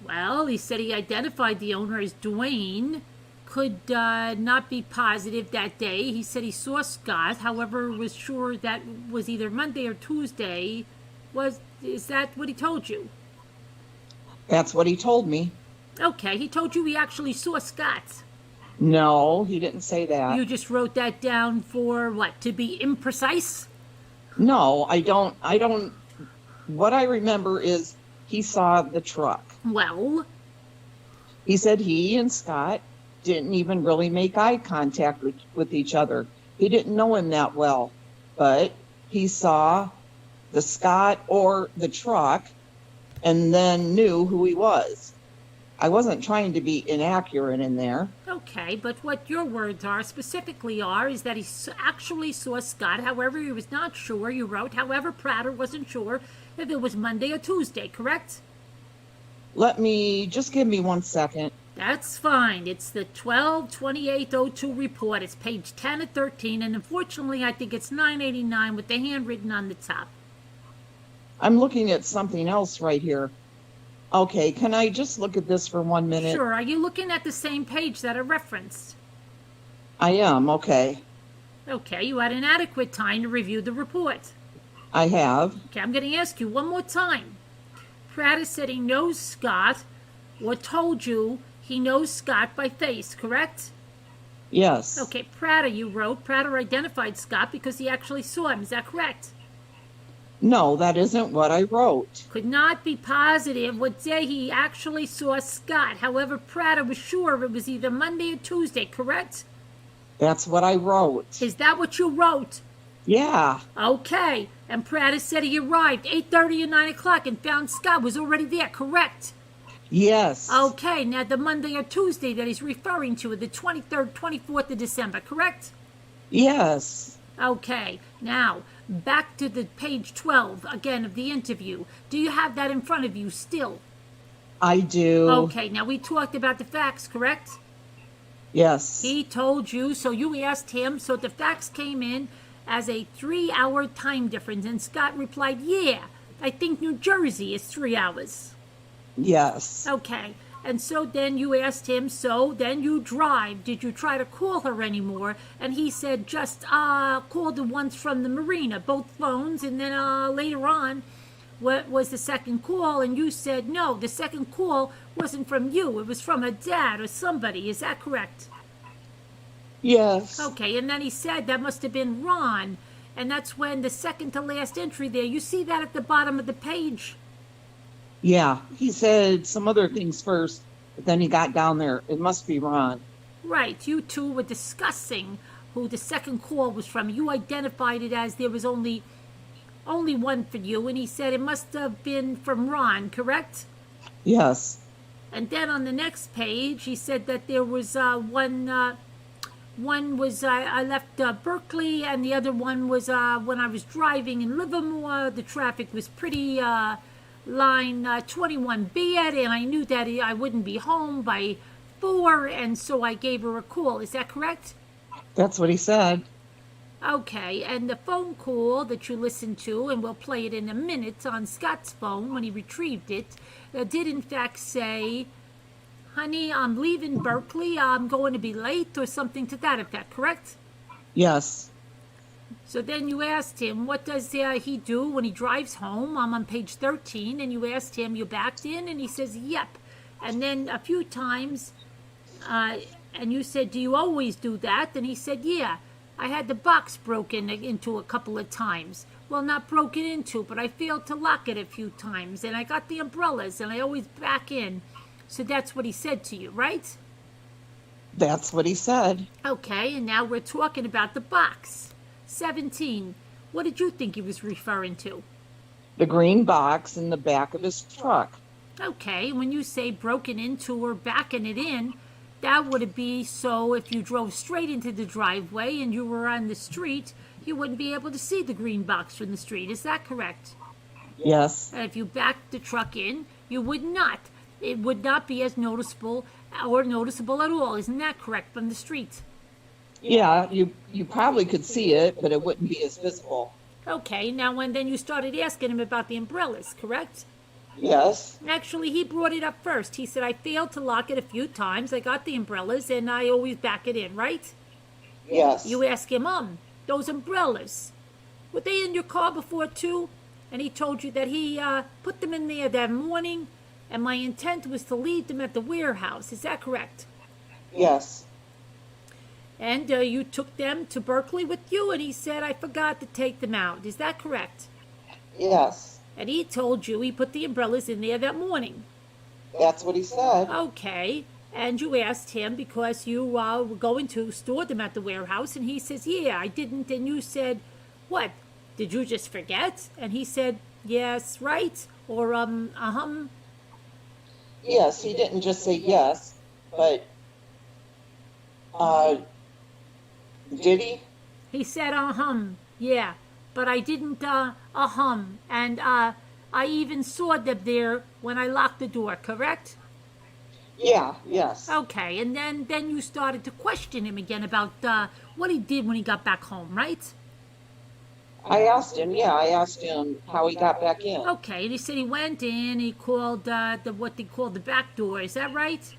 Well, he said he identified the owner as Dwayne. Could not be positive that day. He said he saw Scott, however, was sure that was either Monday or Tuesday. Is that what he told you? That's what he told me. Okay, he told you he actually saw Scott. No, he didn't say that. You just wrote that down for what? To be imprecise? No, I don't. What I remember is he saw the truck. Well? He said he and Scott didn't even really make eye contact with each other. He didn't know him that well, but he saw the Scott or the truck and then knew who he was. I wasn't trying to be inaccurate in there. Okay, but what your words are specifically are is that he actually saw Scott. However, he was not sure. You wrote, however, Prater wasn't sure if it was Monday or Tuesday, correct? Just give me 1 second. That's fine. It's the 12/28/02 report. It's page 10 of 13, and unfortunately, I think it's 989 with the handwritten on the top. I'm looking at something else right here. Okay, can I just look at this for 1 minute? Sure. Are you looking at the same page that I referenced? I am, okay. Okay, you had an adequate time to review the report. I have. Okay, I'm going to ask you one more time. Prater said he knows Scott, or told you he knows Scott by face, correct? Yes. Okay, Prater, you wrote. Prater identified Scott because he actually saw him. Is that correct? No, that isn't what I wrote. Could not be positive what day he actually saw Scott. However, Prater was sure it was either Monday or Tuesday, correct? That's what I wrote. Is that what you wrote? Yeah. Okay. And Prater said he arrived 8:30 and 9 o'clock and found Scott was already there, correct? Yes. Okay. Now, the Monday or Tuesday that he's referring to, the 23rd, 24th of December, correct? Yes. Okay. Now, back to the page 12, again, of the interview. Do you have that in front of you still? I do. Okay. Now, we talked about the facts, correct? Yes. He told you, so you asked him, so the facts came in as a 3-hour time difference, and Scott replied, yeah, I think New Jersey is 3 hours. Yes. Okay, and so then you asked him, so then you drive, did you try to call her anymore? And he said, just call the ones from the marina, both phones, and then later on, what was the second call? And you said, no, the second call wasn't from you, it was from her dad or somebody, is that correct? Yes. Okay, and then he said that must have been Ron, and that's when the second to last entry there, you see that at the bottom of the page? Yeah. He said some other things first, but then he got down there. It must be Ron. Right, you two were discussing who the second call was from. You identified it as there was only one for you, and he said it must have been from Ron, correct? Yes. And then on the next page, he said that there was one was I left Berkeley, and the other one was when I was driving in Livermore. The traffic was pretty line 21 bad, and I knew that I wouldn't be home by 4, and so I gave her a call. Is that correct? That's what he said. Okay, and the phone call that you listened to, and we'll play it in a minute on Scott's phone when he retrieved it, did in fact say, honey, I'm leaving Berkeley, I'm going to be late, or something to that effect, correct? Yes. So then you asked him, what does he do when he drives home? I'm on page 13, and you asked him, you backed in? And he says, yep. And then a few times, and you said, do you always do that? And he said, yeah. I had the box broken into a couple of times. Well, not broken into, but I failed to lock it a few times. And I got the umbrellas, and I always back in. So that's what he said to you, right? That's what he said. Okay, and now we're talking about the box. 17. What did you think he was referring to? The green box in the back of his truck. Okay, when you say broken into or backing it in, that would be so if you drove straight into the driveway and you were on the street, you wouldn't be able to see the green box from the street. Is that correct? Yes. And if you backed the truck in, you would not. It would not be as noticeable or noticeable at all. Isn't that correct from the street? Yeah, you probably could see it, but it wouldn't be as visible. Okay, now and then you started asking him about the umbrellas, correct? Yes. Actually, he brought it up first. He said, I failed to lock it a few times. I got the umbrellas, and I always back it in, right? Yes. You ask him, those umbrellas, were they in your car before, too? And he told you that he put them in there that morning, and my intent was to leave them at the warehouse. Is that correct? Yes. And you took them to Berkeley with you, and he said, I forgot to take them out. Is that correct? Yes. And he told you he put the umbrellas in there that morning. That's what he said. Okay. And you asked him because you were going to store them at the warehouse, and he says, yeah, I didn't. And you said, what? Did you just forget? And he said, yes, right? Or, Yes, he didn't just say yes, but uh, did he? He said, yeah. But I didn't, And, I even saw them there when I locked the door, correct? Yeah, yes. Okay, and then you started to question him again about what he did when he got back home, right? I asked him how he got back in. Okay, and he said he went in, he called the what they call the back door, is that right?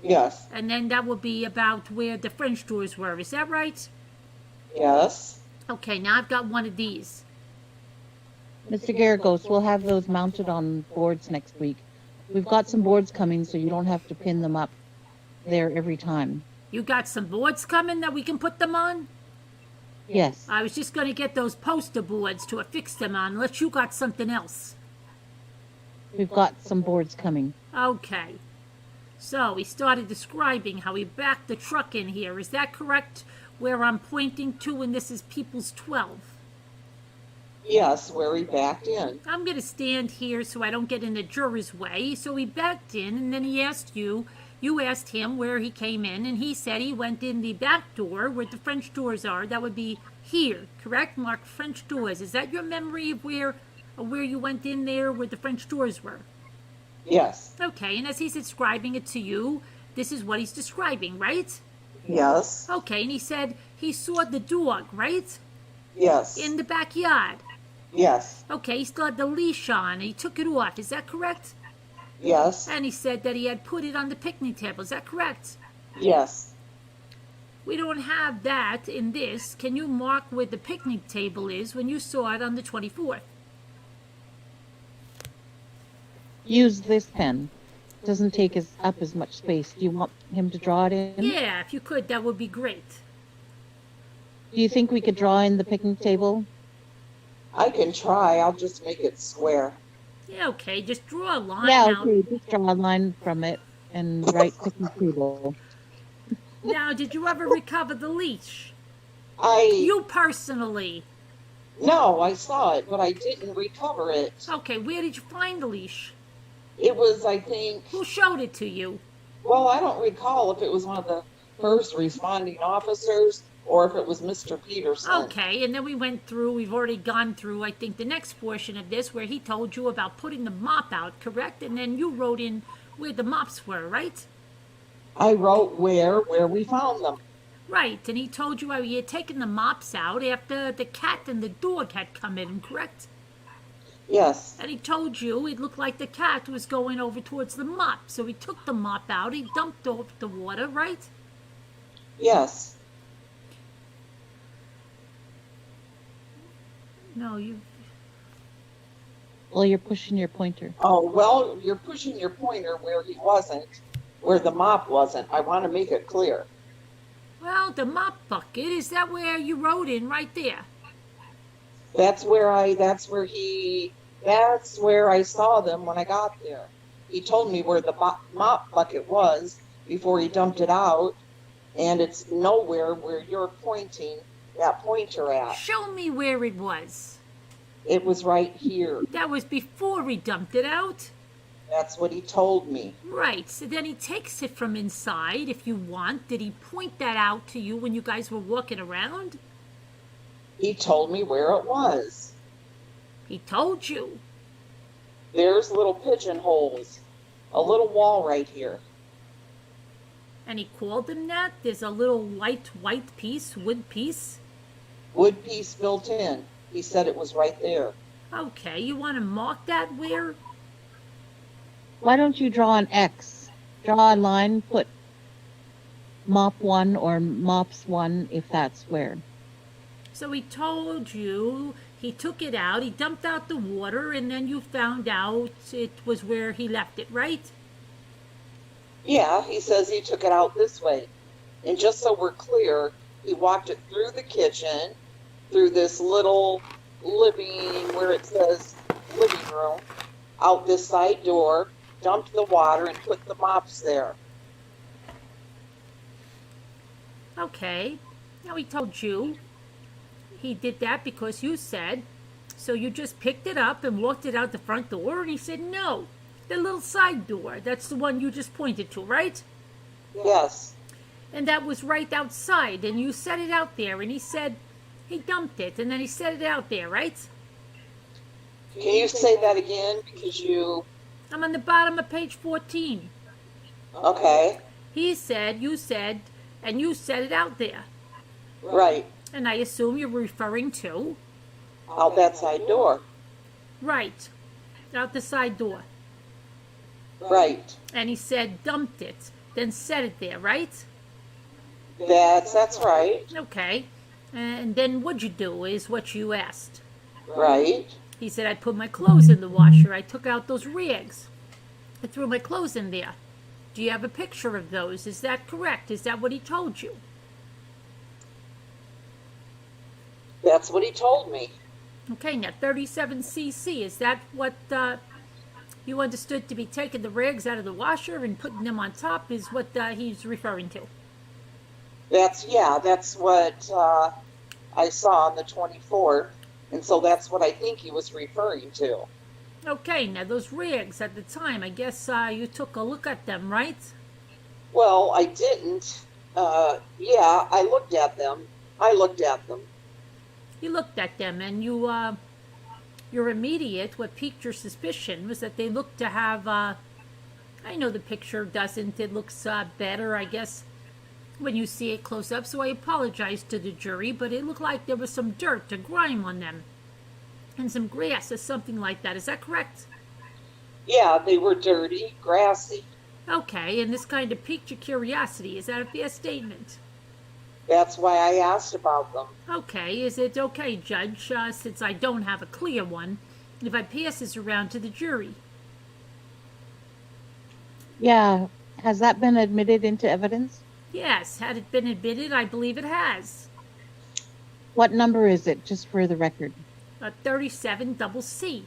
Yes, And then that would be about where the French doors were, is that right? yes. Okay, now I've got one of these. Mr. Garagos, we'll have those mounted on boards next week. We've got some boards coming, so you don't have to pin them up there every time. You got some boards coming that we can put them on? Yes. I was just going to get those poster boards to affix them on, unless you got something else. We've got some boards coming. Okay. So he started describing how he backed the truck in here. Is that correct? Where I'm pointing to, and this is People's 12. Yes, where he backed in. I'm going to stand here so I don't get in the juror's way. So he backed in, and then he asked you asked him where he came in, and he said he went in the back door where the French doors are. That would be here, correct? Marked French doors. Is that your memory of where you went in there where the French doors were? Yes, Okay, and as he's describing it to you, this is what he's describing, right? yes, Okay, and he said he saw the dog, right? yes, In the backyard. yes, Okay, he still had the leash on, and he took it off. Is that correct? yes, And he said that he had put it on the picnic table. Is that correct? yes. We don't have that in this. Can you mark where the picnic table is when you saw it on the 24th? Use this pen. Doesn't take up as much space. Do you want him to draw it in? Yeah, if you could, that would be great. Do you think we could draw in the picnic table? I can try. I'll just make it square. Yeah, okay, just draw a line Yeah, out. okay. Just draw a line from it and write picnic table. Now, did you ever recover the leash? I You personally. No, I saw it, but I didn't recover it. Okay, where did you find the leash? It was, I think, Who showed it to you? well, I don't recall if it was one of the first responding officers or if it was Mr. Peterson. Okay, and then we've already gone through, I think, the next portion of this where he told you about putting the mop out, correct? And then you wrote in where the mops were, right? I wrote where we found them. Right, and he told you how he had taken the mops out after the cat and the dog had come in, correct? Yes, And he told you it looked like the cat was going over towards the mop. So he took the mop out, he dumped off the water, right? yes. No, you... Well, you're pushing your pointer. Oh, well, you're pushing your pointer where he wasn't, where the mop wasn't. I want to make it clear. Well, the mop bucket, is that where you wrote in right there? That's where I saw them when I got there. He told me where the mop bucket was before he dumped it out, and it's nowhere where you're pointing that pointer at. Show me where it was. It was right here. That was before he dumped it out. That's what he told me. Right, so then he takes it from inside if you want. Did he point that out to you when you guys were walking around? He told me where it was. He told you. There's little pigeonholes, a little wall right here. And he called them that? There's a little light white piece, wood piece. Wood piece built in. He said it was right there. Okay, you want to mark that where? Why don't you draw an X? Draw a line, put mop 1 or mops 1 if that's where. So he told you, he took it out, he dumped out the water, and then you found out it was where he left it, right? Yeah, he says he took it out this way. And just so we're clear, he walked it through the kitchen, through this little living, where it says living room, out this side door, dumped the water and put the mops there. Okay. Now he told you he did that because you said, so you just picked it up and walked it out the front door, and he said, no, the little side door. That's the one you just pointed to, right? Yes. And that was right outside, and you set it out there, and he said he dumped it, and then he set it out there, right? Can you say that again? Because you... I'm on the bottom of page 14. Okay. He said, you said, and you set it out there. Right. And I assume you're referring to? Out that side door. Right. Out the side door. Right. And he said dumped it, then set it there, right? That's right. Okay. And then what'd you do is what you asked. Right. He said, I put my clothes in the washer. I took out those rags. I threw my clothes in there. Do you have a picture of those? Is that correct? Is that what he told you? That's what he told me. Okay, now 37cc, is that what you understood to be taking the rags out of the washer and putting them on top is what he's referring to? That's what I saw on the 24th. And so that's what I think he was referring to. Okay, now those rags at the time, I guess you took a look at them, right? Well, I didn't. Yeah, I looked at them. You looked at them, and your immediate, what piqued your suspicion was that they looked to have, I know the picture doesn't, it looks better, I guess, when you see it close up, so I apologize to the jury, but it looked like there was some dirt or grime on them, and some grass or something like that. Is that correct? Yeah, they were dirty, grassy. Okay, and this kind of piqued your curiosity. Is that a fair statement? That's why I asked about them. Okay, is it okay, Judge, since I don't have a clear one, if I pass this around to the jury? Yeah. Has that been admitted into evidence? Yes, had it been admitted, I believe it has. What number is it, just for the record? 37 double C.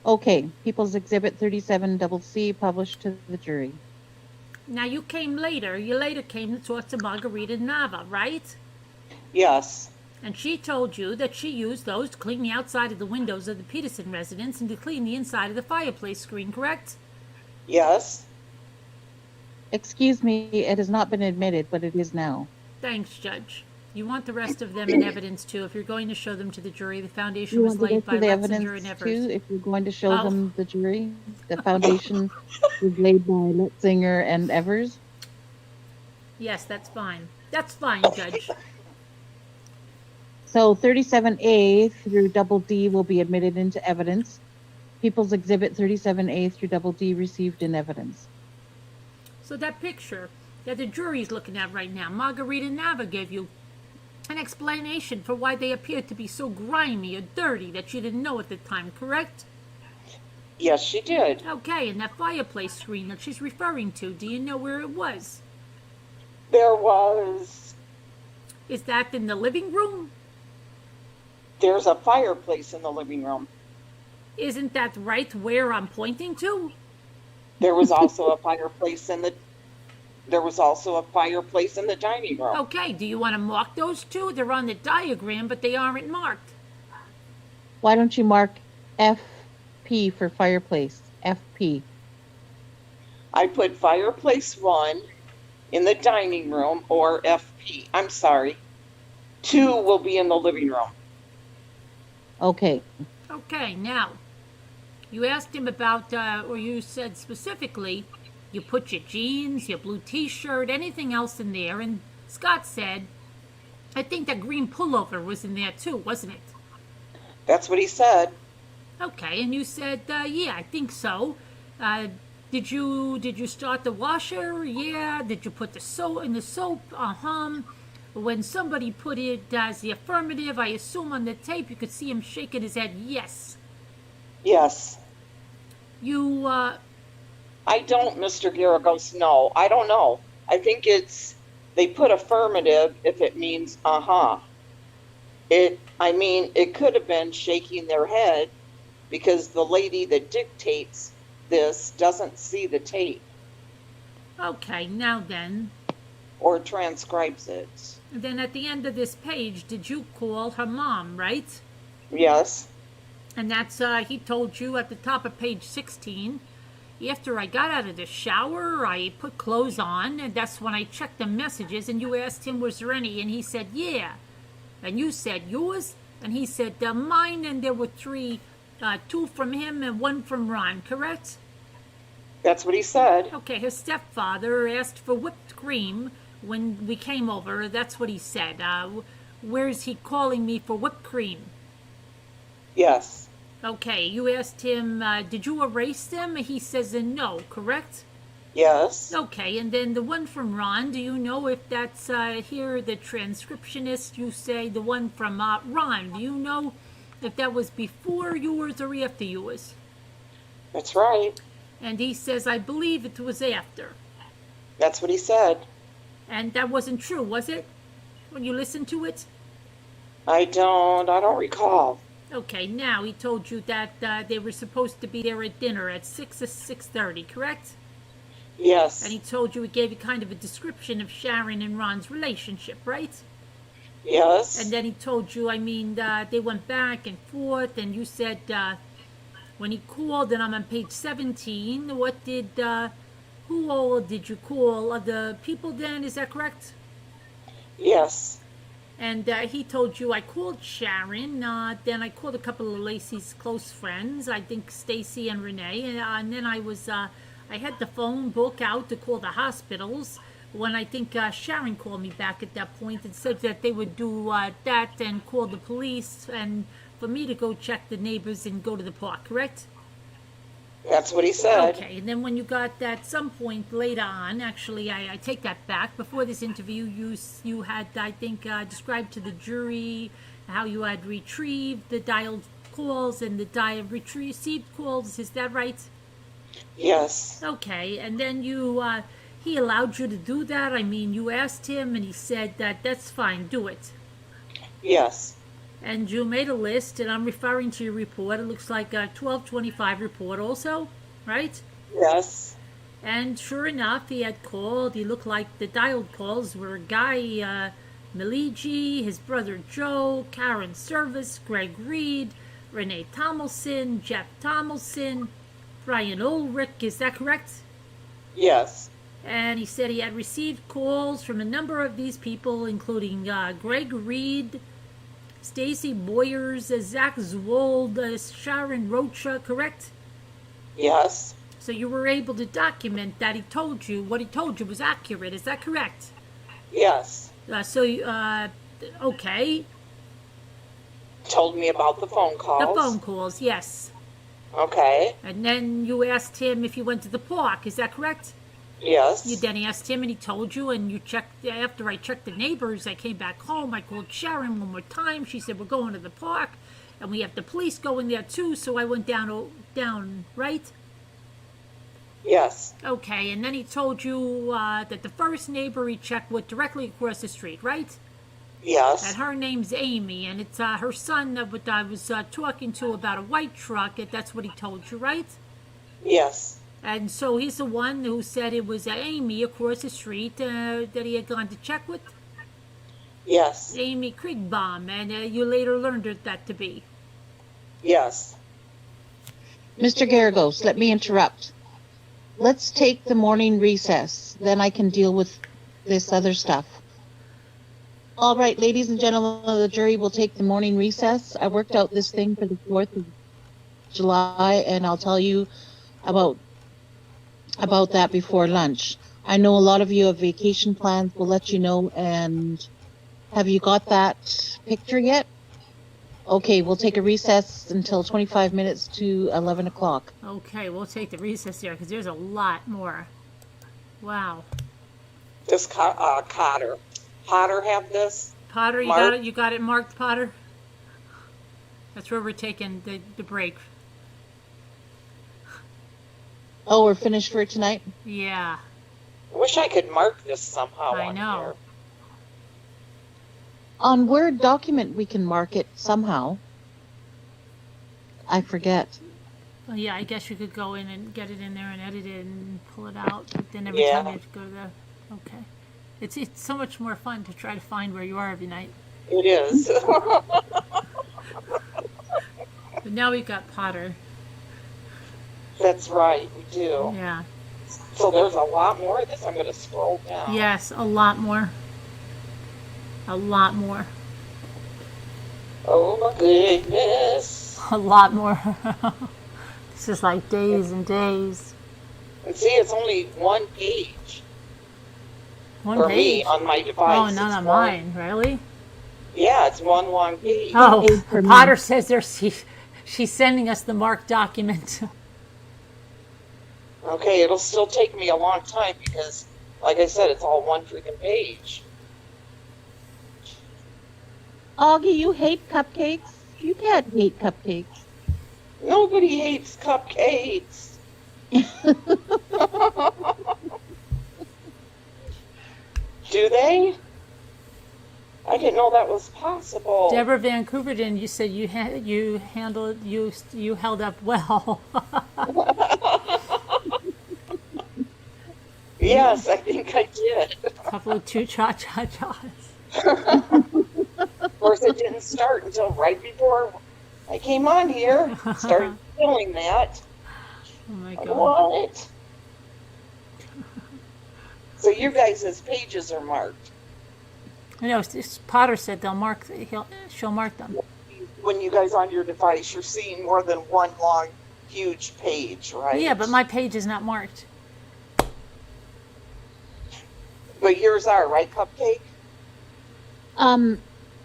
Okay. People's Exhibit 37 double C published to the jury. Now you came later. You later came to talk to Margarita Nava, right? Yes. And she told you that she used those to clean the outside of the windows of the Peterson residence and to clean the inside of the fireplace screen, correct? Yes. Excuse me, it has not been admitted, but it is now. Thanks, Judge. You want the rest of them in evidence, too. If you're going to show them to the jury, the foundation You was want to laid go by through the Letzinger and evidence Evers. too, if you're going to show Oh. them the jury? The foundation was laid by Letzinger and Evers? Yes, that's fine. That's fine, Judge. So 37A through double D will be admitted into evidence. People's Exhibit 37A through double D received in evidence. So that picture that the jury's looking at right now, Margarita Nava gave you an explanation for why they appeared to be so grimy or dirty that you didn't know at the time, correct? Yes, she did. Okay, and that fireplace screen that she's referring to, do you know where it was? There was... Is that in the living room? There's a fireplace in the living room. Isn't that right where I'm pointing to? There was also a fireplace in the... There was also a fireplace in the dining room. Okay, do you want to mark those two? They're on the diagram, but they aren't marked. Why don't you mark FP for fireplace? FP. I put fireplace 1 in the dining room, or FP. I'm sorry. 2 will be in the living room. Okay. Okay, now, you asked him about, or you said specifically, you put your jeans, your blue t-shirt, anything else in there, and Scott said, I think that green pullover was in there too, wasn't it? That's what he said. Okay, and you said, yeah, I think so. Did you start the washer? Yeah. Did you put the soap in the soap? When somebody put it as the affirmative, I assume on the tape you could see him shaking his head, yes. Yes. You, I don't, Mr. Garagos. No, I don't know. I think they put affirmative if it means it could have been shaking their head because the lady that dictates this doesn't see the tape. okay, now then, or transcribes it. And then at the end of this page, did you call her mom, right? Yes. And that's, he told you at the top of page 16, after I got out of the shower, I put clothes on, and that's when I checked the messages, and you asked him, was there any? And he said, yeah. And you said, yours? And he said, mine, and there were three, two from him and one from Ron, correct? That's what he said. Okay, his stepfather asked for whipped cream when we came over. That's what he said. Where's he calling me for whipped cream? Yes. Okay, you asked him, did you erase them? He says no, correct? Yes. Okay, and then the one from Ron, do you know if that's here, the transcriptionist, you say the one from Ron, do you know if that was before yours or after yours? That's right. And he says, I believe it was after. That's what he said. And that wasn't true, was it? When you listened to it? I don't recall. Okay, now he told you that they were supposed to be there at dinner at 6 or 6:30, correct? Yes. And he told you, he gave you kind of a description of Sharon and Ron's relationship, right? Yes. And then he told you, I mean, they went back and forth, and you said, when he called, and I'm on page 17, what did, who all did you call? The people then, is that correct? Yes. And he told you, I called Sharon, then I called a couple of Lacey's close friends, I think Stacy and Renee, and then I had the phone book out to call the hospitals, when I think Sharon called me back at that point and said that they would do that and call the police, and for me to go check the neighbors and go to the park, correct? That's what he said. Okay, and then when you got at some point later on, actually, I take that back. Before this interview, you had, I think, described to the jury how you had retrieved the dialed calls and the received calls. Is that right? Yes. Okay, and then he allowed you to do that? I mean, you asked him, and he said that that's fine, do it. Yes. And you made a list, and I'm referring to your report. It looks like a 1225 report also, right? Yes. And sure enough, he had called. He looked like the dialed calls were Guy Miligi, his brother Joe, Karen Service, Greg Reed, Renee Tomlinson, Jeff Tomlinson, Brian Ulrich. Is that correct? Yes. And he said he had received calls from a number of these people, including Greg Reed, Stacy Boyers, Zach Zwold, Sharon Rocha, correct? Yes. So you were able to document that he told you, what he told you was accurate, is that correct? Yes. Okay. Told me about the phone calls. The phone calls, yes. Okay. And then you asked him if you went to the park, is that correct? Yes. You then asked him and he told you, and you checked, after I checked the neighbors, I came back home, I called Sharon one more time, she said, we're going to the park, and we have the police going there too, so I went down, right? Yes. Okay, and then he told you that the first neighbor he checked with directly across the street, right? Yes. And her name's Amy, and it's her son that I was talking to about a white truck, and that's what he told you, right? Yes. And so he's the one who said it was Amy across the street that he had gone to check with? Yes. Amy Kriegbaum, and you later learned that to be. Yes. Mr. Garagos, let me interrupt. Let's take the morning recess. Then I can deal with this other stuff. All right, ladies and gentlemen of the jury, we'll take the morning recess. I worked out this thing for the 4th of July, and I'll tell you about that before lunch. I know a lot of you have vacation plans. We'll let you know. And have you got that picture yet? Okay, we'll take a recess until 25 minutes to 11 o'clock. Okay, we'll take the recess here because there's a lot more. Wow. Does Potter have this? Potter, you got it marked, Potter? That's where we're taking the break. Oh, we're finished for tonight? Yeah. Wish I could mark this somehow. I know. Here. On Word document, we can mark it somehow. I forget. Well, yeah, I guess you could go in and get it in there and edit it and pull it out. But then every Yeah. time you have to go to the... Okay. It's so much more fun to try to find where you are every night. It is. But now we've got Potter. That's right, we do. Yeah. So there's a lot more of this. I'm going to scroll down. Yes, a lot more. A lot more. Oh my goodness. A lot more. This is like days and days. And see, it's only one page One for page. me on my device. Oh, none It's on one- mine, really? Yeah, it's one long page. Oh, page for me. Potter says she's sending us the marked document. Okay, it'll still take me a long time because, like I said, it's all one freaking page. Augie, you hate cupcakes? You can't hate cupcakes. Nobody hates cupcakes. Do they? I didn't know that was possible. Deborah Van Couverden, you said you held up well. Yes, I think I did. A couple of two cha-cha-chas. Of course, it didn't start until right before I came on here. Started feeling that. Oh my I God. want it. So your guys' pages are marked. I know, Potter said she'll mark them. When you guys on your device, you're seeing more than one long, huge page, right? Yeah, but my page is not marked. But yours are, right, Cupcake?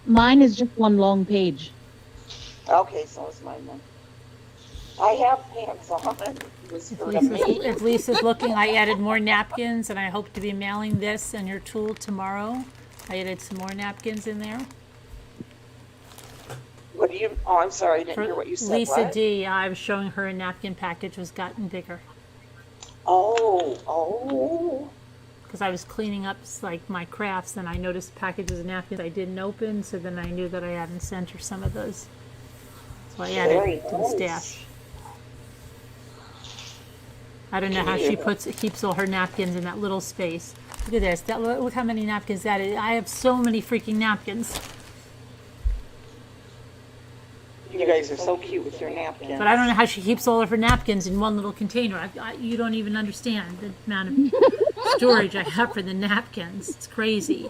Mine is just one long page. Okay, so is mine then. I have pants on. Whisper to me. If Lisa's looking, I added more napkins, and I hope to be mailing this and your tool tomorrow. I added some more napkins in there. What do you? Oh, I'm sorry, I didn't For hear what you said. Lisa what? D, I was showing her a napkin package was gotten bigger. Oh. Because I was cleaning up like my crafts, and I noticed packages of napkins I didn't open, so then I knew that I hadn't sent her some of those. So I added Very to the nice. stash. I don't know how she keeps all her napkins in that little space. Look at this. Look how many napkins that is. I have so many freaking napkins. You guys are so cute with your napkins. But I don't know how she keeps all of her napkins in one little container. You don't even understand the amount of storage I have for the napkins. It's crazy.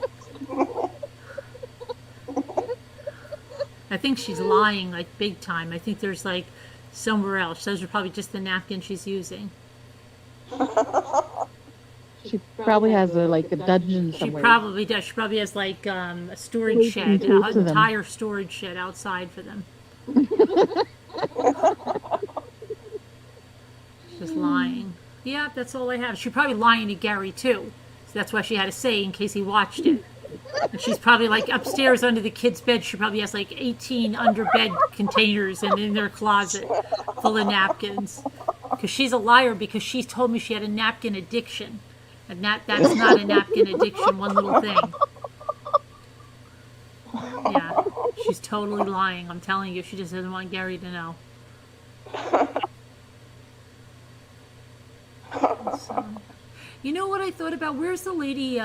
I think she's lying like big time. I think there's like somewhere else. Those are probably just the napkins she's using. She probably has a dungeon She somewhere. probably does. She probably has like a storage shed, two an to them. entire storage shed outside for them. She's lying. Yeah, that's all I have. She's probably lying to Gary too. So that's why she had to say in case he watched it. And she's probably like upstairs under the kid's bed. She probably has like 18 under bed containers and in their closet full of napkins. Because she's a liar because she told me she had a napkin addiction. And that's not a napkin addiction, one little thing. Yeah, she's totally lying. I'm telling you, she just doesn't want Gary to know. So, you know what I thought about? Where's the lady,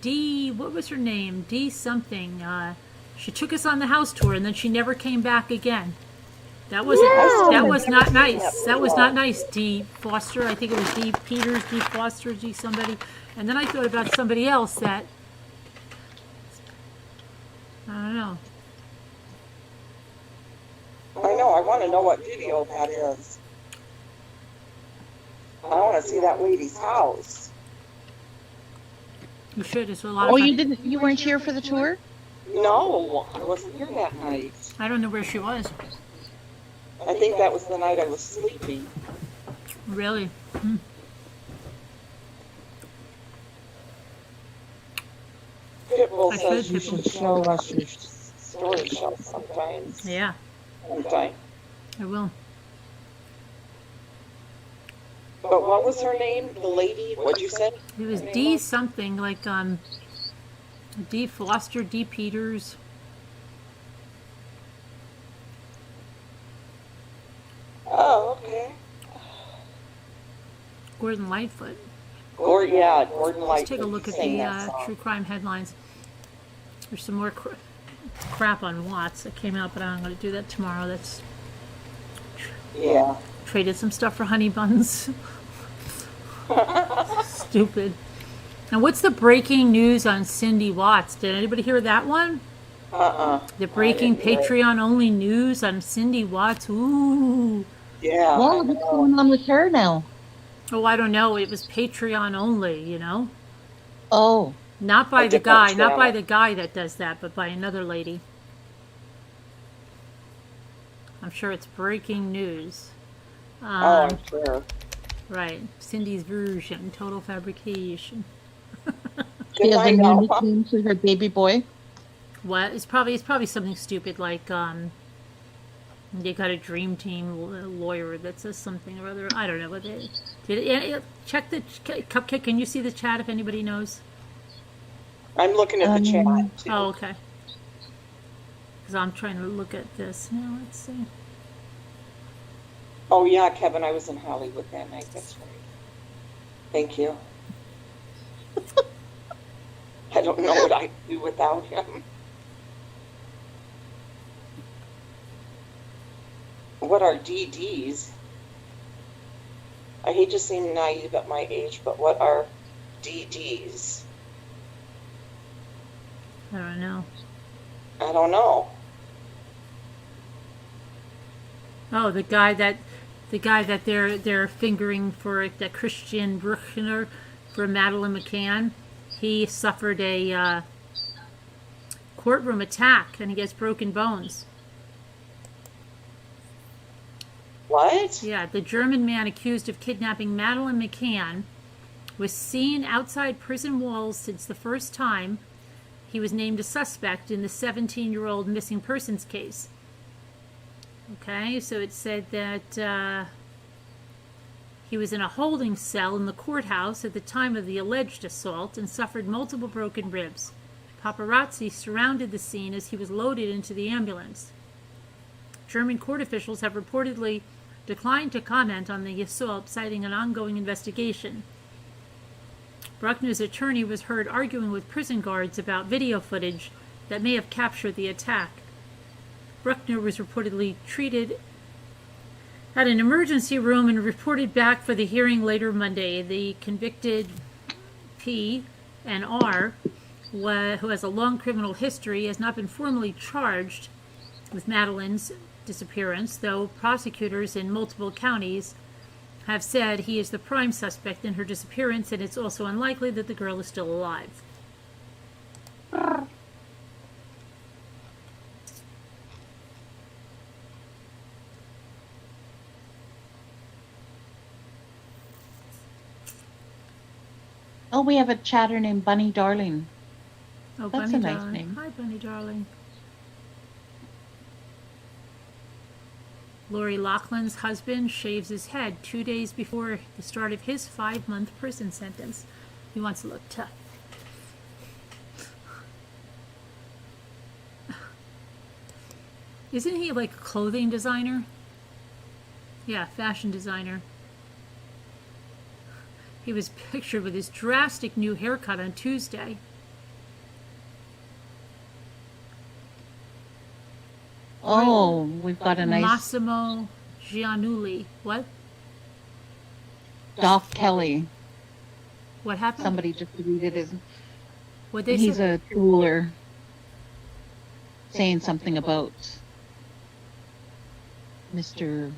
D, what was her name? D something. She took us on the house tour and then she never came back again. That was that was not nice. That was not nice. D Foster, I think it was D Peters, D Foster, D somebody. And then I thought about somebody else that, I don't know. I know. I want to know what video that is. I want to see that lady's house. You should. It's a lot of Oh, fun. you weren't here for the tour? No, I wasn't here that night. I don't know where she was. I think that was the night I was sleeping. Really? Pitbull I says should, you Pitbull. should show us your storage shelf sometimes. Yeah, Sometime. I will. But what was her name? The lady? What'd you say? It was D something, like D Foster, D Peters. Oh, okay. Gordon Lightfoot. Gordon Let's Lightfoot. take a look He at sang the that song. true crime headlines. There's some more crap on Watts that came out, but I'm going to do that tomorrow. That's Yeah. traded some stuff for honey buns. Stupid. And what's the breaking news on Cindy Watts? Did anybody hear that one? The breaking Patreon only news on Cindy Watts. Ooh. Yeah. Well, what's going on with her now? Oh, I don't know. It was Patreon only, you know? Oh, Not by A the different guy, not by channel. the guy that does that, but by another lady. I'm sure it's breaking news. I'm sure. Right. Cindy's version, total fabrication. she Good has a night, new Alpha. nickname for her baby boy. What? It's probably something stupid like they got a dream team lawyer that says something or other. I don't know what they did. Check the Cupcake. Can you see the chat if anybody knows? I'm looking at the chat too. Oh, okay. Because I'm trying to look at this now. Let's see. Oh yeah, Kevin, I was in Hollywood that night. That's right. Thank you. I don't know what I'd do without him. What are DDs? I hate to seem naive at my age, but what are DDs? I don't know. I don't know. Oh, the guy that they're fingering for that Christian Bruckner for Madeleine McCann. He suffered a courtroom attack and he gets broken bones. What? Yeah, the German man accused of kidnapping Madeleine McCann was seen outside prison walls since the first time he was named a suspect in the 17-year-old missing persons case. Okay, so it said that he was in a holding cell in the courthouse at the time of the alleged assault and suffered multiple broken ribs. Paparazzi surrounded the scene as he was loaded into the ambulance. German court officials have reportedly declined to comment on the assault, citing an ongoing investigation. Bruckner's attorney was heard arguing with prison guards about video footage that may have captured the attack. Bruckner was reportedly treated at an emergency room and reported back for the hearing later Monday. The convicted P and R, who has a long criminal history, has not been formally charged with Madeleine's disappearance, though prosecutors in multiple counties have said he is the prime suspect in her disappearance, and it's also unlikely that the girl is still alive. Oh, we have a chatter named Bunny Darling. Oh, That's Bunny a nice darling. name. Hi, Bunny darling. Lori Loughlin's husband shaves his head 2 days before the start of his 5-month prison sentence. He wants to look tough. Isn't he like a clothing designer? Yeah, fashion designer. He was pictured with his drastic new haircut on Tuesday. Oh, we've got a nice Massimo Giannulli. What? Doc Kelly. What happened? Somebody just deleted his. What they He's say? a jeweler saying something about Mr.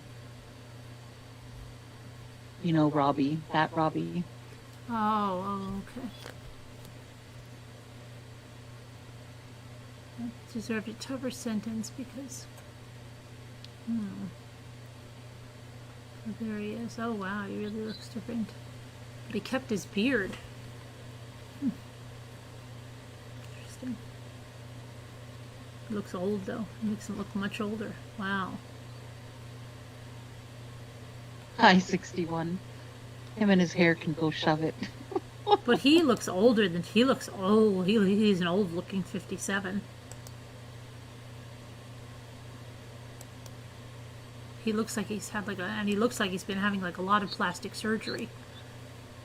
Robbie, Fat Robbie. Oh, okay. That deserved a tougher sentence because. Oh, there he is. Oh, wow, he really looks different. But he kept his beard. Interesting. He looks old, though. He makes him look much older. Wow. Hi, 61. Him and his hair can go shove it. But he looks older than he looks old. He's an old looking 57. He looks like he's had and he looks like he's been having like a lot of plastic surgery.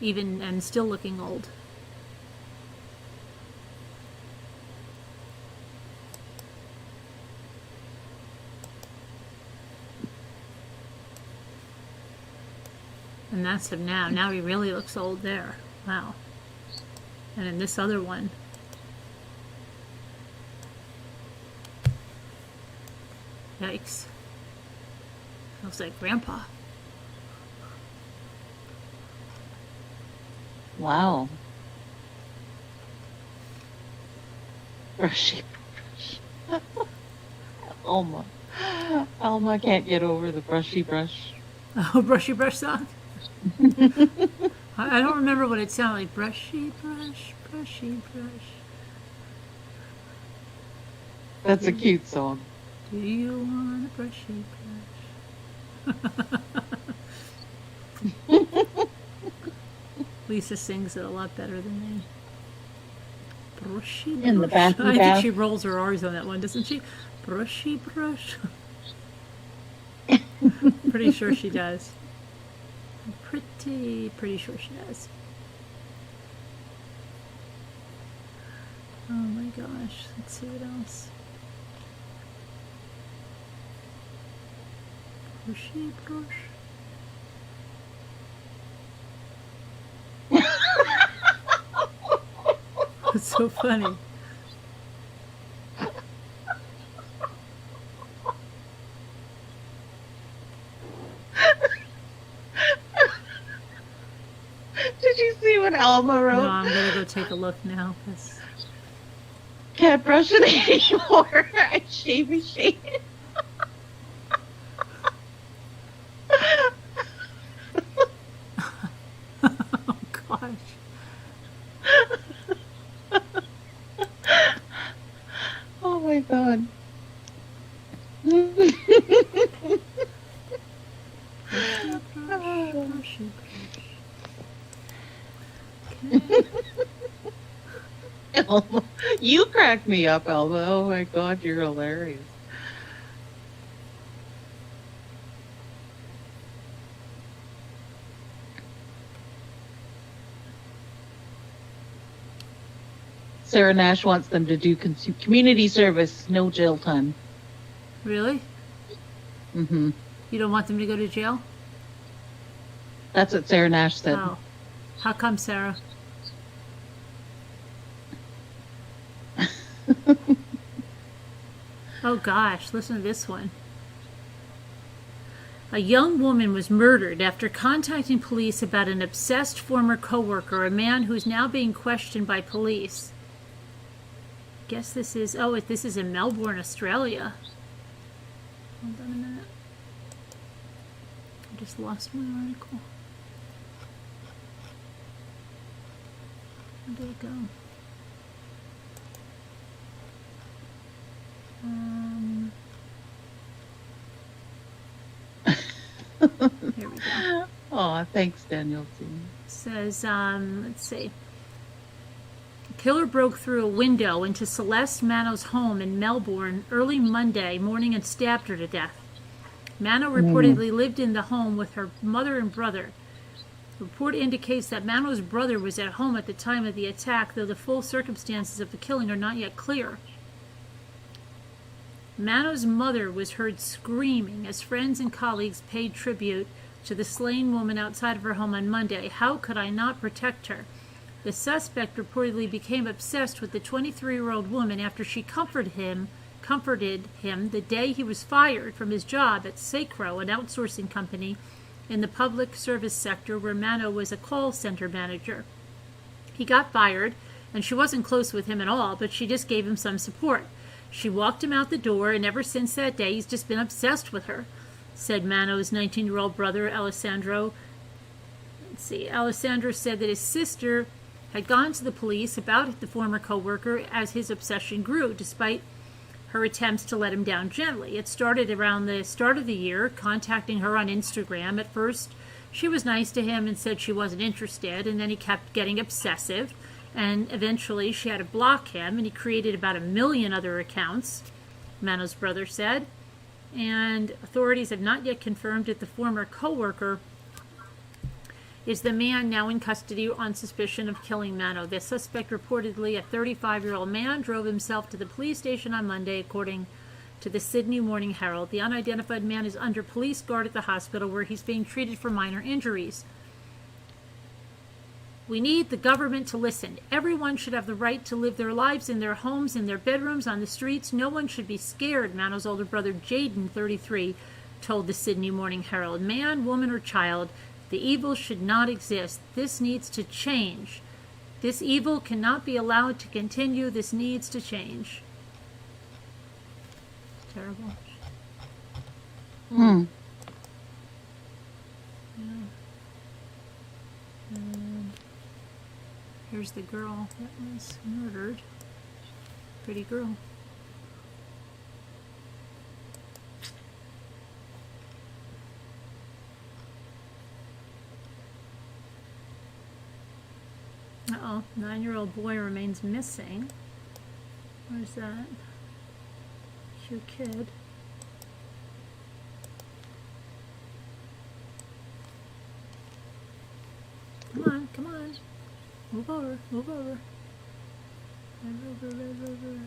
even and still looking old. And that's him now. Now he really looks old there. Wow. And in this other one, yikes. Looks like Grandpa. Wow. Brushy brush. Alma. Alma can't get over the brushy brush. Oh, brushy brush song? I don't remember what it sounded like. Brushy brush, brushy brush. That's a cute song. Do you want a brushy brush? Lisa sings it a lot better than me. Brushy brush. In the bath, I think she rolls her R's on that one, doesn't she? Brushy brush. Pretty sure she does. I'm pretty sure she does. Oh my gosh. Let's see what else. Brushy brush. It's so funny. Did you see what Alma wrote? No, I'm gonna go take a look now. 'Cause Can't brush it anymore. I shave and shave it. oh gosh. Oh my god. Brushy brush. Elma. You cracked me up, Elma. Oh my god, you're hilarious. Sarah Nash wants them to do community service, no jail time. Really? Mm-hmm. You don't want them to go to jail? That's what Sarah Nash said. Oh. How come, Sarah? Oh gosh, listen to this one. A young woman was murdered after contacting police about an obsessed former coworker, a man who is now being questioned by police. Guess this is, this is in Melbourne, Australia. Hold on a minute. I just lost my article. Where did it go? Here we go. Oh, thanks, Daniel. Says, let's see. Killer broke through a window into Celeste Mano's home in Melbourne early Monday morning and stabbed her to death. Mano reportedly lived in the home with her mother and brother. The report indicates that Mano's brother was at home at the time of the attack, though the full circumstances of the killing are not yet clear. Mano's mother was heard screaming as friends and colleagues paid tribute to the slain woman outside of her home on Monday. How could I not protect her? The suspect reportedly became obsessed with the 23-year-old woman after she comforted him the day he was fired from his job at Sacro, an outsourcing company in the public service sector where Mano was a call center manager. He got fired, and she wasn't close with him at all, but she just gave him some support. She walked him out the door, and ever since that day, he's just been obsessed with her, said Mano's 19-year-old brother, Alessandro. Alessandro said that his sister had gone to the police about the former co-worker as his obsession grew, despite her attempts to let him down gently. It started around the start of the year, contacting her on Instagram. At first, she was nice to him and said she wasn't interested, and then he kept getting obsessive, and eventually she had to block him, and he created about 1 million other accounts, Mano's brother said. And authorities have not yet confirmed if the former co-worker is the man now in custody on suspicion of killing Mano. The suspect, reportedly a 35-year-old man, drove himself to the police station on Monday, according to the Sydney Morning Herald. The unidentified man is under police guard at the hospital where he's being treated for minor injuries. We need the government to listen. Everyone should have the right to live their lives in their homes, in their bedrooms, on the streets. No one should be scared, Mano's older brother Jaden, 33, told the Sydney Morning Herald. Man, woman, or child, the evil should not exist. This needs to change. This evil cannot be allowed to continue. This needs to change. Terrible. Hmm. And here's the girl that was murdered. Pretty girl. Uh-oh, 9-year-old boy remains missing. Where's that? Cute kid. Come on, come on. Move over, move over. Move over, move over.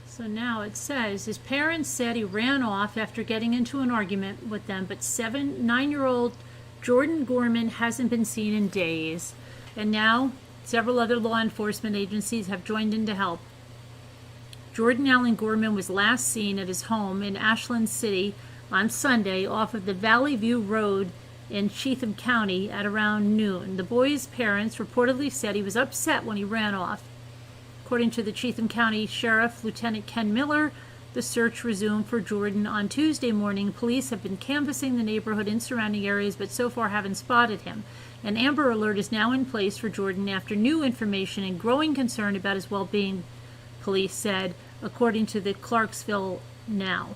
So now it says his parents said he ran off after getting into an argument with them, but 9-year-old Jordan Gorman hasn't been seen in days. And now several other law enforcement agencies have joined in to help. Jordan Allen Gorman was last seen at his home in Ashland City on Sunday off of the Valley View Road in Cheatham County at around noon. The boy's parents reportedly said he was upset when he ran off. According to the Cheatham County Sheriff, Lieutenant Ken Miller, the search resumed for Jordan on Tuesday morning. Police have been canvassing the neighborhood and surrounding areas, but so far haven't spotted him. An Amber Alert is now in place for Jordan after new information and growing concern about his well-being, police said, according to the Clarksville Now.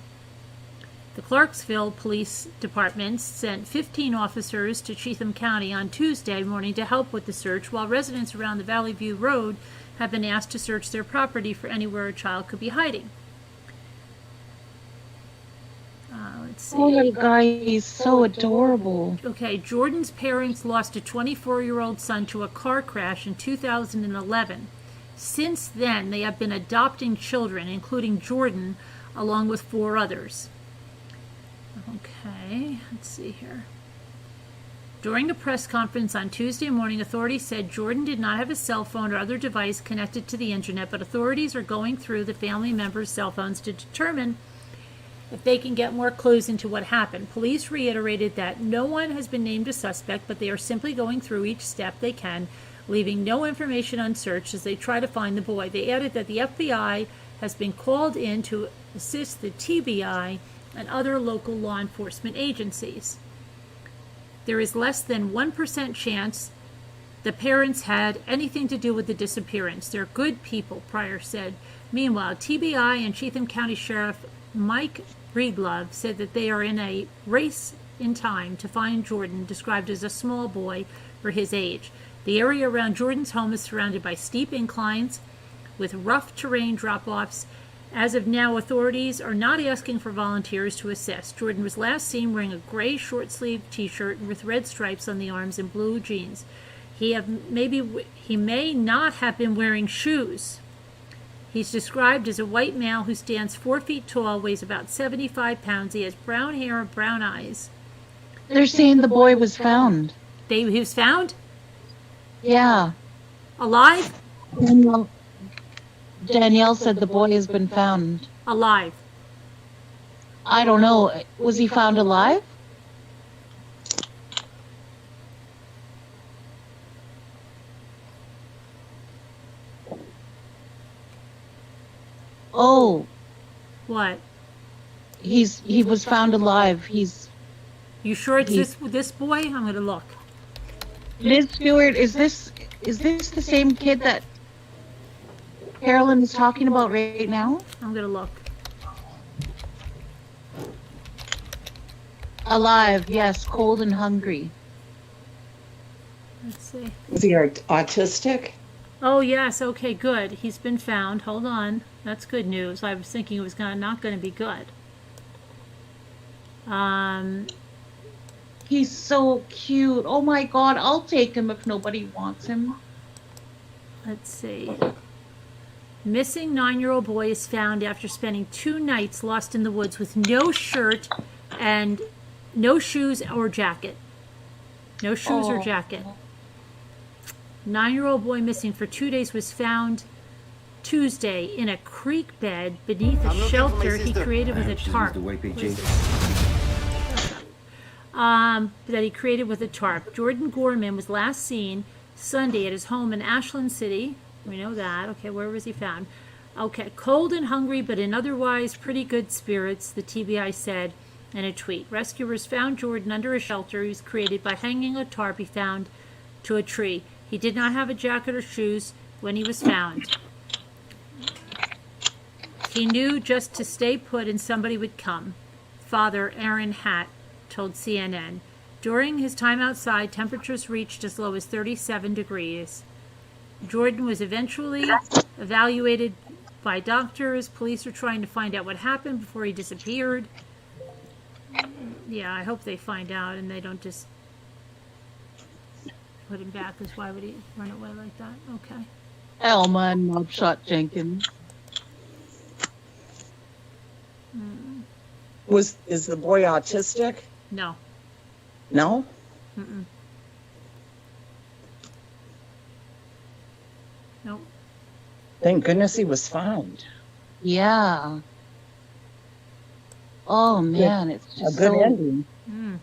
The Clarksville Police Department sent 15 officers to Cheatham County on Tuesday morning to help with the search, while residents around the Valley View Road have been asked to search their property for anywhere a child could be hiding. Let's see. Oh, that guy, he's so adorable. Okay, Jordan's parents lost a 24-year-old son to a car crash in 2011. Since then, they have been adopting children, including Jordan, along with 4 others. Okay, let's see here. During a press conference on Tuesday morning, authorities said Jordan did not have a cell phone or other device connected to the internet, but authorities are going through the family members' cell phones to determine if they can get more clues into what happened. Police reiterated that no one has been named a suspect, but they are simply going through each step they can, leaving no information unsearched as they try to find the boy. They added that the FBI has been called in to assist the TBI and other local law enforcement agencies. There is less than 1% chance the parents had anything to do with the disappearance. They're good people, Pryor said. Meanwhile, TBI and Cheatham County Sheriff Mike Breedlove said that they are in a race in time to find Jordan, described as a small boy for his age. The area around Jordan's home is surrounded by steep inclines with rough terrain drop-offs. As of now, authorities are not asking for volunteers to assist. Jordan was last seen wearing a gray short-sleeved t-shirt with red stripes on the arms and blue jeans. He may not have been wearing shoes. He's described as a white male who stands 4 feet tall, weighs about 75 pounds. He has brown hair and brown eyes. They're saying the boy was found. He was found? Yeah. Alive? Danielle said the boy has been found. Alive. I don't know. Was he found alive? Oh, What? he was found alive. You sure it's this boy? I'm gonna look. Liz Stewart, is this the same kid that Carolyn is talking about right now? I'm gonna look. Alive, yes, cold and hungry. Let's see. Is he autistic? Oh yes, okay, good. He's been found. Hold on. That's good news. I was thinking it was not going to be good. He's so cute. Oh my God, I'll take him if nobody wants him. Let's see. Missing 9-year-old boy is found after spending 2 nights lost in the woods with no shirt and no shoes or jacket. No shoes or jacket. 9-year-old boy missing for 2 days was found Tuesday in a creek bed beneath a shelter he created with a tarp. That he created with a tarp. Jordan Gorman was last seen Sunday at his home in Ashland City. We know that. Okay, where was he found? Okay, cold and hungry, but in otherwise pretty good spirits, the TBI said in a tweet. Rescuers found Jordan under a shelter he was created by hanging a tarp he found to a tree. He did not have a jacket or shoes when he was found. He knew just to stay put and somebody would come. Father Aaron Hatt told CNN. During his time outside, temperatures reached as low as 37 degrees. Jordan was eventually evaluated by doctors. Police are trying to find out what happened before he disappeared. Yeah, I hope they find out and they don't just put him back, because why would he run away like that? Okay. Elma and Mugshot Jenkins. Is the boy autistic? No. No? Mm-mm. Nope. Thank goodness he was found. Yeah. Oh man, it's A just good so, ending.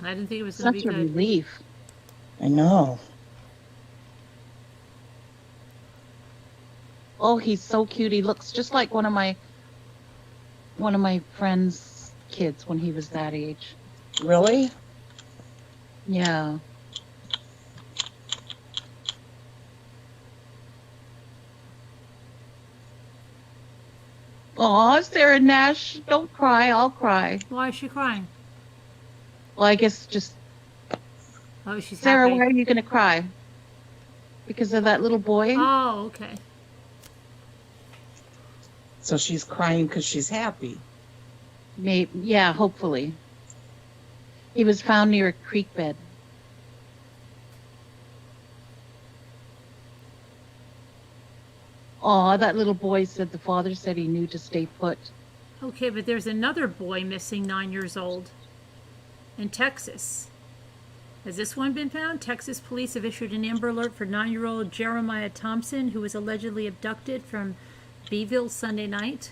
I didn't think it was going to such be a good. relief. I know. Oh, he's so cute. He looks just like one of my friends' kids when he was that age. Really? Yeah. Oh, Sarah Nash, don't cry. I'll cry. Why is she crying? Well, I guess just Oh, she's Sarah. happy. Why are you gonna cry? Because of that little boy? Oh, okay. So she's crying because she's happy. Maybe, yeah, hopefully. He was found near a creek bed. Aw, that little boy said the father said he knew to stay put. Okay, but there's another boy missing, 9 years old, in Texas. Has this one been found? Texas police have issued an Amber Alert for 9-year-old Jeremiah Thompson, who was allegedly abducted from Beeville Sunday night.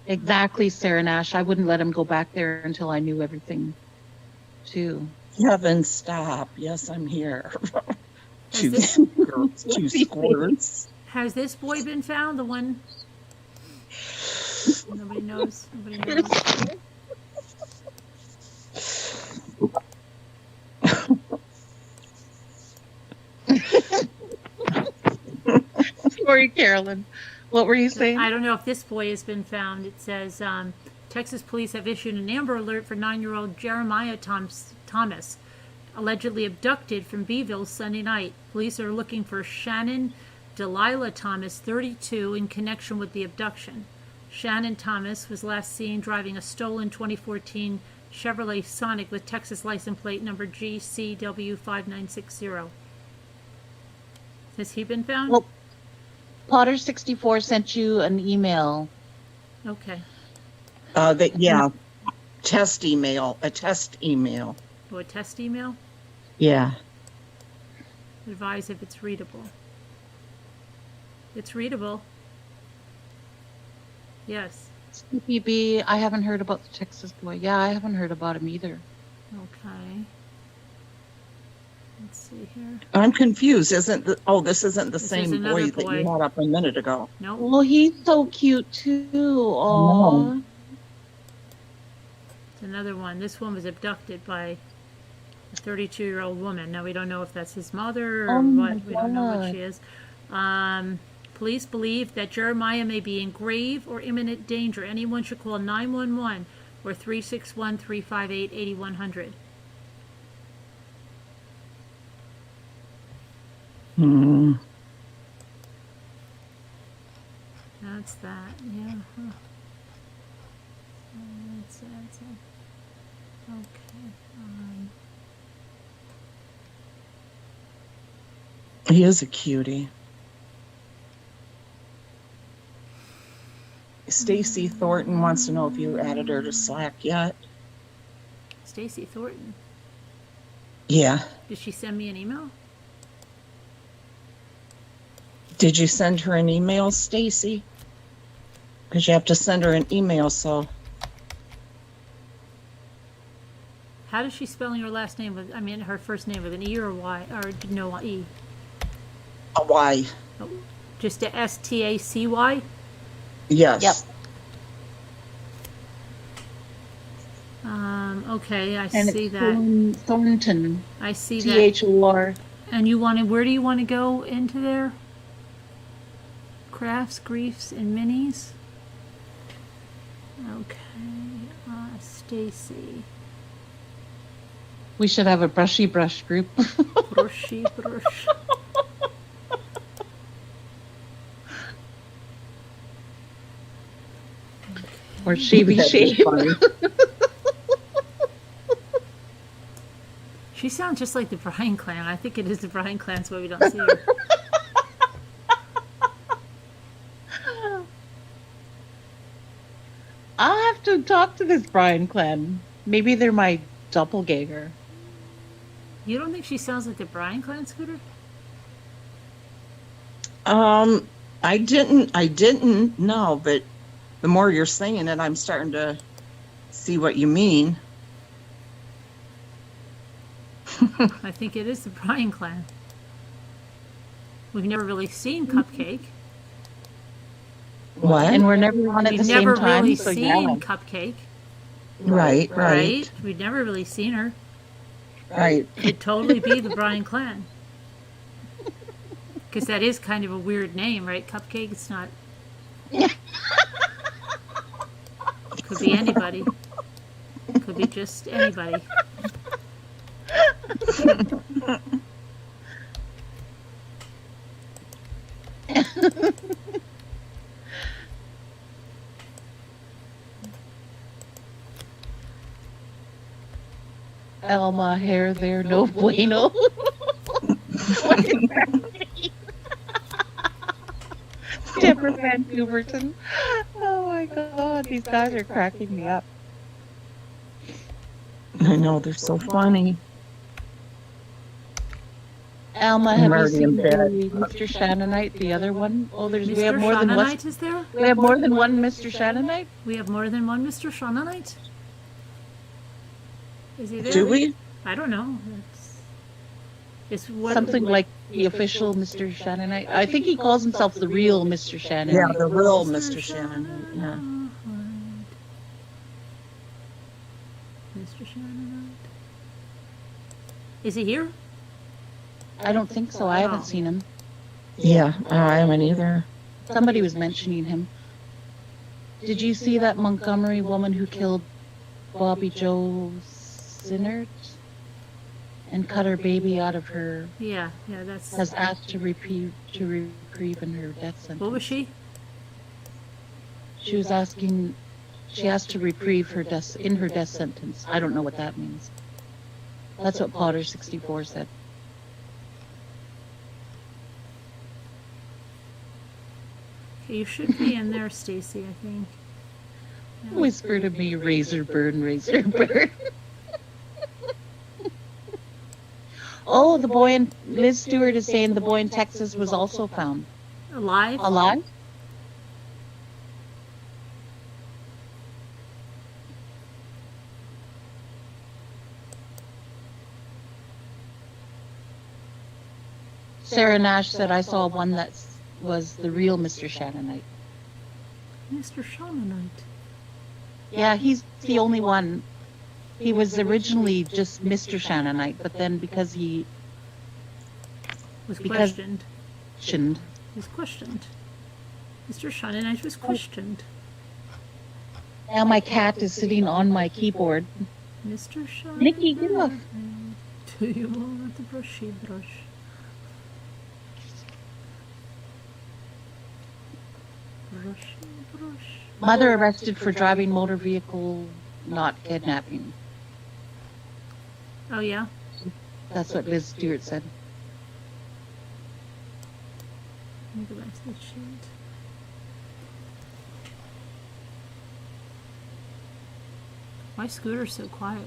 Exactly, Sarah Nash. I wouldn't let him go back there until I knew everything, too. Kevin, stop. Yes, I'm here. Two this- squirts. Two squirts. Has this boy been found? The one nobody knows. Nobody knows. Sorry, Carolyn. What were you saying? I don't know if this boy has been found. It says Texas police have issued an Amber Alert for 9-year-old Jeremiah Thomas, allegedly abducted from Beeville Sunday night. Police are looking for Shannon Delilah Thomas, 32, in connection with the abduction. Shannon Thomas was last seen driving a stolen 2014 Chevrolet Sonic with Texas license plate number GCW5960. Has he been found? Well, Potter64 sent you an email. Okay. Yeah. Test email. A test email. Oh, a test email? Yeah. Advise if it's readable. It's readable. Yes. CPB, I haven't heard about the Texas boy. Yeah, I haven't heard about him either. Okay. Let's see here. I'm confused. This isn't the This is same another boy that boy. you had up a minute ago. Nope. Oh, he's so cute too. Oh, It's another one. This one was abducted by a 32-year-old woman. Now we don't know if that's his mother or Oh my what. We don't know what God. she is. Police believe that Jeremiah may be in grave or imminent danger. Anyone should call 911 or 361-358-8100. Hmm. That's that. Yeah. Huh. That's it. Okay. He is a cutie. Stacy Thornton wants to know if you added her to Slack yet. Stacy Thornton. Yeah. Did she send me an email? Did you send her an email, Stacy? Because you have to send her an email, so. How does she spell her last name with, I mean, her first name with an E or a Y, or no E? A Y. Oh, just a Stacy? Yes. Yep. Okay, I And see it's that. Thornton. I see that. Thor. And where do you want to go into there? Crafts, griefs, and minis? Okay, Stacy. We should have a brushy brush group. Brushy brush. Or shavy That'd be shave. funny. She sounds just like the Bryan clan. I think it is the Bryan clan, that's why we don't see her. I'll have to talk to this Bryan clan. Maybe they're my doppelganger. You don't think she sounds like the Bryan clan, Scooter? I didn't know, but the more you're saying it, I'm starting to see what you mean. I think it is the Bryan clan. We've never really seen Cupcake. What? And we're never on at We've the same never time. really So seen yeah. Cupcake, Right. right? We've never really seen her. Right. It'd totally be the Bryan clan. Because that is kind of a weird name, right? Cupcake, it's not... Could be anybody. Could be just anybody. Elma hair there, no bueno. What is that name? Deborah Van Hooverton. Oh my god, these guys are cracking me up. I know, they're so funny. Alma, I'm have you already in seen bed. Mr. Shannonite, the other one? Oh, we have Mr. more than one. Shannonite is there? We have more than one Mr. Shannonite. We have more than one Mr. Shannonite? Is he there? Do we? I don't know. It's what, Something like the official Mr. Shannonite. I think he calls himself the real Mr. Shannonite. Yeah, the real Mr. Shannon. Yeah. Mr. Shannonite. Is he here? I don't think so. I haven't seen him. Yeah, I haven't either. Somebody was mentioning him. Did you see that Montgomery woman who killed Bobby Joe Sinnert and cut her baby out of her? Yeah, that's... Has asked to reprieve in her death sentence. What was she? She was asking. She asked to reprieve her death in her death sentence. I don't know what that means. That's what Potter 64 said. Okay, you should be in there, Stacy, I think. Yeah. Whisper to me, razor burn, razor burn. Oh, the boy in Liz Stewart is saying the boy in Texas was also found Alive? alive. Sarah Nash said I saw one that was the real Mr. Shannonite. Mr. Shannonite. Yeah, he's the only one. He was originally just Mr. Shannonite, but then because he Was Because- questioned. shouldn't. Was questioned. Mr. Shannonite was questioned. Now my cat is sitting on my keyboard. Mr. Shannonite. Nikki, get off. Do you want the brushy brush? Mother arrested for driving motor vehicle, not kidnapping. Oh, yeah? That's what Liz Stewart said. Let me go back to the sheet. Why is Scooter so quiet?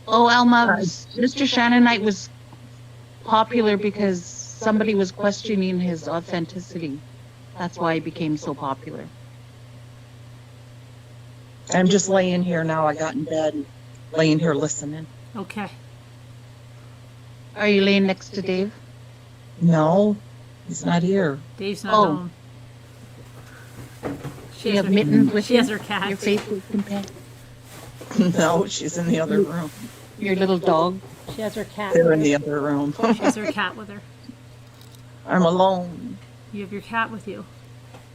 Oh, Alma, Mr. Shannonite was popular because somebody was questioning his authenticity. That's why he became so popular. I'm just laying here now. I got in bed, laying here listening. Okay. Are you laying next to Dave? No, he's not here. Dave's not Oh. home. Do you have mittens with She you? has her cat. Your faithful companion? No, she's in the other room. Your little dog? She has her cat. They're with in her. the other room. She has her cat with her. I'm alone. You have your cat with you.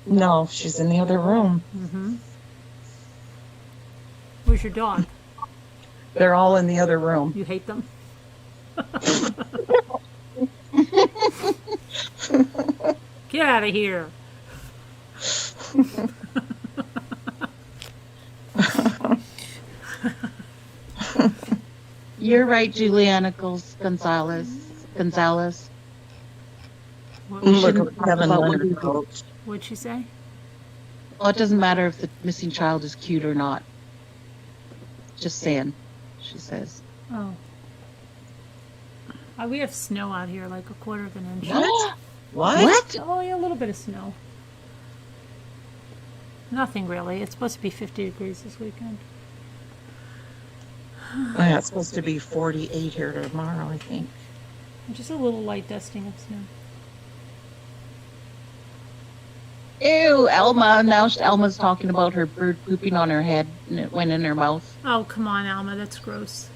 No, she's in the other room. Mm-hmm. Where's your dog? They're all in the other room. You hate them? Get out of here. You're right, Juliana Gonzalez. What, Look shouldn't at talk Kevin about Leonard what- coach. what'd she say? Well, it doesn't matter if the missing child is cute or not. Just saying, she says. Oh. We have snow out here, like a quarter of an inch. What? What? Oh, yeah, a little bit of snow. Nothing really. It's supposed to be 50 degrees this weekend. Yeah, it's supposed to be 48 here tomorrow, I think. Just a little light dusting of snow. Ew, Elma. Now Elma's talking about her bird pooping on her head and it went in her mouth. Oh, come on, Alma. That's gross.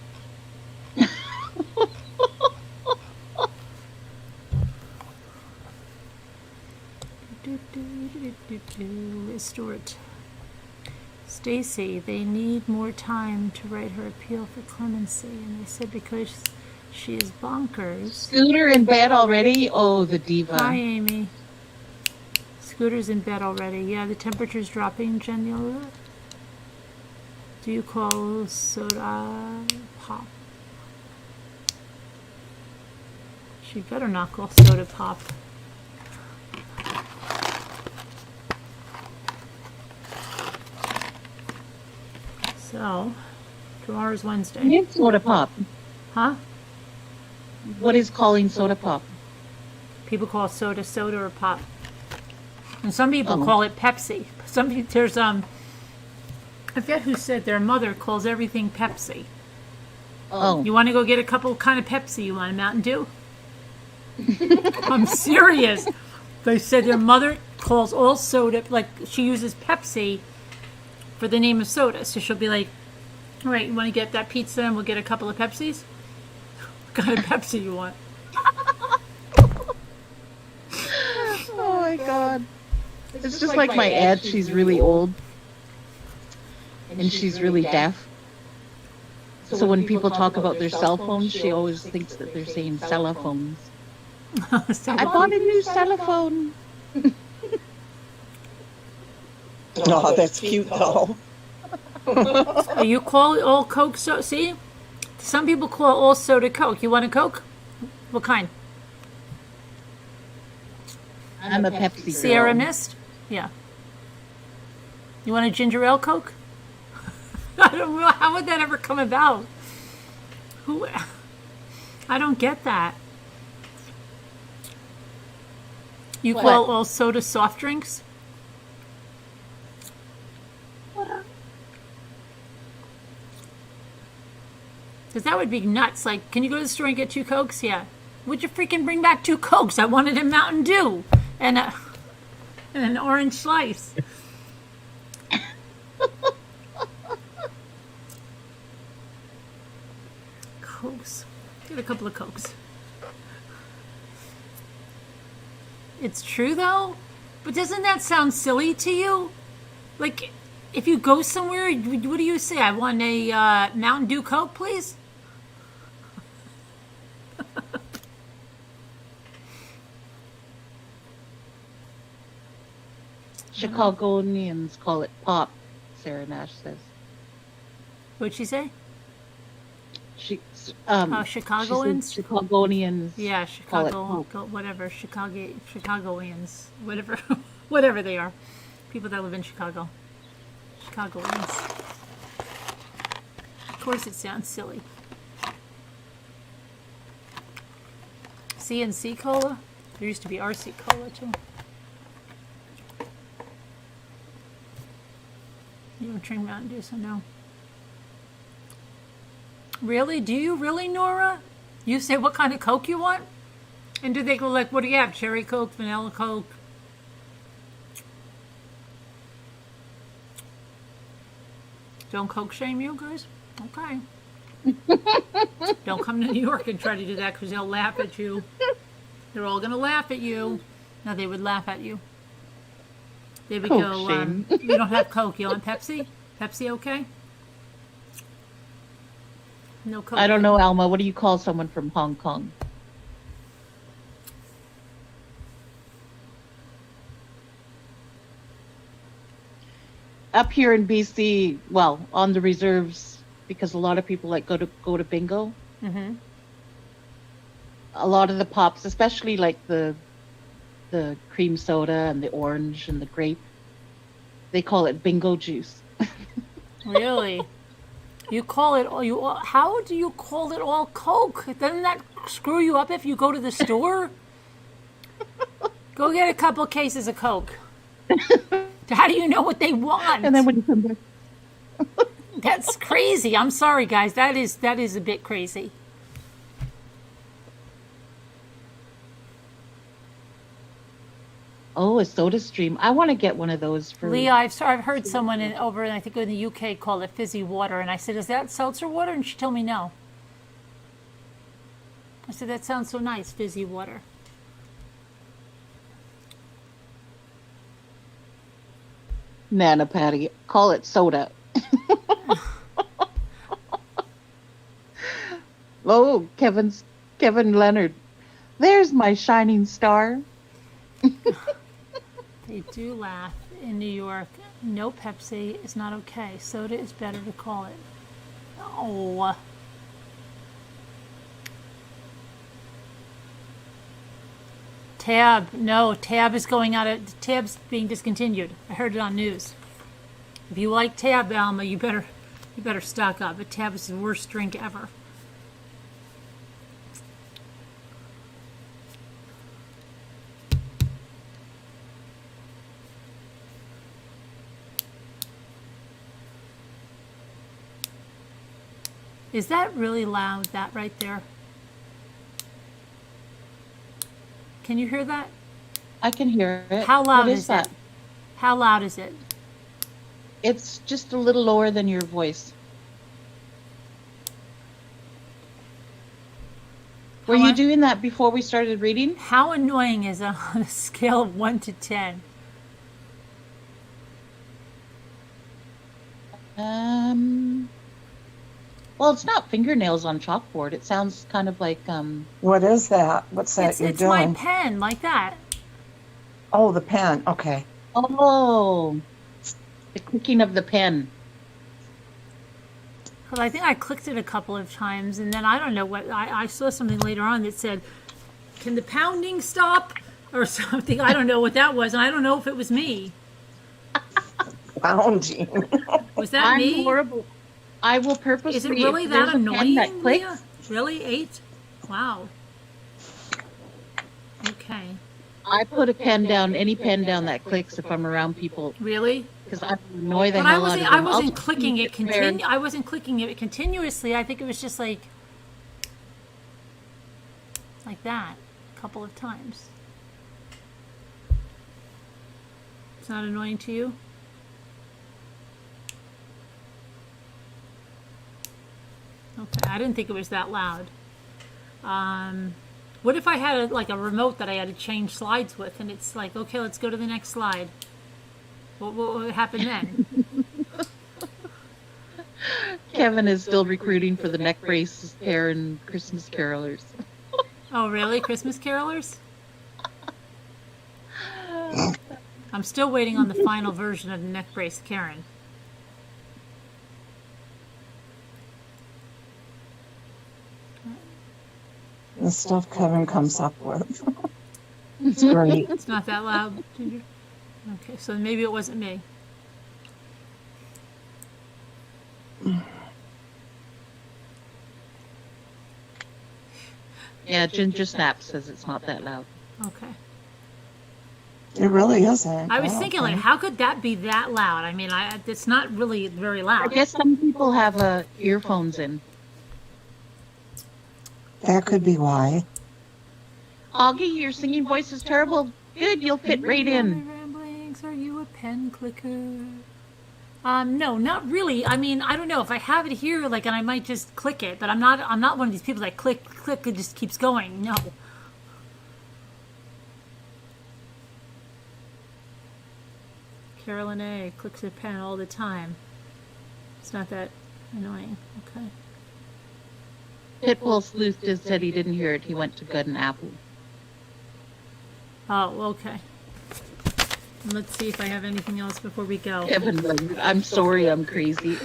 Restore it. Stacy, they need more time to write her appeal for clemency, and they said because she is bonkers. Scooter in bed already? Oh, the diva. Hi, Amy. Scooter's in bed already. Yeah, the temperature's dropping, Jenny. Do you call soda pop? She better not call soda pop. So, tomorrow's Wednesday. It's soda pop. Huh? What is calling soda pop? People call soda soda or pop. And some people Oh. call it Pepsi. Some people, there's I forget who said their mother calls everything Pepsi. Oh. You want to go get a couple kind of Pepsi? You want a Mountain Dew? I'm serious. They said their mother calls all soda, like she uses Pepsi for the name of soda. So she'll be like, all right, you want to get that pizza and we'll get a couple of Pepsis? What kind of Pepsi you want? Oh my god. It's just like my aunt, she's really old. And she's really deaf. So when people talk about their cell phones, she always thinks that they're saying celophones. I bought a new telephone. Oh, that's cute though. You call all Coke soda? See? Some people call all soda Coke. You want a Coke? What kind? I'm a Pepsi girl. Sierra Mist? Yeah. You want a ginger ale Coke? I don't know. How would that ever come about? Who? I don't get that. You call What? all soda soft drinks? Because that would be nuts. Like, can you go to the store and get 2 Cokes? Yeah. Would you freaking bring back 2 Cokes? I wanted a Mountain Dew and an orange slice. Cokes. Get a couple of Cokes. It's true though, but doesn't that sound silly to you? Like, if you go somewhere, what do you say? I want a Mountain Dew Coke, please. Chicagoans call it pop, Sarah Nash says. What'd she say? She, Chicagoans? she said Chicagoans Yeah, call it Chicago, pop. whatever, Chicagoans, whatever, whatever they are. People that live in Chicago. Chicagoans. Of course, it sounds silly. CNC Cola? There used to be RC Cola, too. You don't drink Mountain Dew, so no. Really? Do you really, Nora? You say what kind of Coke you want? And do they go like, what do you have? Cherry Coke, vanilla Coke? Don't Coke shame you guys? Okay. Don't come to New York and try to do that because they'll laugh at you. They're all going to laugh at you. No, they would laugh at you. They would Coke go, shame. you don't have Coke. You want Pepsi? Pepsi okay? No Coke. I don't know, Alma. What do you call someone from Hong Kong? Up here in BC, well, on the reserves, because a lot of people like go to bingo. Mm-hmm. A lot of the pops, especially like the cream soda and the orange and the grape, they call it bingo juice. Really? You call it all, how do you call it all Coke? Doesn't that screw you up if you go to the store? Go get a couple cases of Coke. How do you know what they want? And then when you come back, That's crazy. I'm sorry, guys. That is a bit crazy. oh, a soda stream. I want to get one of those for Lee, I've heard someone over, I think in the UK, call it fizzy water. And I said, is that seltzer water? And she told me no. I said, that sounds so nice, fizzy water. Nana Patty. Call it soda. Oh, Kevin Leonard. There's my shining star. They do laugh in New York. No Pepsi is not okay. Soda is better to call it. Oh. Tab. No, Tab is going out of... Tab's being discontinued. I heard it on news. If you like Tab, Alma, you better stock up. But Tab is the worst drink ever. Is that really loud, that right there? Can you hear that? I can hear it. How loud What is that? it? How loud is it? It's just a little lower than your voice. Were you doing that before we started reading? How annoying is it on a scale of 1 to 10? Well, it's not fingernails on chalkboard. It sounds kind of like What is that? What's that you're It's my doing? pen, like that. Oh, the pen. Okay. oh, the clicking of the pen. Because I think I clicked it a couple of times, and then I don't know what, I saw something later on that said, can the pounding stop? Or something. I don't know what that was, and I don't know if it was me. Pounding. Was that I'm me? horrible. I will purposely. Is it really if that there's a pen annoying, that clicks, Leah? Really? 8? Wow. Okay. I put a pen down, any pen down that clicks if I'm around people, Really? because I annoy the But I hell out of wasn't. them. I I'll wasn't just clicking keep it comparing. I wasn't clicking it continuously. I think it was just like that, a couple of times. It's not annoying to you? Okay, I didn't think it was that loud. What if I had like a remote that I had to change slides with, and it's like, okay, let's go to the next slide. What would happen then? Kevin is still recruiting for the neck brace pair and Christmas carolers. Oh, really? Christmas carolers? I'm still waiting on the final version of the neck brace Karen. The stuff Kevin comes up with. It's great. It's not that loud, Ginger? Okay, so maybe it wasn't me. Yeah, Ginger Snap says it's not that loud. Okay. It really isn't. I was thinking, like, how could that be that loud? I mean, it's not really very I loud. guess some people have earphones in. That could be why. Augie, your singing voice is terrible. Good, you'll fit right in. Ramblings, are you a pen clicker? No, not really. I mean, I don't know if I have it here, like, and I might just click it, but I'm not one of these people that click, it just keeps going. No. Carolyn A. clicks her pen all the time. It's not that annoying. Okay. Pitbull Sleuth just said he didn't hear it. He went to Good and Apple. Oh, okay. Let's see if I have anything else before we go. Kevin, I'm sorry, I'm crazy.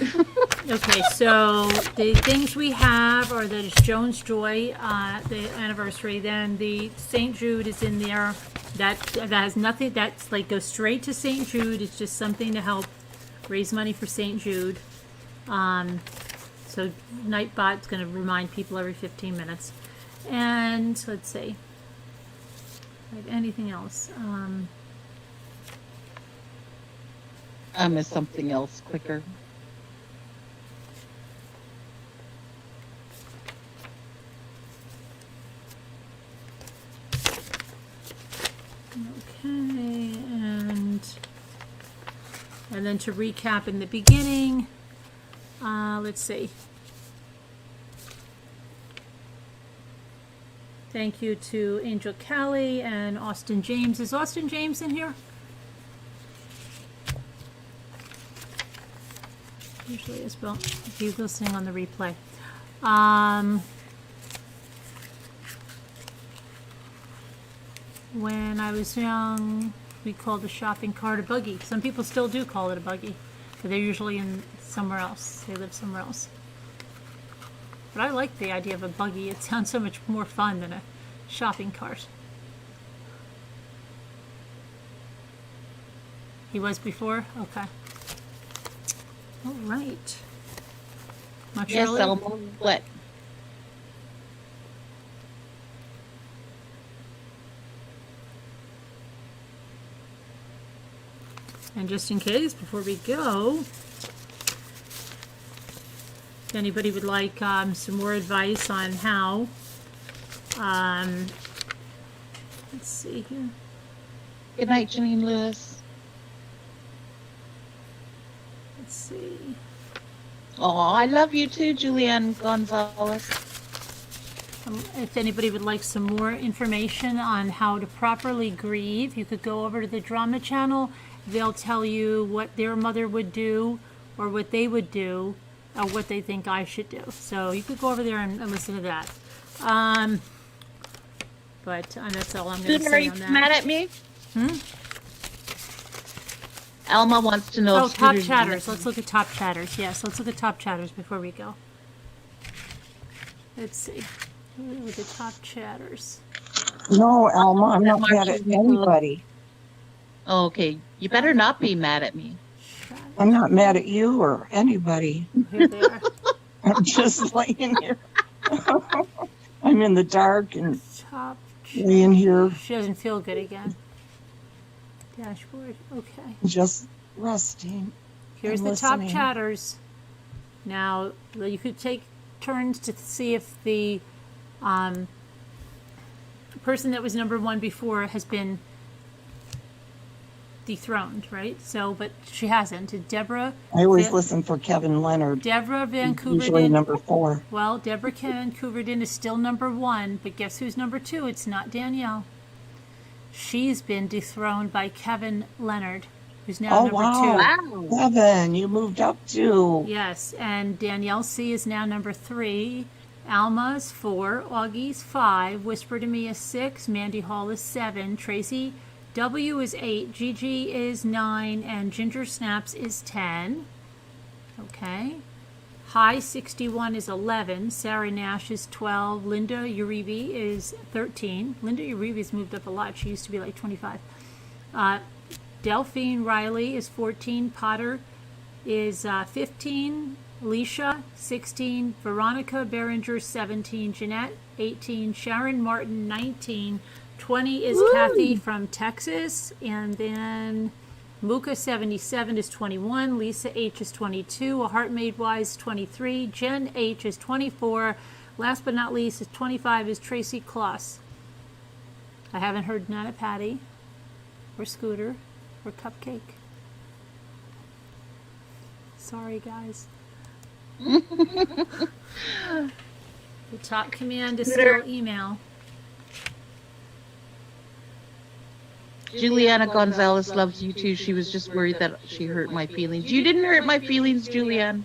Okay, so the things we have are the Jones Joy, the anniversary. Then the St. Jude is in there. That has nothing. That's like goes straight to St. Jude. It's just something to help raise money for St. Jude. So Nightbot's going to remind people every 15 minutes. And let's see, like anything else. I missed something else quicker. Okay, and then to recap in the beginning, let's see. Thank you to Angel Callie and Austin James. Is Austin James in here? Usually is, well, he's listening on the replay. When I was young, we called the shopping cart a buggy. Some people still do call it a buggy, but they're usually in somewhere else. They live somewhere else. But I like the idea of a buggy. It sounds so much more fun than a shopping cart. He was before? Okay. All right. Much Yes, earlier? Elmo. What? And just in case, before we go, if anybody would like some more advice on how, let's see here. Good night, Janine Lewis. Let's see. Oh, I love you too, Julianne Gonzalez. If anybody would like some more information on how to properly grieve, you could go over to the drama channel. They'll tell you what their mother would do or what they would do or what they think I should do. So you could go over there and listen to that. But that's all I'm going to Dude, are say you on that. mad at me? Alma wants to know. Oh, if top Scooter's chatters. mad. Let's look at top chatters. Yes, let's look at top chatters before we go. Let's see. Look at top chatters. No, Alma, I'm not mad at anybody. Oh, okay, you better not be mad at me. I'm not mad at you or anybody. Here they are. I'm just laying here. I'm in the dark and Top. laying here She doesn't feel good again. Dashboard. Okay. just resting. Here's and the top listening. chatters. Now you could take turns to see if the person that was number one before has been dethroned, right? So, but she hasn't. Deborah. I always Van- listen for Kevin Leonard. Deborah Usually Vancouverden. number 4. Well, Deborah Vancouverden is still number one, but guess who's number two? It's not Danielle. She's been dethroned by Kevin Leonard, who's now Oh, number wow. two. Wow. Kevin, you moved up too. Yes, and Danielle C is now number 3. Alma is 4. Augie's 5. Whisper to Me is 6. Mandy Hall is 7. Tracy W is 8, Gigi is 9, and Ginger Snaps is 10. Okay. High 61 is 11. Sarah Nash is 12. Linda Uribe is 13. Linda Uribe's moved up a lot. She used to be like 25. Delphine Riley is 14. Potter is 15. Alicia 16. Veronica Behringer 17. Jeanette 18. Sharon Martin 19. 20 is Kathy from Texas. And then Muka 77 is 21. Lisa H is 22. A Heart Made Wise 23. Jen H is 24. Last but not least is 25 is Tracy Kloss. I haven't heard Nana Patty or Scooter or Cupcake. Sorry, guys. The top command is still email. Juliana Gonzalez loves you too. She was just worried that she hurt my feelings. You didn't hurt my feelings, Julianne.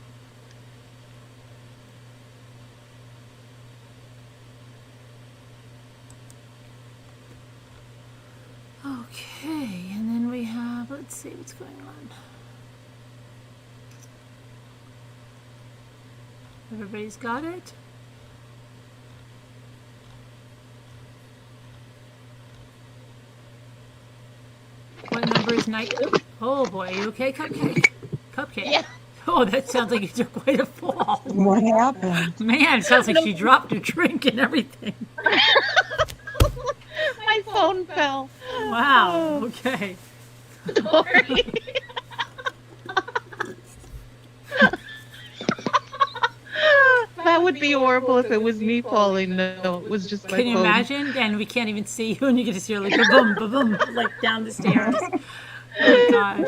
Okay, and then we have, let's see what's going on. Everybody's got it? What number is night? Oh boy, are you okay, Cupcake? Cupcake? Yeah. Oh, that sounds like you took quite a fall. What happened? Man, it sounds like she dropped her drink and everything. My phone fell. Wow, okay. Sorry. That would be horrible if it was me falling. No, it was just my phone. Can you imagine? And we can't even see you, and you can just hear like boom, boom, like down the stairs. Oh gosh!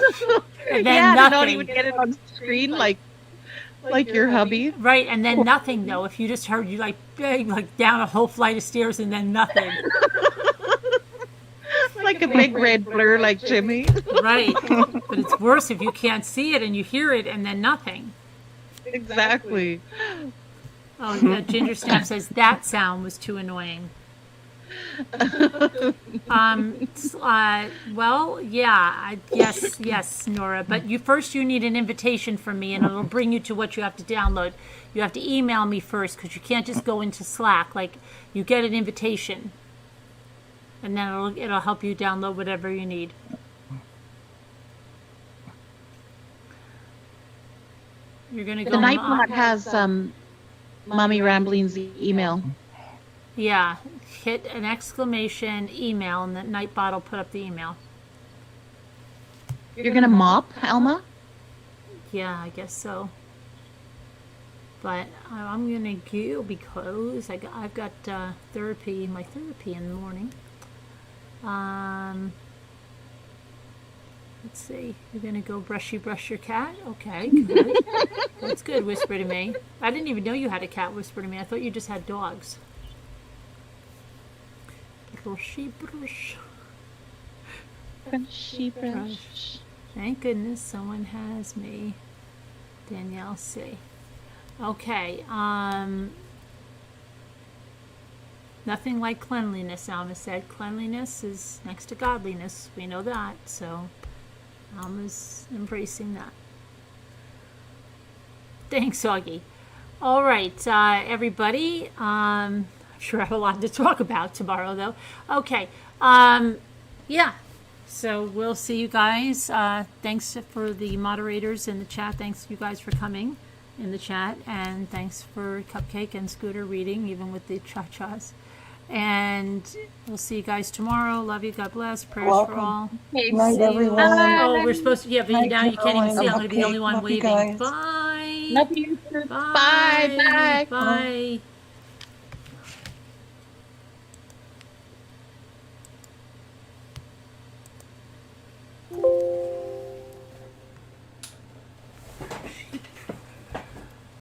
And then Yeah, I nothing. don't even get it on screen like your hubby. Right, and then nothing though. If you just heard you like bang, like down a whole flight of stairs and then nothing. Like a big red blur like Jimmy. Right, but it's worse if you can't see it and you hear it and then nothing. Exactly. Oh, Ginger Snap says that sound was too annoying. Well, yeah, yes, Nora. But you need an invitation from me, and it'll bring you to what you have to download. You have to email me first because you can't just go into Slack. Like you get an invitation, and then it'll help you download whatever you need. You're gonna go. The Nightbot has Mommy Rambling's email. Yeah, hit an exclamation email, and the Nightbot will put up the email. You're gonna mop, Alma? Yeah, I guess so. But I'm gonna go because I've got therapy, my therapy in the morning. Let's see. You're gonna go brush your cat? Okay, good. That's good. Whisper to me. I didn't even know you had a cat. Whisper to me. I thought you just had dogs. Brushy brush. Brushy brush. Thank goodness someone has me. Danielle C. Okay. Nothing like cleanliness, Alma said. Cleanliness is next to godliness. We know that. So Alma's embracing that. Thanks, Augie. All right, everybody. I'm sure I have a lot to talk about tomorrow, though. Okay. Yeah. So we'll see you guys. Thanks for the moderators in the chat. Thanks you guys for coming in the chat. And thanks for Cupcake and Scooter reading, even with the cha-chas. And we'll see you guys tomorrow. Love you. God bless. Prayers Welcome. for all. Good night, everyone. Oh, we're supposed to. Yeah, but Night, now you can't even see. I'm going to be the Caroline. only one Love you waving. guys. Bye. Love you. Bye. Bye. Bye.